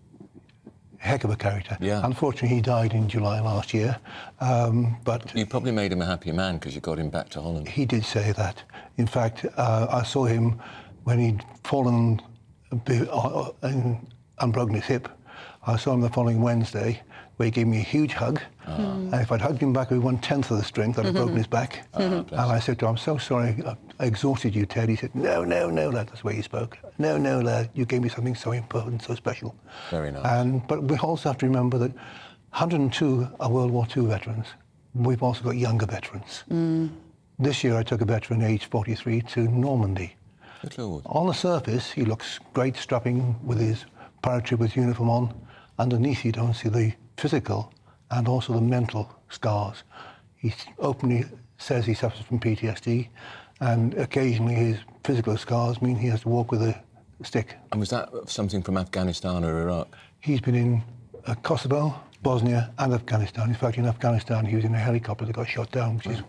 Heck of a character. Yeah. Unfortunately, he died in July last year. But you probably made him a happier man because you got him back to Holland. He did say that. In fact, I saw him when he'd fallen and broken his hip. I saw him the following Wednesday, where he gave me a huge hug. And if I'd hugged him back with 1/10 of the strength, I'd have broken his back. And I said to him, I'm so sorry I exhausted you, Ted. He said, no, lad. That's the way he spoke. No, lad, you gave me something so important, so special. Very nice. But we also have to remember that 102 are World War II veterans. We've also got younger veterans. This year I took a veteran aged 43 to Normandy. Good Lord. On the surface, he looks great, strapping with his paratrooper's uniform on. Underneath, you don't see the physical and also the mental scars. He openly says he suffers from PTSD, and occasionally his physical scars mean he has to walk with a stick. And was that something from Afghanistan or Iraq? He's been in Kosovo, Bosnia and Afghanistan. In fact, in Afghanistan, he was in a helicopter that got shot down, which is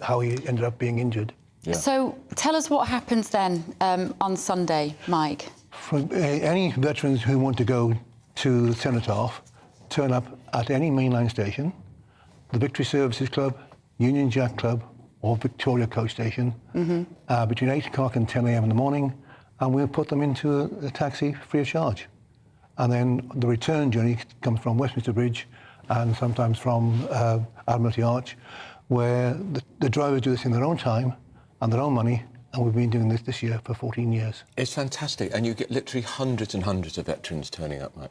how he ended up being injured. Yeah. So tell us what happens then on Sunday, Mike. For any veterans who want to go to the cenotaph, turn up at any mainline station, the Victory Services Club, Union Jack Club, or Victoria Coach Station, between 8 o'clock and 10 a.m. in the morning, and we'll put them into a taxi free of charge. And then the return journey comes from Westminster Bridge and sometimes from Admiralty Arch, where the drivers do this in their own time and their own money, and we've been doing this year for 14 years. It's fantastic, and you get literally hundreds and hundreds of veterans turning up, Mike.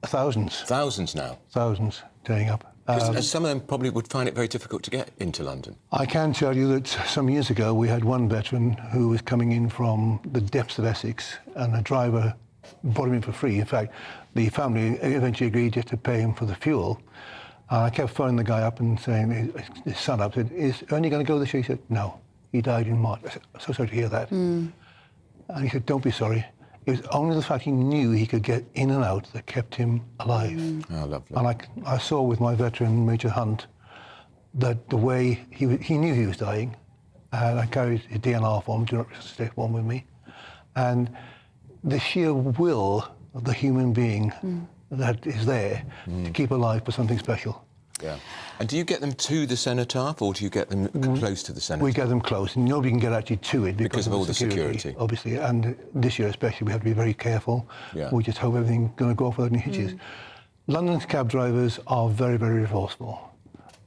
Thousands. Thousands now. Thousands turning up. Some of them probably would find it very difficult to get into London. I can tell you that some years ago we had one veteran who was coming in from the depths of Essex, and a driver brought him in for free. In fact, the family eventually agreed just to pay him for the fuel. I kept phoning the guy up and saying, his son up, said, is Ernie going to go this year? He said, no. He died in March. I said, I'm so sorry to hear that. And he said, don't be sorry. It was only the fact he knew he could get in and out that kept him alive. Oh, lovely. And I saw with my veteran, Major Hunt, that the way he knew he was dying, and I carried his DNR form, do not resuscitate form with me, and the sheer will of the human being that is there to keep alive for something special. Yeah. And do you get them to the cenotaph, or do you get them close to the cenotaph? We get them close, and nobody can get actually to it because of all the security, obviously. And this year especially, we have to be very careful. Yeah. We just hope everything's going to go off without any hitches. London's cab drivers are very, very resourceful.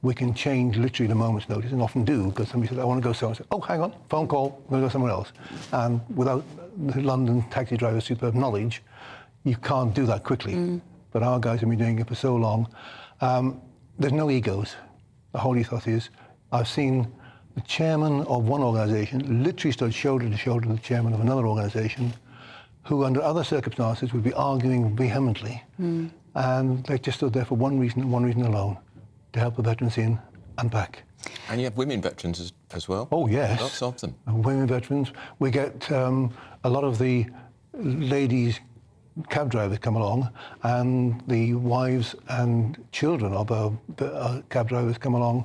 We can change literally at a moment's notice, and often do, because somebody says, I want to go somewhere. I say, oh, hang on, phone call, I'm going to go somewhere else. And without the London taxi driver's superb knowledge, you can't do that quickly. But our guys have been doing it for so long. There's no egos. The whole ethos is, I've seen the chairman of one organisation literally stood shoulder to shoulder with the chairman of another organisation, who under other circumstances would be arguing vehemently. And they just stood there for one reason and one reason alone, to help the veterans in and back. And you have women veterans as well? Oh, yes. Lots of them. Women veterans. We get a lot of the ladies cab drivers come along, and the wives and children of cab drivers come along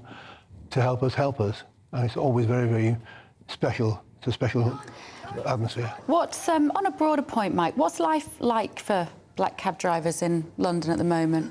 to help us. And it's always very, very special. It's a special atmosphere. What's, on a broader point, Mike, what's life like for black cab drivers in London at the moment?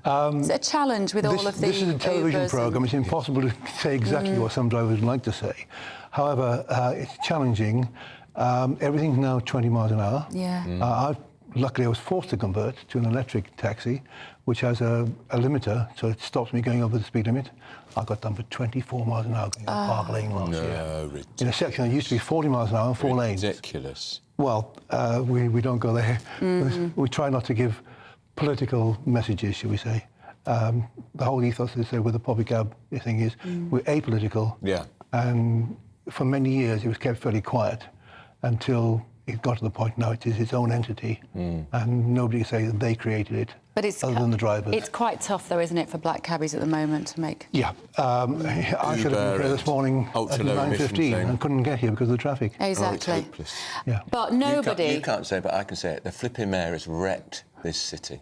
Is it a challenge with all of the This is a television Ubers programme. It's impossible to say exactly what some drivers would like to say. However, it's challenging. Everything's now 20 miles an hour. Yeah. Luckily, I was forced to convert to an electric taxi, which has a limiter, so it stops me going over the speed limit. I got done for 24 miles an hour going down Park Lane last year. In a section that used to be 40 miles an hour and 4 lanes. Ridiculous. Well, we don't go there. We try not to give political messages, shall we say. The whole ethos is with the poppy cab thing is we're apolitical. Yeah. And for many years it was kept fairly quiet until it got to the point now it is its own entity, and nobody can say that they created it, but it's other than the drivers. It's quite tough, though, isn't it, for black cabbies at the moment to make? Yeah. I should have been here this morning at 9:15 and couldn't get here because of the traffic. Exactly. Oh, it's hopeless. Yeah. But nobody... You can't say, but I can say it. The flipping mayor has wrecked this city.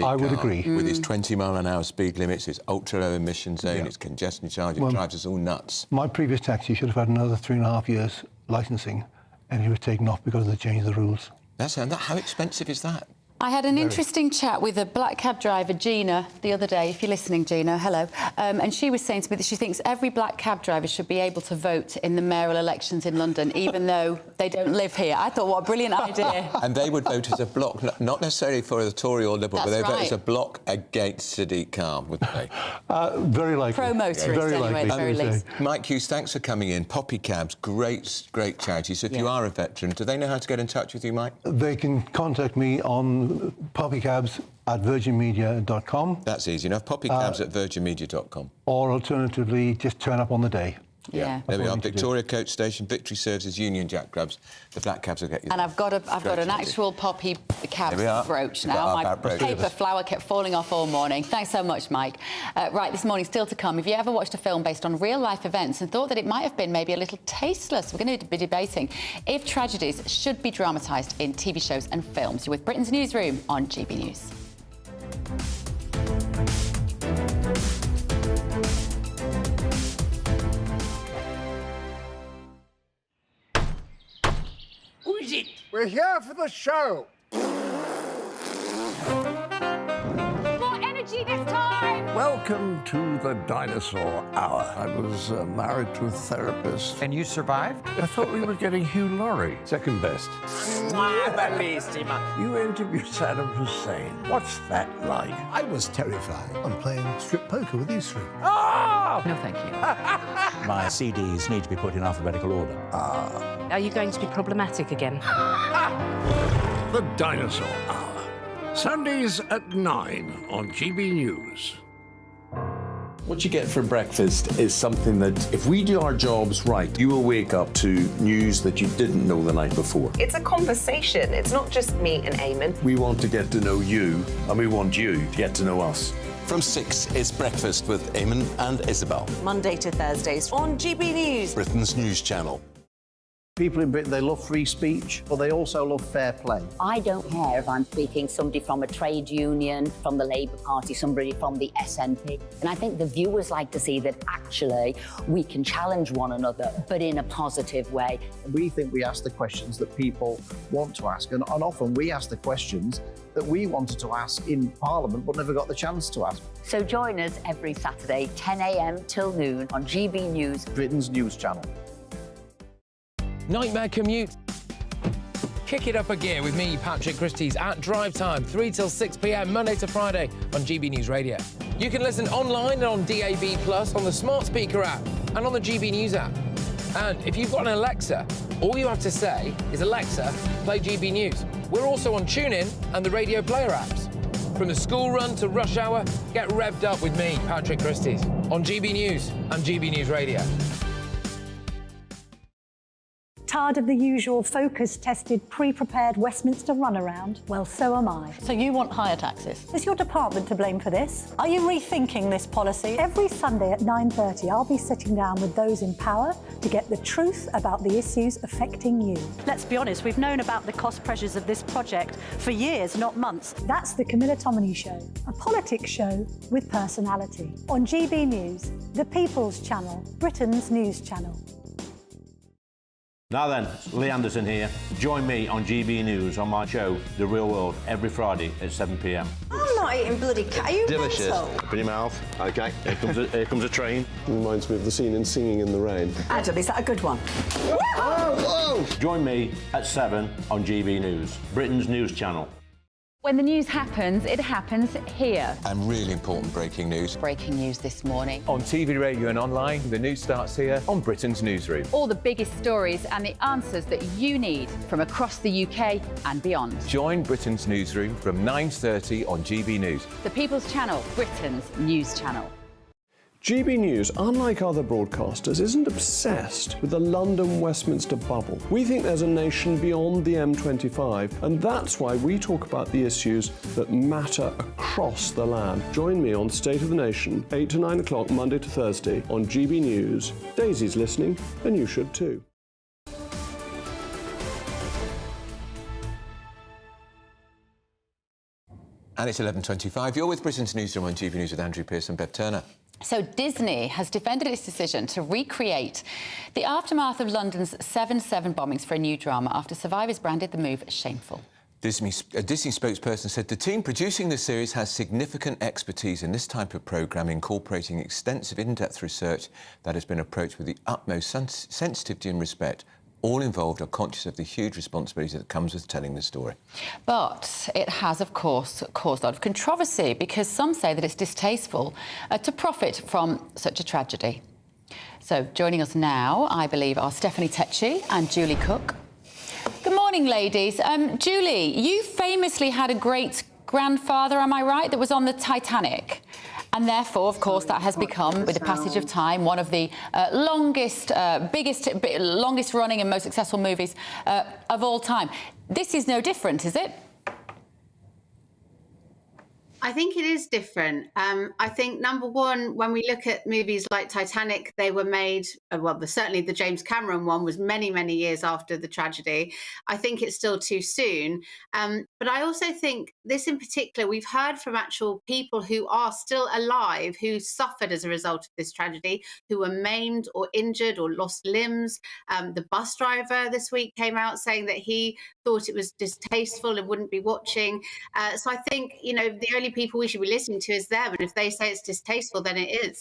I would agree. With its 20-mile-an-hour speed limits, its ultra-low emission zone, its congestion charge, it drives us all nuts. My previous taxi should have had another 3.5 years licensing, and he was taken off because they changed the rules. How expensive is that? I had an interesting chat with a black cab driver, Gina, the other day. If you're listening, Gina, hello. And she was saying to me that she thinks every black cab driver should be able to vote in the mayoral elections in London, even though they don't live here. I thought, what a brilliant idea. And they would vote as a bloc, not necessarily for the Tory or Liberal, but they vote as a bloc against Sadiq Khan, wouldn't they? Very likely. Pro-motorist, anyway, at the very least. Mike Hughes, thanks for coming in. Poppy Cabs, great charity. So if you are a veteran, do they know how to get in touch with you, Mike? They can contact me on poppycabs@virginmedia.com. That's easy enough. Poppycabs@virginmedia.com. Or alternatively, just turn up on the day. Yeah. There we are. Victoria Coach Station, Victory Services, Union Jack Clubs. The black cabs will get you. And I've got an actual poppy cab brooch now. My paper flower kept falling off all morning. Thanks so much, Mike. Right, this morning, still to come. Have you ever watched a film based on real-life events and thought that it might have been maybe a little tasteless? We're going to be debating if tragedies should be dramatised in TV shows and films. You're with Britain's Newsroom on GB News. Who is it? We're here for the show. More energy this time! Welcome to the Dinosaur Hour. I was married to a therapist. And you survived? I thought we were getting Hugh Laurie. Second best. You interviewed Saddam Hussein. What's that like? I was terrified. I'm playing strip poker with these three. Ah! No, thank you. My CDs need to be put in alphabetical order. Are you going to be problematic again? The Dinosaur Hour. Sundays at 9 on GB News. What you get for breakfast is something that, if we do our jobs right, you will wake up to news that you didn't know the night before. It's a conversation. It's not just me and Eamon. We want to get to know you, and we want you to get to know us. From 6, it's Breakfast with Eamon and Isabel. Monday to Thursdays on GB News, Britain's news channel. People in Britain, they love free speech, but they also love fair play. I don't care if I'm speaking somebody from a trade union, from the Labour Party, somebody from the SNP. And I think the viewers like to see that actually we can challenge one another, but in a positive way. We think we ask the questions that people want to ask, and often we ask the questions that we wanted to ask in Parliament but never got the chance to ask. So join us every Saturday, 10 a.m. till noon on GB News, Britain's news channel. Nightmare commute. Kick it up a gear with me, Patrick Christie's, at drive time, 3 till 6 p.m, Monday to Friday on GB News Radio. You can listen online and on DAB+, on the smart speaker app and on the GB News app. And if you've got an Alexa, all you have to say is, Alexa, play GB News. We're also on TuneIn and the Radio Player apps. From the school run to rush hour, get revved up with me, Patrick Christie's, on GB News and GB News Radio. Tired of the usual focus-tested, pre-prepared Westminster runaround? Well, so am I. So you want higher taxes? Is your department to blame for this? Are you rethinking this policy? Every Sunday at 9:30, I'll be sitting down with those in power to get the truth about the issues affecting you. Let's be honest, we've known about the cost pressures of this project for years, not months. That's the Camilla Tominey Show, a politics show with personality. On GB News, the People's Channel, Britain's news channel. Now then, Lee Anderson here. Join me on GB News on my show, The Real World, every Friday at 7 p.m. I'm not eating bloody cat. Are you Delicious. mental? Open your mouth. OK, here comes a train. Reminds me of the scene in Singing in the Rain. Adam, is that a good one? Whoa! Join me at 7 on GB News, Britain's news channel. When the news happens, it happens here. And really important breaking news. Breaking news this morning. On TV, radio and online, the news starts here on Britain's Newsroom. All the biggest stories and the answers that you need from across the UK and beyond. Join Britain's Newsroom from 9:30 on GB News. The People's Channel, Britain's news channel. GB News, unlike other broadcasters, isn't obsessed with the London-Westminster bubble. We think there's a nation beyond the M25, and that's why we talk about the issues that matter across the land. Join me on State of the Nation, 8 to 9 o'clock, Monday to Thursday, on GB News. Daisy's listening, and you should too. And it's 11:25. You're with Britain's Newsroom on GB News with Andrew Pearce and Bev Turner. So Disney has defended its decision to recreate the aftermath of London's 7/7 bombings for a new drama after survivors branded the move as shameful. A Disney spokesperson said the team producing the series has significant expertise in this type of programme, incorporating extensive in-depth research that has been approached with the utmost sensitivity and respect. All involved are conscious of the huge responsibility that comes with telling the story. But it has, of course, caused a lot of controversy because some say that it's distasteful to profit from such a tragedy. So joining us now, I believe, are Stephanie Tetchy and Julie Cook. Good morning, ladies. Julie, you famously had a great-grandfather, am I right, that was on the Titanic? And therefore, of course, that has become, with the passage of time, one of the longest running and most successful movies of all time. This is no different, is it? I think it is different. I think, number one, when we look at movies like Titanic, they were made, certainly the James Cameron one was many, many years after the tragedy. I think it's still too soon. But I also think this in particular, we've heard from actual people who are still alive, who suffered as a result of this tragedy, who were maimed or injured or lost limbs. The bus driver this week came out saying that he thought it was distasteful and wouldn't be watching. So I think, the only people we should be listening to is them. And if they say it's distasteful, then it is.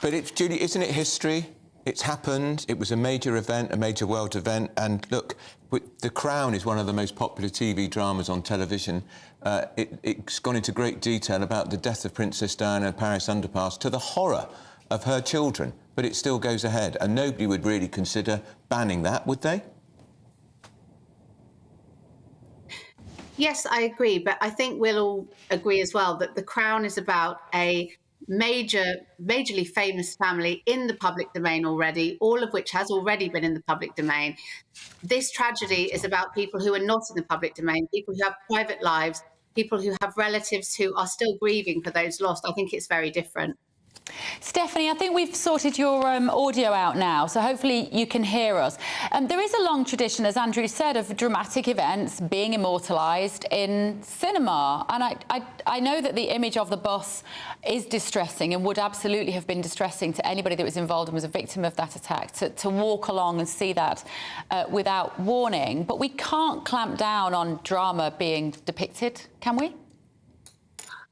But, Julie, isn't it history? It's happened. It was a major event, a major world event. And look, The Crown is one of the most popular TV dramas on television. It's gone into great detail about the death of Princess Diana in Paris underpass to the horror of her children. But it still goes ahead. And nobody would really consider banning that, would they? Yes, I agree. But I think we'll all agree as well that The Crown is about a majorly famous family in the public domain already, all of which has already been in the public domain. This tragedy is about people who are not in the public domain, people who have private lives, people who have relatives who are still grieving for those lost. I think it's very different. Stephanie, I think we've sorted your audio out now, so hopefully you can hear us. There is a long tradition, as Andrew said, of dramatic events being immortalised in cinema. And I know that the image of the bus is distressing and would absolutely have been distressing to anybody that was involved and was a victim of that attack, to walk along and see that without warning. But we can't clamp down on drama being depicted, can we?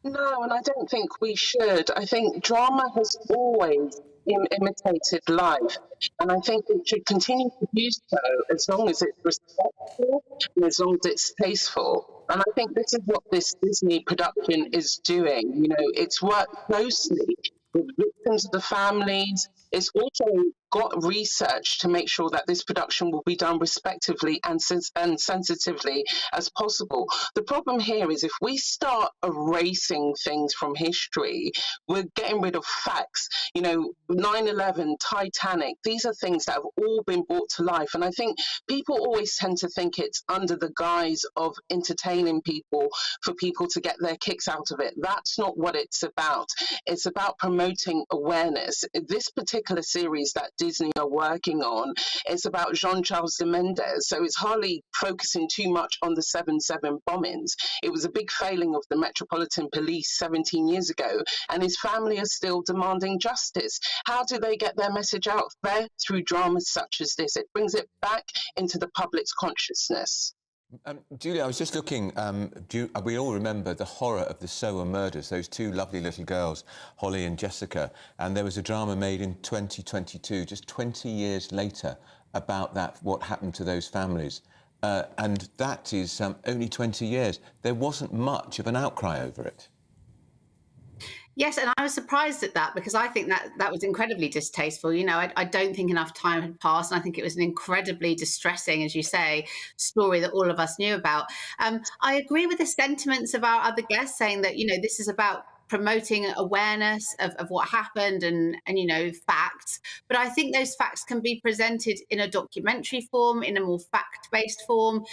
No, and I don't think we should. I think drama has always imitated life, and I think it should continue to do so as long as it's respectful and as long as it's tasteful. And I think this is what this Disney production is doing. You know, it's worked closely with victims of the families. It's also got research to make sure that this production will be done respectively and sensitively as possible. The problem here is if we start erasing things from history, we're getting rid of facts. You know, 9/11, Titanic, these are things that have all been brought to life. And I think people always tend to think it's under the guise of entertaining people for people to get their kicks out of it. That's not what it's about. It's about promoting awareness. This particular series that Disney are working on, it's about Jean-Charles de Mendes, so it's hardly focusing too much on the 7/7 bombings. It was a big failing of the Metropolitan Police 17 years ago, and his family are still demanding justice. How do they get their message out there? Through dramas such as this. It brings it back into the public's consciousness. Julia, I was just looking, we all remember the horror of the Sower murders, those two lovely little girls, Holly and Jessica, and there was a drama made in 2022, just 20 years later, about that, what happened to those families. And that is only 20 years. There wasn't much of an outcry over it. Yes, and I was surprised at that because I think that was incredibly distasteful. You know, I don't think enough time had passed, and I think it was an incredibly distressing, as you say, story that all of us knew about. I agree with the sentiments of our other guests saying that, you know, this is about promoting awareness of what happened and you know, facts. But I think those facts can be presented in a documentary form, in a more fact-based form,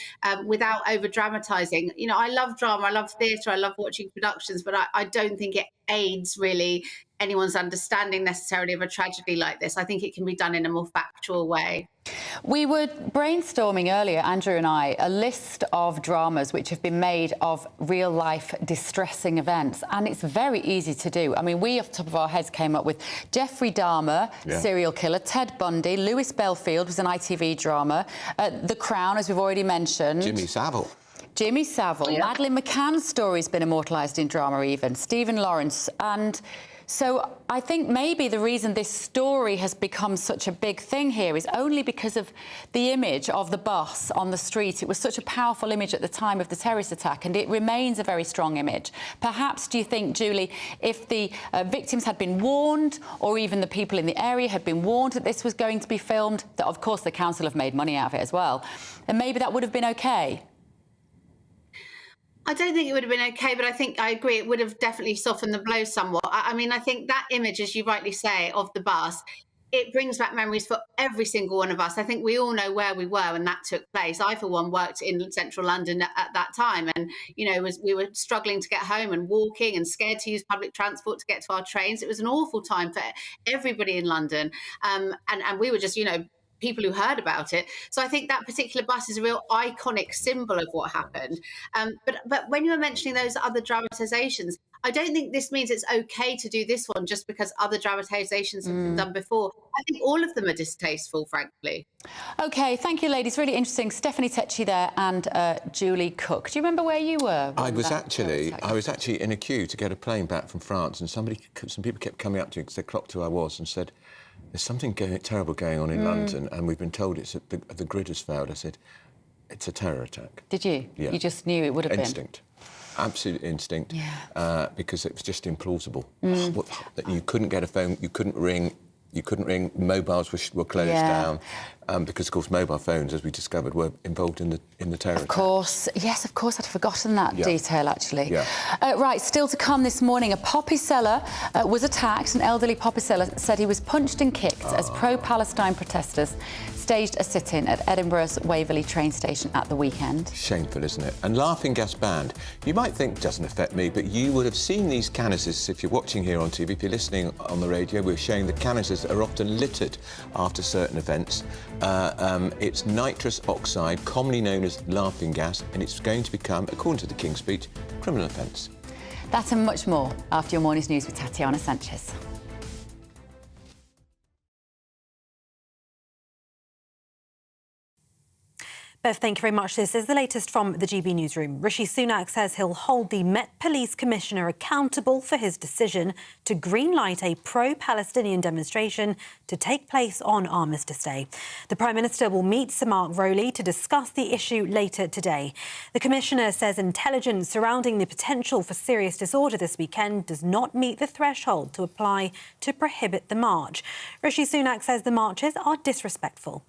without over-dramatising. You know, I love drama, I love theatre, I love watching productions, but I don't think it aids really anyone's understanding necessarily of a tragedy like this. I think it can be done in a more factual way. We were brainstorming earlier, Andrew and I, a list of dramas which have been made of real-life distressing events, and it's very easy to do. I mean, we, off the top of our heads, came up with Jeffrey Dahmer, serial killer, Ted Bundy, Lewis Belfield was an ITV drama, The Crown, as we've already mentioned. Jimmy Savile. Jimmy Savile. Yeah. Madeleine McCann's story's been immortalised in drama even. Stephen Lawrence. And so I think maybe the reason this story has become such a big thing here is only because of the image of the bus on the street. It was such a powerful image at the time of the terrorist attack, and it remains a very strong image. Perhaps, do you think, Julie, if the victims had been warned, or even the people in the area had been warned that this was going to be filmed, that of course the council have made money out of it as well, then maybe that would have been OK? I don't think it would have been okay, but I think I agree it would have definitely softened the blow somewhat. I mean, I think that image, as you rightly say, of the bus, it brings back memories for every single one of us. I think we all know where we were when that took place. I, for one, worked in central London at that time, and, you know, we were struggling to get home and walking and scared to use public transport to get to our trains. It was an awful time for everybody in London. And we were just, you know, people who heard about it. So I think that particular bus is a real iconic symbol of what happened. But when you were mentioning those other dramatisations, I don't think this means it's okay to do this one just because other dramatisations have been done before. I think all of them are distasteful, frankly. OK, thank you, ladies. Really interesting. Stephanie Tecci there and Julie Cook. Do you remember where you were? I was actually in a queue to get a plane back from France, and some people kept coming up to me because they clocked who I was and said, "There's something terrible going on in London, and we've been told it's the grid has failed." I said, "It's a terror attack." Did you? Yeah. You just knew it would have instinct. Absolute instinct. Yeah. Because it was just implausible. That you couldn't get a phone, you couldn't ring, mobiles were closed down. Because, of course, mobile phones, as we discovered, were involved in the terror attack. Of course. Yes, of course. I'd forgotten that detail, actually. Yeah. Right, still to come this morning, a poppy seller was attacked. An elderly poppy seller said he was punched and kicked as pro-Palestine protesters staged a sit-in at Edinburgh's Waverley train station at the weekend. Shameful, isn't it? And laughing gas banned. You might think doesn't affect me, but you would have seen these canisters if you're watching here on TV. If you're listening on the radio, we're showing the canisters are often littered after certain events. It's nitrous oxide, commonly known as laughing gas, and it's going to become, according to the King's Speech, a criminal offence. That and much more after your morning's news with Tatiana Sanchez. Bev, thank you very much. This is the latest from the GB Newsroom. Rishi Sunak says he'll hold the Met Police Commissioner accountable for his decision to greenlight a pro-Palestinian demonstration to take place on Armistice Day. The Prime Minister will meet Sir Mark Rowley to discuss the issue later today. The Commissioner says intelligence surrounding the potential for serious disorder this weekend does not meet the threshold to apply to prohibit the march. Rishi Sunak says the marches are disrespectful.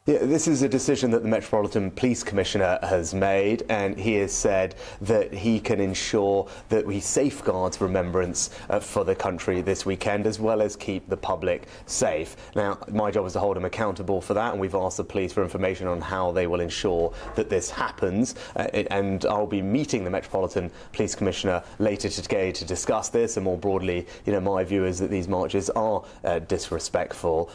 Yeah, this is a decision that the Metropolitan Police Commissioner has made, and he has said that he can ensure that he safeguards remembrance for the country this weekend, as well as keep the public safe. Now, my job is to hold him accountable for that, and we've asked the police for information on how they will ensure that this happens. And I'll be meeting the Metropolitan Police Commissioner later today to discuss this, and more broadly, my view is that these marches are disrespectful.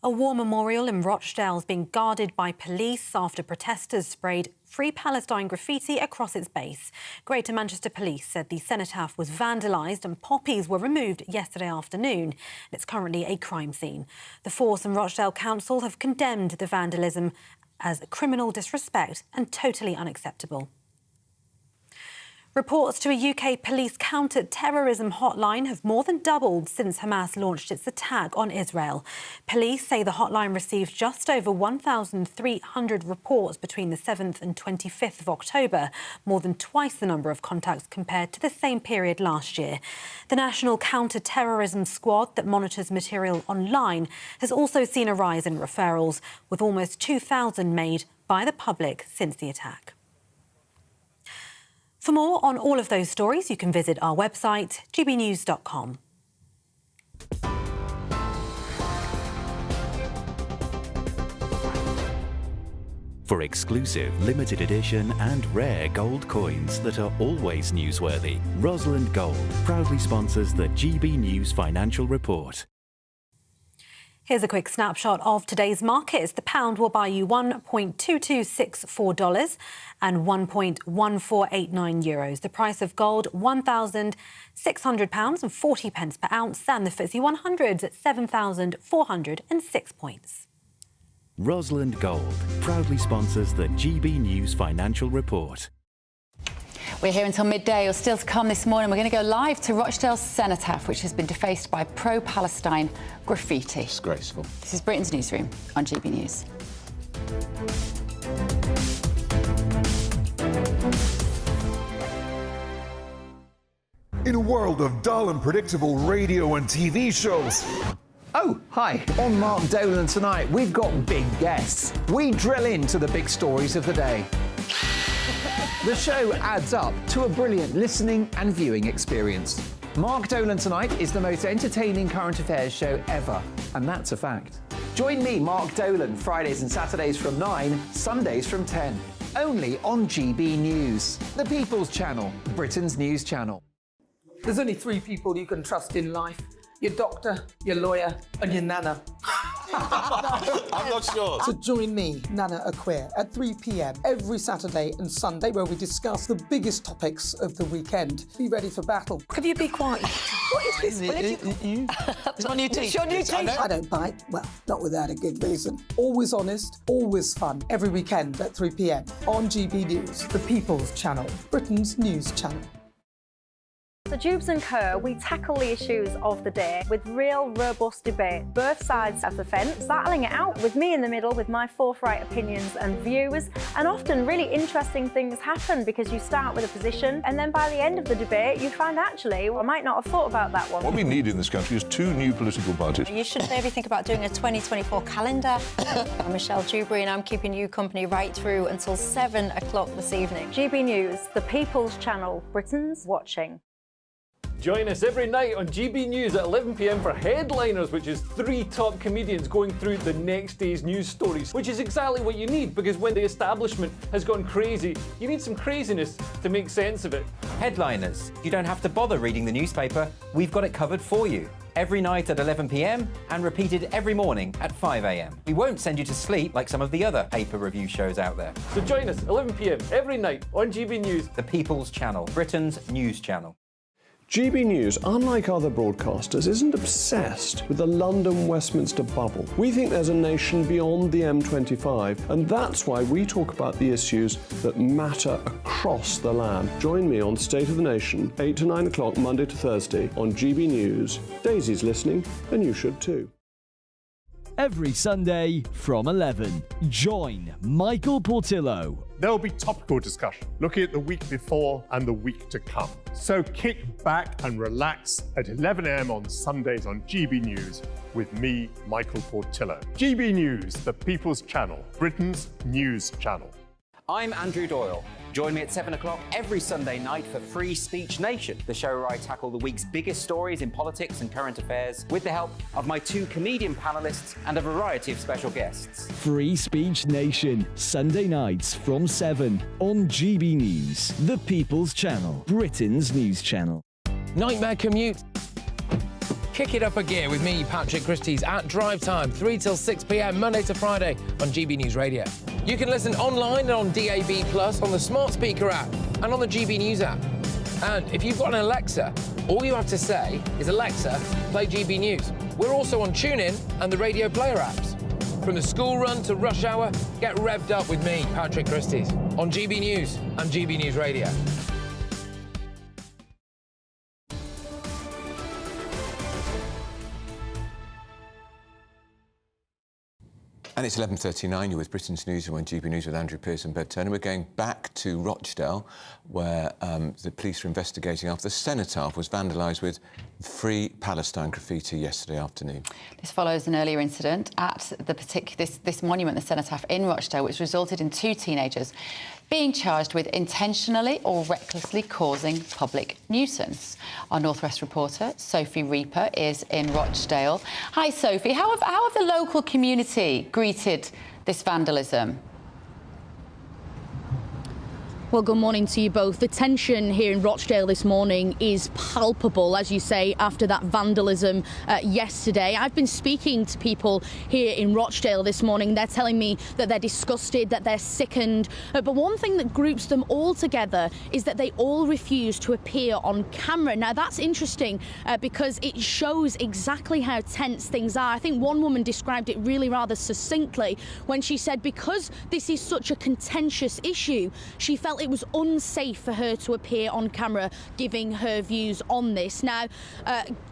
A war memorial in Rochdale is being guarded by police after protesters sprayed Free Palestine graffiti across its base. Greater Manchester Police said the cenotaph was vandalised and poppies were removed yesterday afternoon. It's currently a crime scene. The Force and Rochdale Council have condemned the vandalism as criminal disrespect and totally unacceptable. Reports to a UK police counter-terrorism hotline have more than doubled since Hamas launched its attack on Israel. Police say the hotline received just over 1,300 reports between the 7th and 25th of October, more than twice the number of contacts compared to the same period last year. The National Counter-Terrorism Squad that monitors material online has also seen a rise in referrals, with almost 2,000 made by the public since the attack. For more on all of those stories, you can visit our website, gbnews.com. For exclusive, limited edition and rare gold coins that are always newsworthy, Rosalind Gold proudly sponsors the GB News Financial Report. Here's a quick snapshot of today's markets. The pound will buy you $1.2264 and €1.1489. The price of gold, £1,600 and 40 pence per ounce, and the FTSE 100's at 7,406 points. Rosalind Gold proudly sponsors the GB News Financial Report. We're here until midday, or still to come this morning. We're going to go live to Rochdale's cenotaph, which has been defaced by pro-Palestine graffiti. Disgraceful. This is Britain's Newsroom on GB News. In a world of dull and predictable radio and TV shows. Oh, hi. On Mark Dolan tonight, we've got big guests. We drill into the big stories of the day. The show adds up to a brilliant listening and viewing experience. Mark Dolan Tonight is the most entertaining current affairs show ever, and that's a fact. Join me, Mark Dolan, Fridays and Saturdays from 9, Sundays from 10. Only on GB News, the People's Channel, Britain's news channel. There's only 3 people you can trust in life. Your doctor, your lawyer, and your nana. I'm not sure. So join me, Nana Aquare, at 3 p.m. every Saturday and Sunday, where we discuss the biggest topics of the weekend. Be ready for battle. Could you be quiet? What is this? It's my new It's your new teeth. I don't bite. Well, not without a good reason. Always honest, always fun. Every weekend at 3 p.m. on GB News, the People's Channel, Britain's news channel. So Jubes and Kerr, we tackle the issues of the day with real, robust debate, both sides of the fence, battling it out with me in the middle with my forthright opinions and views. And often really interesting things happen because you start with a position and then by the end of the debate you find actually, well, I might not have thought about that one. What we need in this country is 2 new political parties. You should maybe think about doing a 2024 calendar. I'm Michelle Dewberry and I'm keeping you company right through until 7 o'clock this evening. GB News, the People's Channel, Britain's watching. Join us every night on GB News at 11 p.m. for Headliners, which is 3 top comedians going through the next day's news stories, which is exactly what you need, because when the establishment has gone crazy, you need some craziness to make sense of it. Headliners. You don't have to bother reading the newspaper. We've got it covered for you. Every night at 11 p.m. and repeated every morning at 5 a.m. We won't send you to sleep like some of the other paper review shows out there. So join us 11 p.m. every night on GB News. The People's Channel, Britain's news channel. GB News, unlike other broadcasters, isn't obsessed with the London-Westminster bubble. We think there's a nation beyond the M25, and that's why we talk about the issues that matter across the land. Join me on State of the Nation, 8 to 9 o'clock, Monday to Thursday, on GB News. Daisy's listening, and you should too. Every Sunday from 11, join Michael Portillo. There will be topical discussion, looking at the week before and the week to come. So kick back and relax at 11 a.m. on Sundays on GB News with me, Michael Portillo. GB News, the People's Channel, Britain's news channel. I'm Andrew Doyle. Join me at 7 o'clock every Sunday night for Free Speech Nation, the show where I tackle the week's biggest stories in politics and current affairs with the help of my 2 comedian panellists and a variety of special guests. Free Speech Nation, Sunday nights from 7 on GB News, the People's Channel, Britain's news channel. Nightmare commute. Kick it up a gear with me, Patrick Christie's, at drive time, 3 till 6 p.m, Monday to Friday on GB News Radio. You can listen online and on DAB+, on the smart speaker app, and on the GB News app. And if you've got an Alexa, all you have to say is, Alexa, play GB News. We're also on TuneIn and the Radio Player apps. From the school run to rush hour, get revved up with me, Patrick Christie's, on GB News and GB News Radio. And it's 11:39. You're with Britain's Newsroom on GB News with Andrew Pearce and Bev Turner. We're going back to Rochdale, where the police are investigating after the cenotaph was vandalised with Free Palestine graffiti yesterday afternoon. This follows an earlier incident at this monument, the cenotaph in Rochdale, which resulted in 2 teenagers being charged with intentionally or recklessly causing public nuisance. Our Northwest reporter, Sophie Reaper, is in Rochdale. Hi, Sophie. How have the local community greeted this vandalism? Well, good morning to you both. The tension here in Rochdale this morning is palpable, as you say, after that vandalism yesterday. I've been speaking to people here in Rochdale this morning. They're telling me that they're disgusted, that they're sickened. But one thing that groups them all together is that they all refuse to appear on camera. Now, that's interesting because it shows exactly how tense things are. I think one woman described it really rather succinctly when she said because this is such a contentious issue, she felt it was unsafe for her to appear on camera giving her views on this. Now,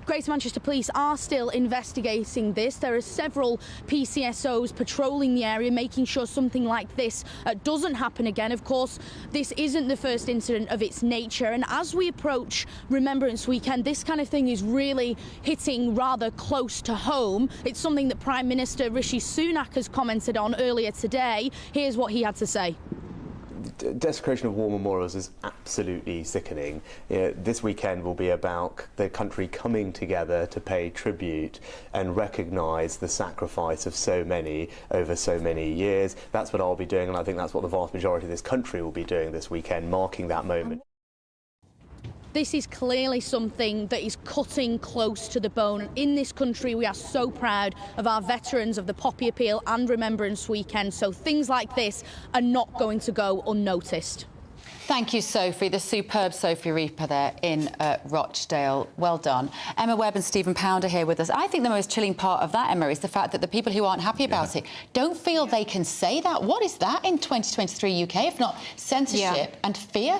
Greater Manchester Police are still investigating this. There are several PCSOs patrolling the area, making sure something like this doesn't happen again. Of course, this isn't the first incident of its nature, and as we approach Remembrance Weekend, this kind of thing is really hitting rather close to home. It's something that Prime Minister Rishi Sunak has commented on earlier today. Here's what he had to say. Desecration of war memorials is absolutely sickening. This weekend will be about the country coming together to pay tribute and recognise the sacrifice of so many over so many years. That's what I'll be doing, and I think that's what the vast majority of this country will be doing this weekend, marking that moment. This is clearly something that is cutting close to the bone. In this country, we are so proud of our veterans of the Poppy Appeal and Remembrance Weekend, so things like this are not going to go unnoticed. Thank you, Sophie. The superb Sophie Reaper there in Rochdale. Well done. Emma Webb and Stephen Pounder here with us. I think the most chilling part of that, Emma, is the fact that the people who aren't happy about it don't feel they can say that. What is that in 2023 UK, if not censorship and fear?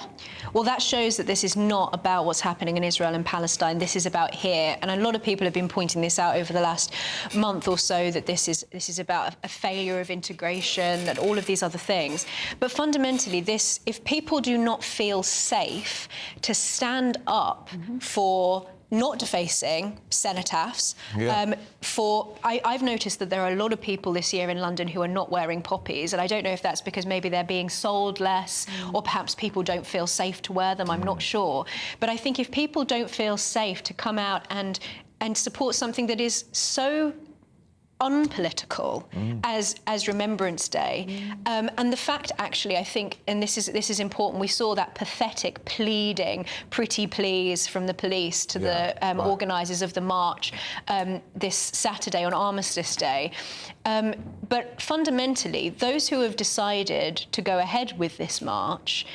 Well, that shows that this is not about what's happening in Israel and Palestine. This is about here. And a lot of people have been pointing this out over the last month or so, that this is about a failure of integration and all of these other things. But fundamentally, if people do not feel safe to stand up for not defacing cenotaphs. I've noticed that there are a lot of people this year in London who are not wearing poppies, and I don't know if that's because maybe they're being sold less, or perhaps people don't feel safe to wear them. I'm not sure. But I think if people don't feel safe to come out and support something that is so unpolitical as Remembrance Day, and the fact, actually, I think, and this is important, we saw that pathetic pleading, pretty please from the police to the organisers of the march this Saturday on Armistice Day. But fundamentally, those who have decided to go ahead with this march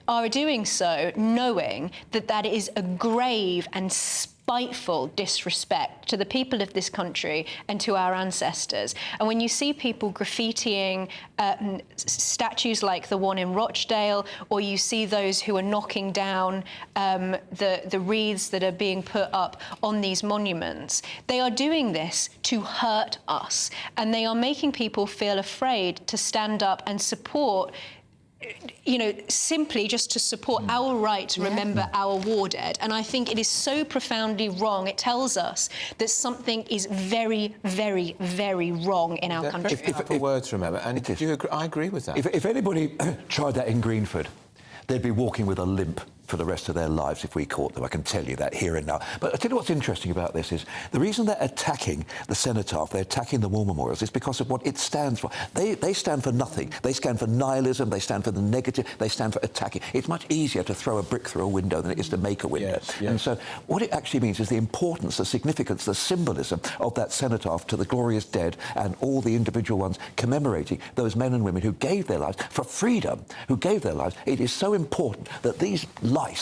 are doing so knowing that that is a grave and spiteful disrespect to the people of this country and to our ancestors. And when you see people graffitiing statues like the one in Rochdale, or you see those who are knocking down the wreaths that are being put up on these monuments, they are doing this to hurt us, and they are making people feel afraid to stand up and support, you know, simply just to support our right to remember our war dead. And I think it is so profoundly wrong. It tells us that something is very, very, very wrong in our country. If words, remember, and do you agree? I agree with that. If anybody tried that in Greenford, they'd be walking with a limp for the rest of their lives if we caught them. I can tell you that here and now. But I tell you what's interesting about this is the reason they're attacking the cenotaph, they're attacking the war memorials, is because of what it stands for. They stand for nothing. They stand for nihilism. They stand for the negative. They stand for attacking. It's much easier to throw a brick through a window than it is to make a window. And so what it actually means is the importance, the significance, the symbolism of that cenotaph to the glorious dead and all the individual ones commemorating those men and women who gave their lives for freedom, who gave their lives. It is so important that these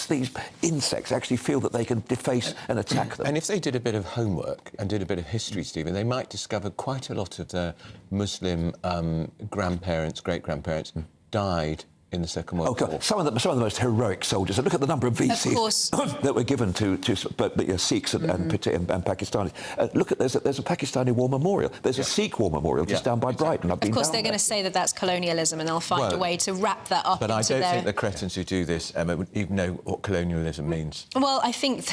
these insects actually feel that they can deface and attack them. And if they did a bit of homework and did a bit of history, Stephen, they might discover quite a lot of their Muslim grandparents, great-grandparents, died in the Second World War. Some of the most heroic soldiers. And look at the number of VCs that were given to Sikhs and Pakistanis. Look at there's a Pakistani war memorial. There's a Sikh war memorial just down by Brighton. Of course, they're going to say that that's colonialism, and they'll find a way to wrap that up. But I don't think the cretins who do this, Emma, would even know what colonialism means. Well, I think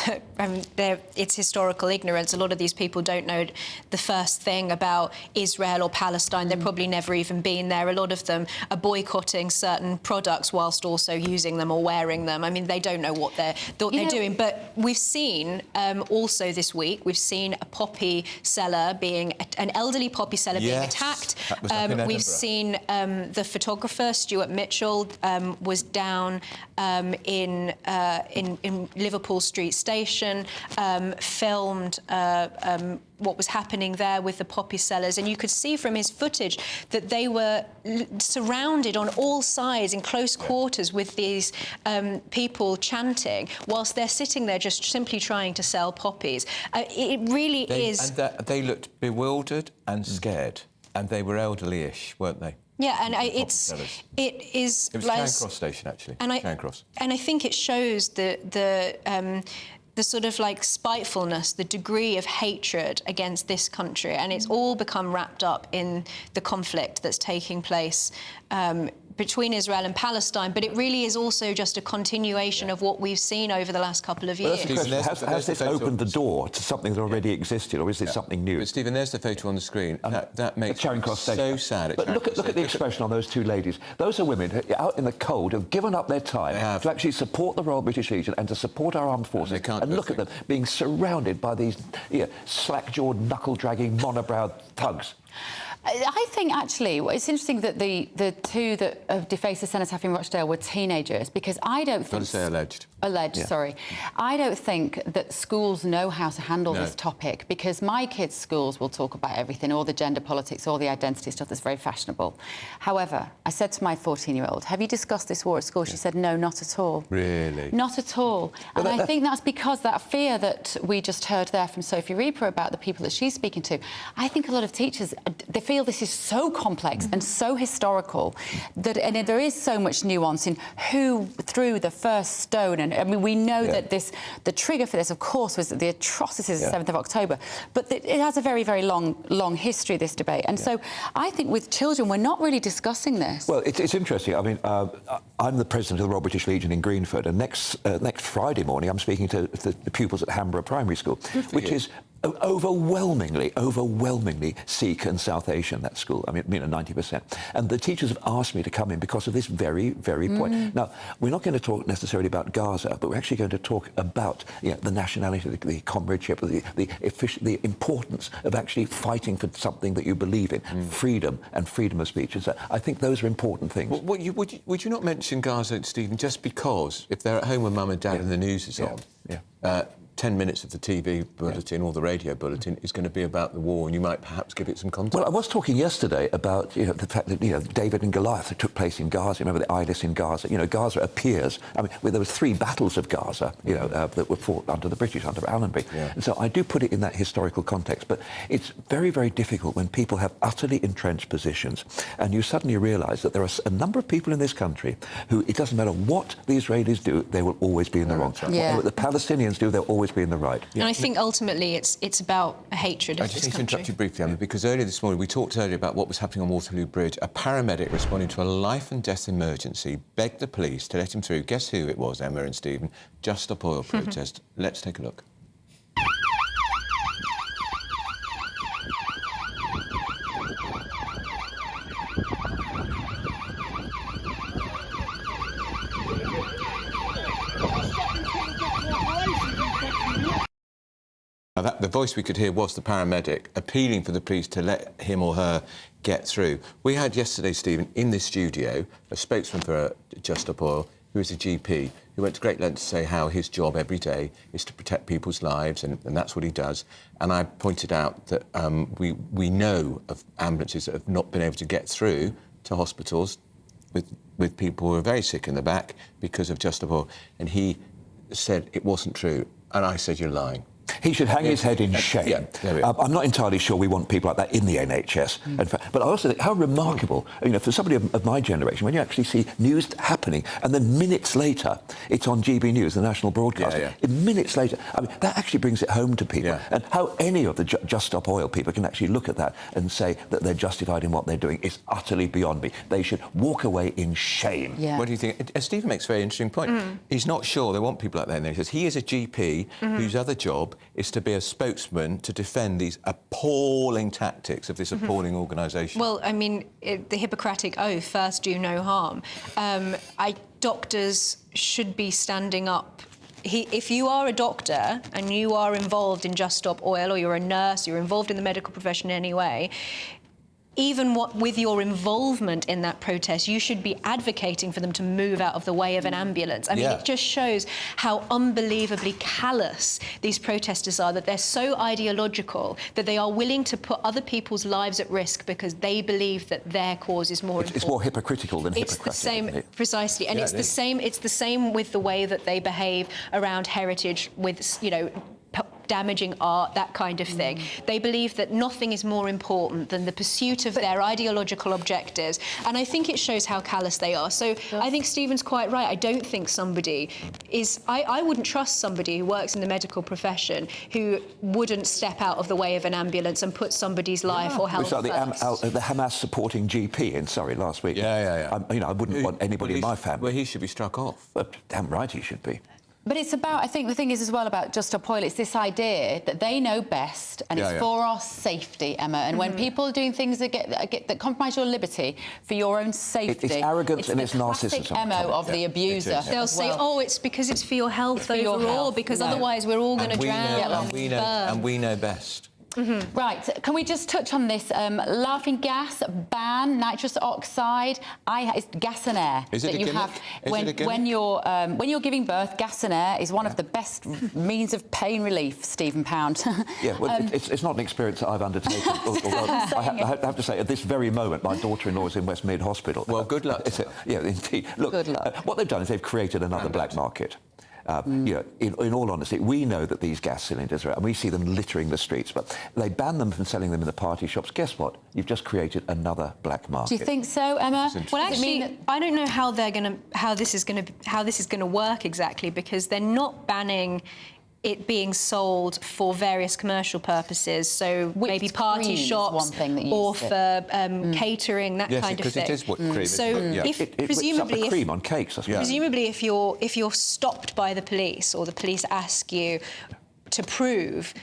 that it's historical ignorance. A lot of these people don't know the first thing about Israel or Palestine. They've probably never even been there. A lot of them are boycotting certain products whilst also using them or wearing them. I mean, they don't know what they're doing. But we've seen also this week, we've seen a poppy seller an elderly poppy seller being attacked. We've seen the photographer Stuart Mitchell was down in Liverpool Street Station, filmed what was happening there with the poppy sellers, and you could see from his footage that they were surrounded on all sides in close quarters with these people chanting whilst they're sitting there just simply trying to sell poppies. It really is... And they looked bewildered and scared, and they were elderly-ish, weren't they? Yeah, and it was Charing Cross Station, actually. Charing Cross. And I think it shows the sort of like spitefulness, the degree of hatred against this country, and it's all become wrapped up in the conflict that's taking place between Israel and Palestine, but it really is also just a continuation of what we've seen over the last couple of years. Has this opened the door to something that already existed, or is this something new? But Stephen, there's the photo on the screen. That makes Charing Cross Station. So sad. But look at the expression on those two ladies. Those are women out in the cold who've given up their time to actually support the Royal British Legion and to support our armed forces. And look at them being surrounded by these slack-jawed, knuckle-dragging, monobrowed thugs. I think, actually, it's interesting that the two that have defaced the cenotaph in Rochdale were teenagers, because I don't think... Got to say alleged. Alleged, sorry. I don't think that schools know how to handle this topic, because my kids' schools will talk about everything, all the gender politics, all the identity stuff that's very fashionable. However, I said to my 14-year-old, have you discussed this war at school? She said, no, not at all. Really? Not at all. And I think that's because that fear that we just heard there from Sophie Reaper about the people that she's speaking to, I think a lot of teachers, they feel feel this is so complex and so historical that, and there is so much nuance in who threw the first stone. And I mean, we know that the trigger for this, of course, was the atrocities of 7th of October. But it has a very, very long history, this debate. And so I think with children, we're not really discussing this. Well, it's interesting. I mean, I'm the president of the Royal British Legion in Greenford, and next Friday morning I'm speaking to the pupils at Hamborough Primary School, which is overwhelmingly Sikh and South Asian, that school. I mean, 90%. And the teachers have asked me to come in because of this very point. Now, we're not going to talk necessarily about Gaza, but we're actually going to talk about the nationality, the comradeship, the importance of actually fighting for something that you believe in, freedom and freedom of speech. And so I think those are important things. Would you not mention Gaza, Stephen, just because if they're at home with mum and dad and the news is on, 10 minutes of the TV bulletin or the radio bulletin is going to be about the war, and you might perhaps give it some context. Well, I was talking yesterday about the fact that David and Goliath that took place in Gaza. Remember the Ibis in Gaza? Gaza appears. I mean, there were 3 battles of Gaza, that were fought under the British, under Allenby. And so I do put it in that historical context. But it's very, very difficult when people have utterly entrenched positions, and you suddenly realise that there are a number of people in this country who, it doesn't matter what the Israelis do, they will always be in the wrong. What the Palestinians do, they'll always be in the right. And I think ultimately it's about a hatred of this country. I just need to interrupt you briefly, Emma, because earlier this morning we talked earlier about what was happening on Waterloo Bridge. A paramedic responding to a life and death emergency begged the police to let him through. Guess who it was, Emma and Stephen? Just Stop Oil protest. Let's take a look. Now the voice we could hear was the paramedic appealing for the police to let him or her get through. We had yesterday, Stephen, in this studio, a spokesman for Just Stop Oil, who is a GP, who went to great lengths to say how his job every day is to protect people's lives, and that's what he does. And I pointed out that we know of ambulances that have not been able to get through to hospitals with people who are very sick in the back because of Just Stop Oil. And he said it wasn't true. And I said, you're lying. He should hang his head in shame. I'm not entirely sure we want people like that in the NHS. But I also think how remarkable, for somebody of my generation, when you actually see news happening and then minutes later it's on GBNews, the national broadcaster. Minutes later, I mean, that actually brings it home to people. And how any of the Just Stop Oil people can actually look at that and say that they're justified in what they're doing is utterly beyond me. They should walk away in shame. What do you think? Stephen makes a very interesting point. He's not sure they want people like that in there. He says he is a GP whose other job is to be a spokesman to defend these appalling tactics of this appalling organisation. Well, I mean, the Hippocratic Oath, first do no harm. Doctors should be standing up. If you are a doctor and you are involved in Just Stop Oil, or you're a nurse, you're involved in the medical profession in any way, even with your involvement in that protest, you should be advocating for them to move out of the way of an ambulance. I mean, it just shows how unbelievably callous these protesters are, that they're so ideological that they are willing to put other people's lives at risk because they believe that their cause is more important. It's more hypocritical than hypocritical. It's the same, precisely. And it's the same with the way that they behave around heritage, with, damaging art, that kind of thing. They believe that nothing is more important than the pursuit of their ideological objectives, and I think it shows how callous they are. So I think Stephen's quite right. I don't think somebody is... I wouldn't trust somebody who works in the medical profession who wouldn't step out of the way of an ambulance and put somebody's life or health first. The Hamas supporting GP in Surrey last week. I wouldn't want anybody in my family. Well, he should be struck off. But damn right he should be. But it's about, I think the thing is as well about Just Stop Oil, it's this idea that they know best, and it's for our safety, Emma. And when people are doing things that compromise your liberty for your own safety... It's arrogance and it's narcissism. It's the classic MO of the abuser. They'll say, oh, it's because it's for your health overall, because otherwise we're all going to drown. And we know best. Right, can we just touch on this? Laughing gas ban, nitrous oxide. It's gas and air is it that you have when you're giving birth. Gas and air is one of the best means of pain relief. Stephen Pound. It's not an experience that I've undertaken. I have to say, at this very moment, my daughter-in-law is in West Mid Hospital. Well, good luck. Indeed. Look, good luck. What they've done is they've created another black market. You know, in all honesty, we know that these gas cylinders are, and we see them littering the streets, but they ban them from selling them in the party shops. Guess what? You've just created another black market. Do you think so, Emma? Well, actually, I don't know how this is going to work exactly, because they're not banning it being sold for various commercial purposes, so maybe party shops one thing that or for catering, that kind of thing. Yes, because it is whipped cream. So It whips up the cream on cakes, I suppose. Presumably, if you're stopped by the police, or the police ask you to prove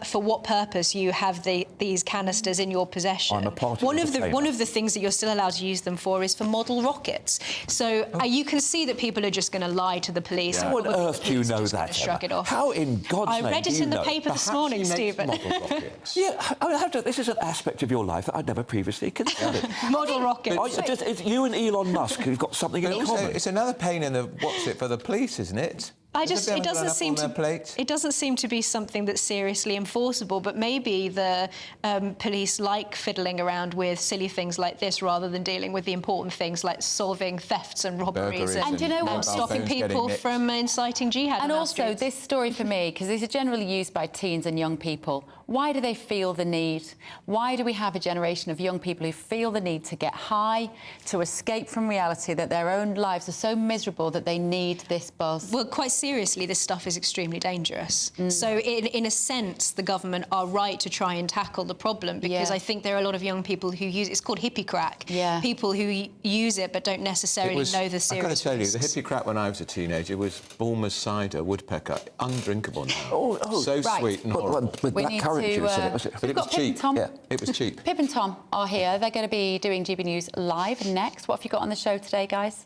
for what purpose you have these canisters in your possession. I'm a party one of entertainer. the things that you're still allowed to use them for is for model rockets. So you can see that people are just going to lie to the police. How on earth do you know that? Shrug it off. How in God's name I read do it you in the know? paper this morning, Stephen. Yeah, I have to, this is an aspect of your life that I'd never previously considered. Model rockets. It's you and Elon Musk who've got something in common. It's another pain in the for the police, isn't it? It doesn't seem to be something that's seriously enforceable, but maybe the police like fiddling around with silly things like this rather than dealing with the important things like solving thefts and robberies and you know what? Stopping people from inciting jihad. And also, this story for me, because these are generally used by teens and young people, why do they feel the need? Why do we have a generation of young people who feel the need to get high, to escape from reality, that their own lives are so miserable that they need this buzz? Well, quite seriously, this stuff is extremely dangerous. So in a sense, the government are right to try and tackle the problem, because I think there are a lot of young people who use it. It's called hippie crack. Yeah. People who use it but don't necessarily know the serious I've got to tell you, the risks. hippie crack when I was a teenager was Bulmer's cider woodpecker, undrinkable now. So sweet and horrible. With black currant juice in it, was it? But it was cheap. Yeah, it was cheap. Pip and Tom are here. They're going to be doing GB News live next. What have you got on the show today, guys?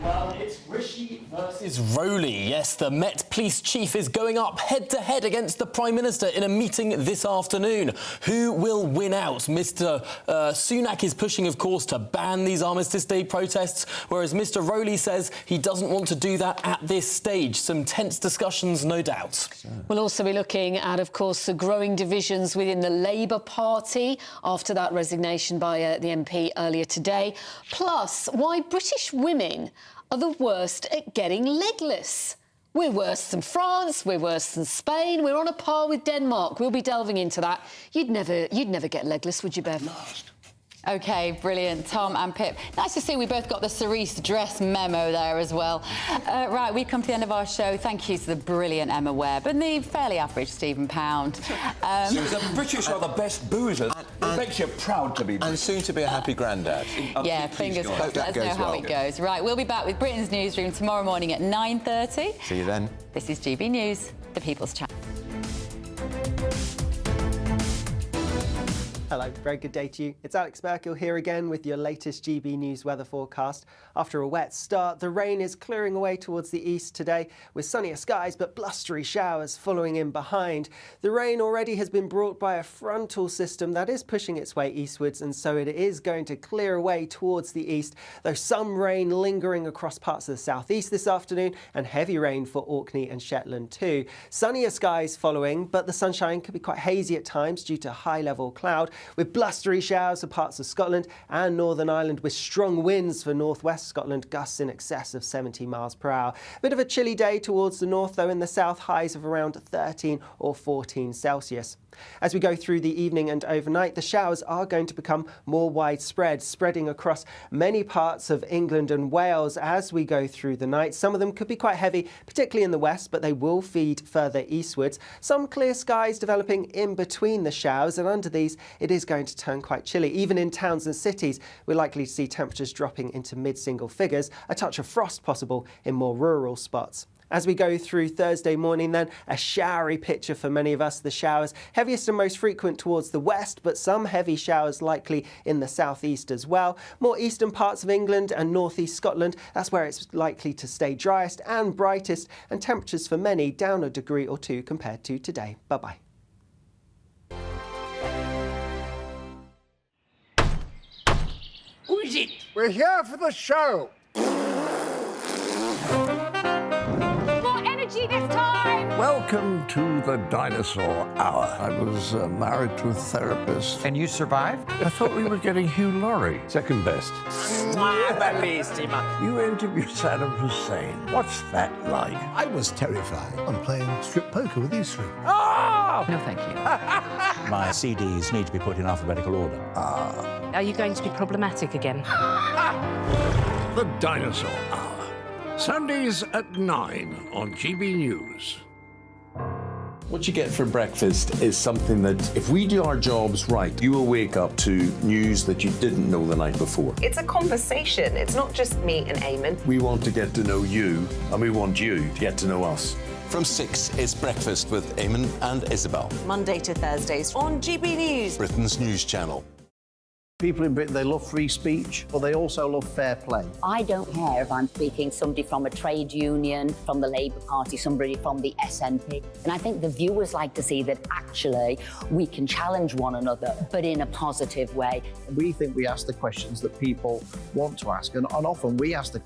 Well, it's Rishi versus Rowley. Yes, the Met Police Chief is going up head-to-head against the Prime Minister in a meeting this afternoon. Who will win out? Mr Sunak is pushing, of course, to ban these Armistice Day protests, whereas Mr Rowley says he doesn't want to do that at this stage. Some tense discussions, no doubt. We'll also be looking at, of course, the growing divisions within the Labour Party after that resignation by the MP earlier today. Plus, why British women are the worst at getting legless. We're worse than France, we're worse than Spain, we're on a par with Denmark. We'll be delving into that. You'd never get legless, would you, Bev? OK, brilliant. Tom and Pip. Nice to see we both got the cerise dress memo there as well. Right, we've come to the end of our show. Thank you to the brilliant Emma Webb and the fairly average Stephen Pound. The British are the best boozers. It makes you proud to be British. And soon to be a happy granddad. Yeah, fingers crossed. Let us know how it goes. Right, we'll be back with Britain's Newsroom tomorrow morning at 9:30. See you then. This is GB News, the People's Channel. Hello, very good day to you. It's Alex Merkel here again with your latest GB News weather forecast. After a wet start, the rain is clearing away towards the east today with sunnier skies but blustery showers following in behind. The rain already has been brought by a frontal system that is pushing its way eastwards, and so it is going to clear away towards the east, though some rain lingering across parts of the southeast this afternoon and heavy rain for Orkney and Shetland too. Sunnier skies following, but the sunshine could be quite hazy at times due to high-level cloud, with blustery showers for parts of Scotland and Northern Ireland, with strong winds for northwest Scotland, gusts in excess of 70 miles per hour. A bit of a chilly day towards the north, though, in the south, highs of around 13 or 14 Celsius. As we go through the evening and overnight, the showers are going to become more widespread, spreading across many parts of England and Wales as we go through the night. Some of them could be quite heavy, particularly in the west, but they will feed further eastwards. Some clear skies developing in between the showers, and under these it is going to turn quite chilly. Even in towns and cities, we're likely to see temperatures dropping into mid-single figures, a touch of frost possible in more rural spots. As we go through Thursday morning then, a showery picture for many of us. The showers heaviest and most frequent towards the west, but some heavy showers likely in the southeast as well. More eastern parts of England and northeast Scotland, that's where it's likely to stay driest and brightest, and temperatures for many down a degree or two compared to today. Bye-bye. Who is it? We're here for the show. More energy this time! Welcome to the Dinosaur Hour. I was married to a therapist. And you survived? I thought we were getting Hugh Laurie. Second best. You interviewed Saddam Hussein. What's that like? I was terrified. I'm playing strip poker with these three. Oh! No, thank you. My CDs need to be put in alphabetical order. Are you going to be problematic again? The Dinosaur Hour. Sundays at 9 on GB News. What you get for breakfast is something that, if we do our jobs right, you will wake up to news that you didn't know the night before. It's a conversation. It's not just me and Eamon. We want to get to know you, and we want you to get to know us. From 6, it's Breakfast with Eamon and Isabel. Monday to Thursdays on GB News. Britain's news channel. People in Britain, they love free speech, but they also love fair play. I don't care if I'm speaking somebody from a trade union, from the Labour Party, somebody from the SNP. And I think the viewers like to see that actually we can challenge one another, but in a positive way. We think we ask the questions that people want to ask, and often we ask the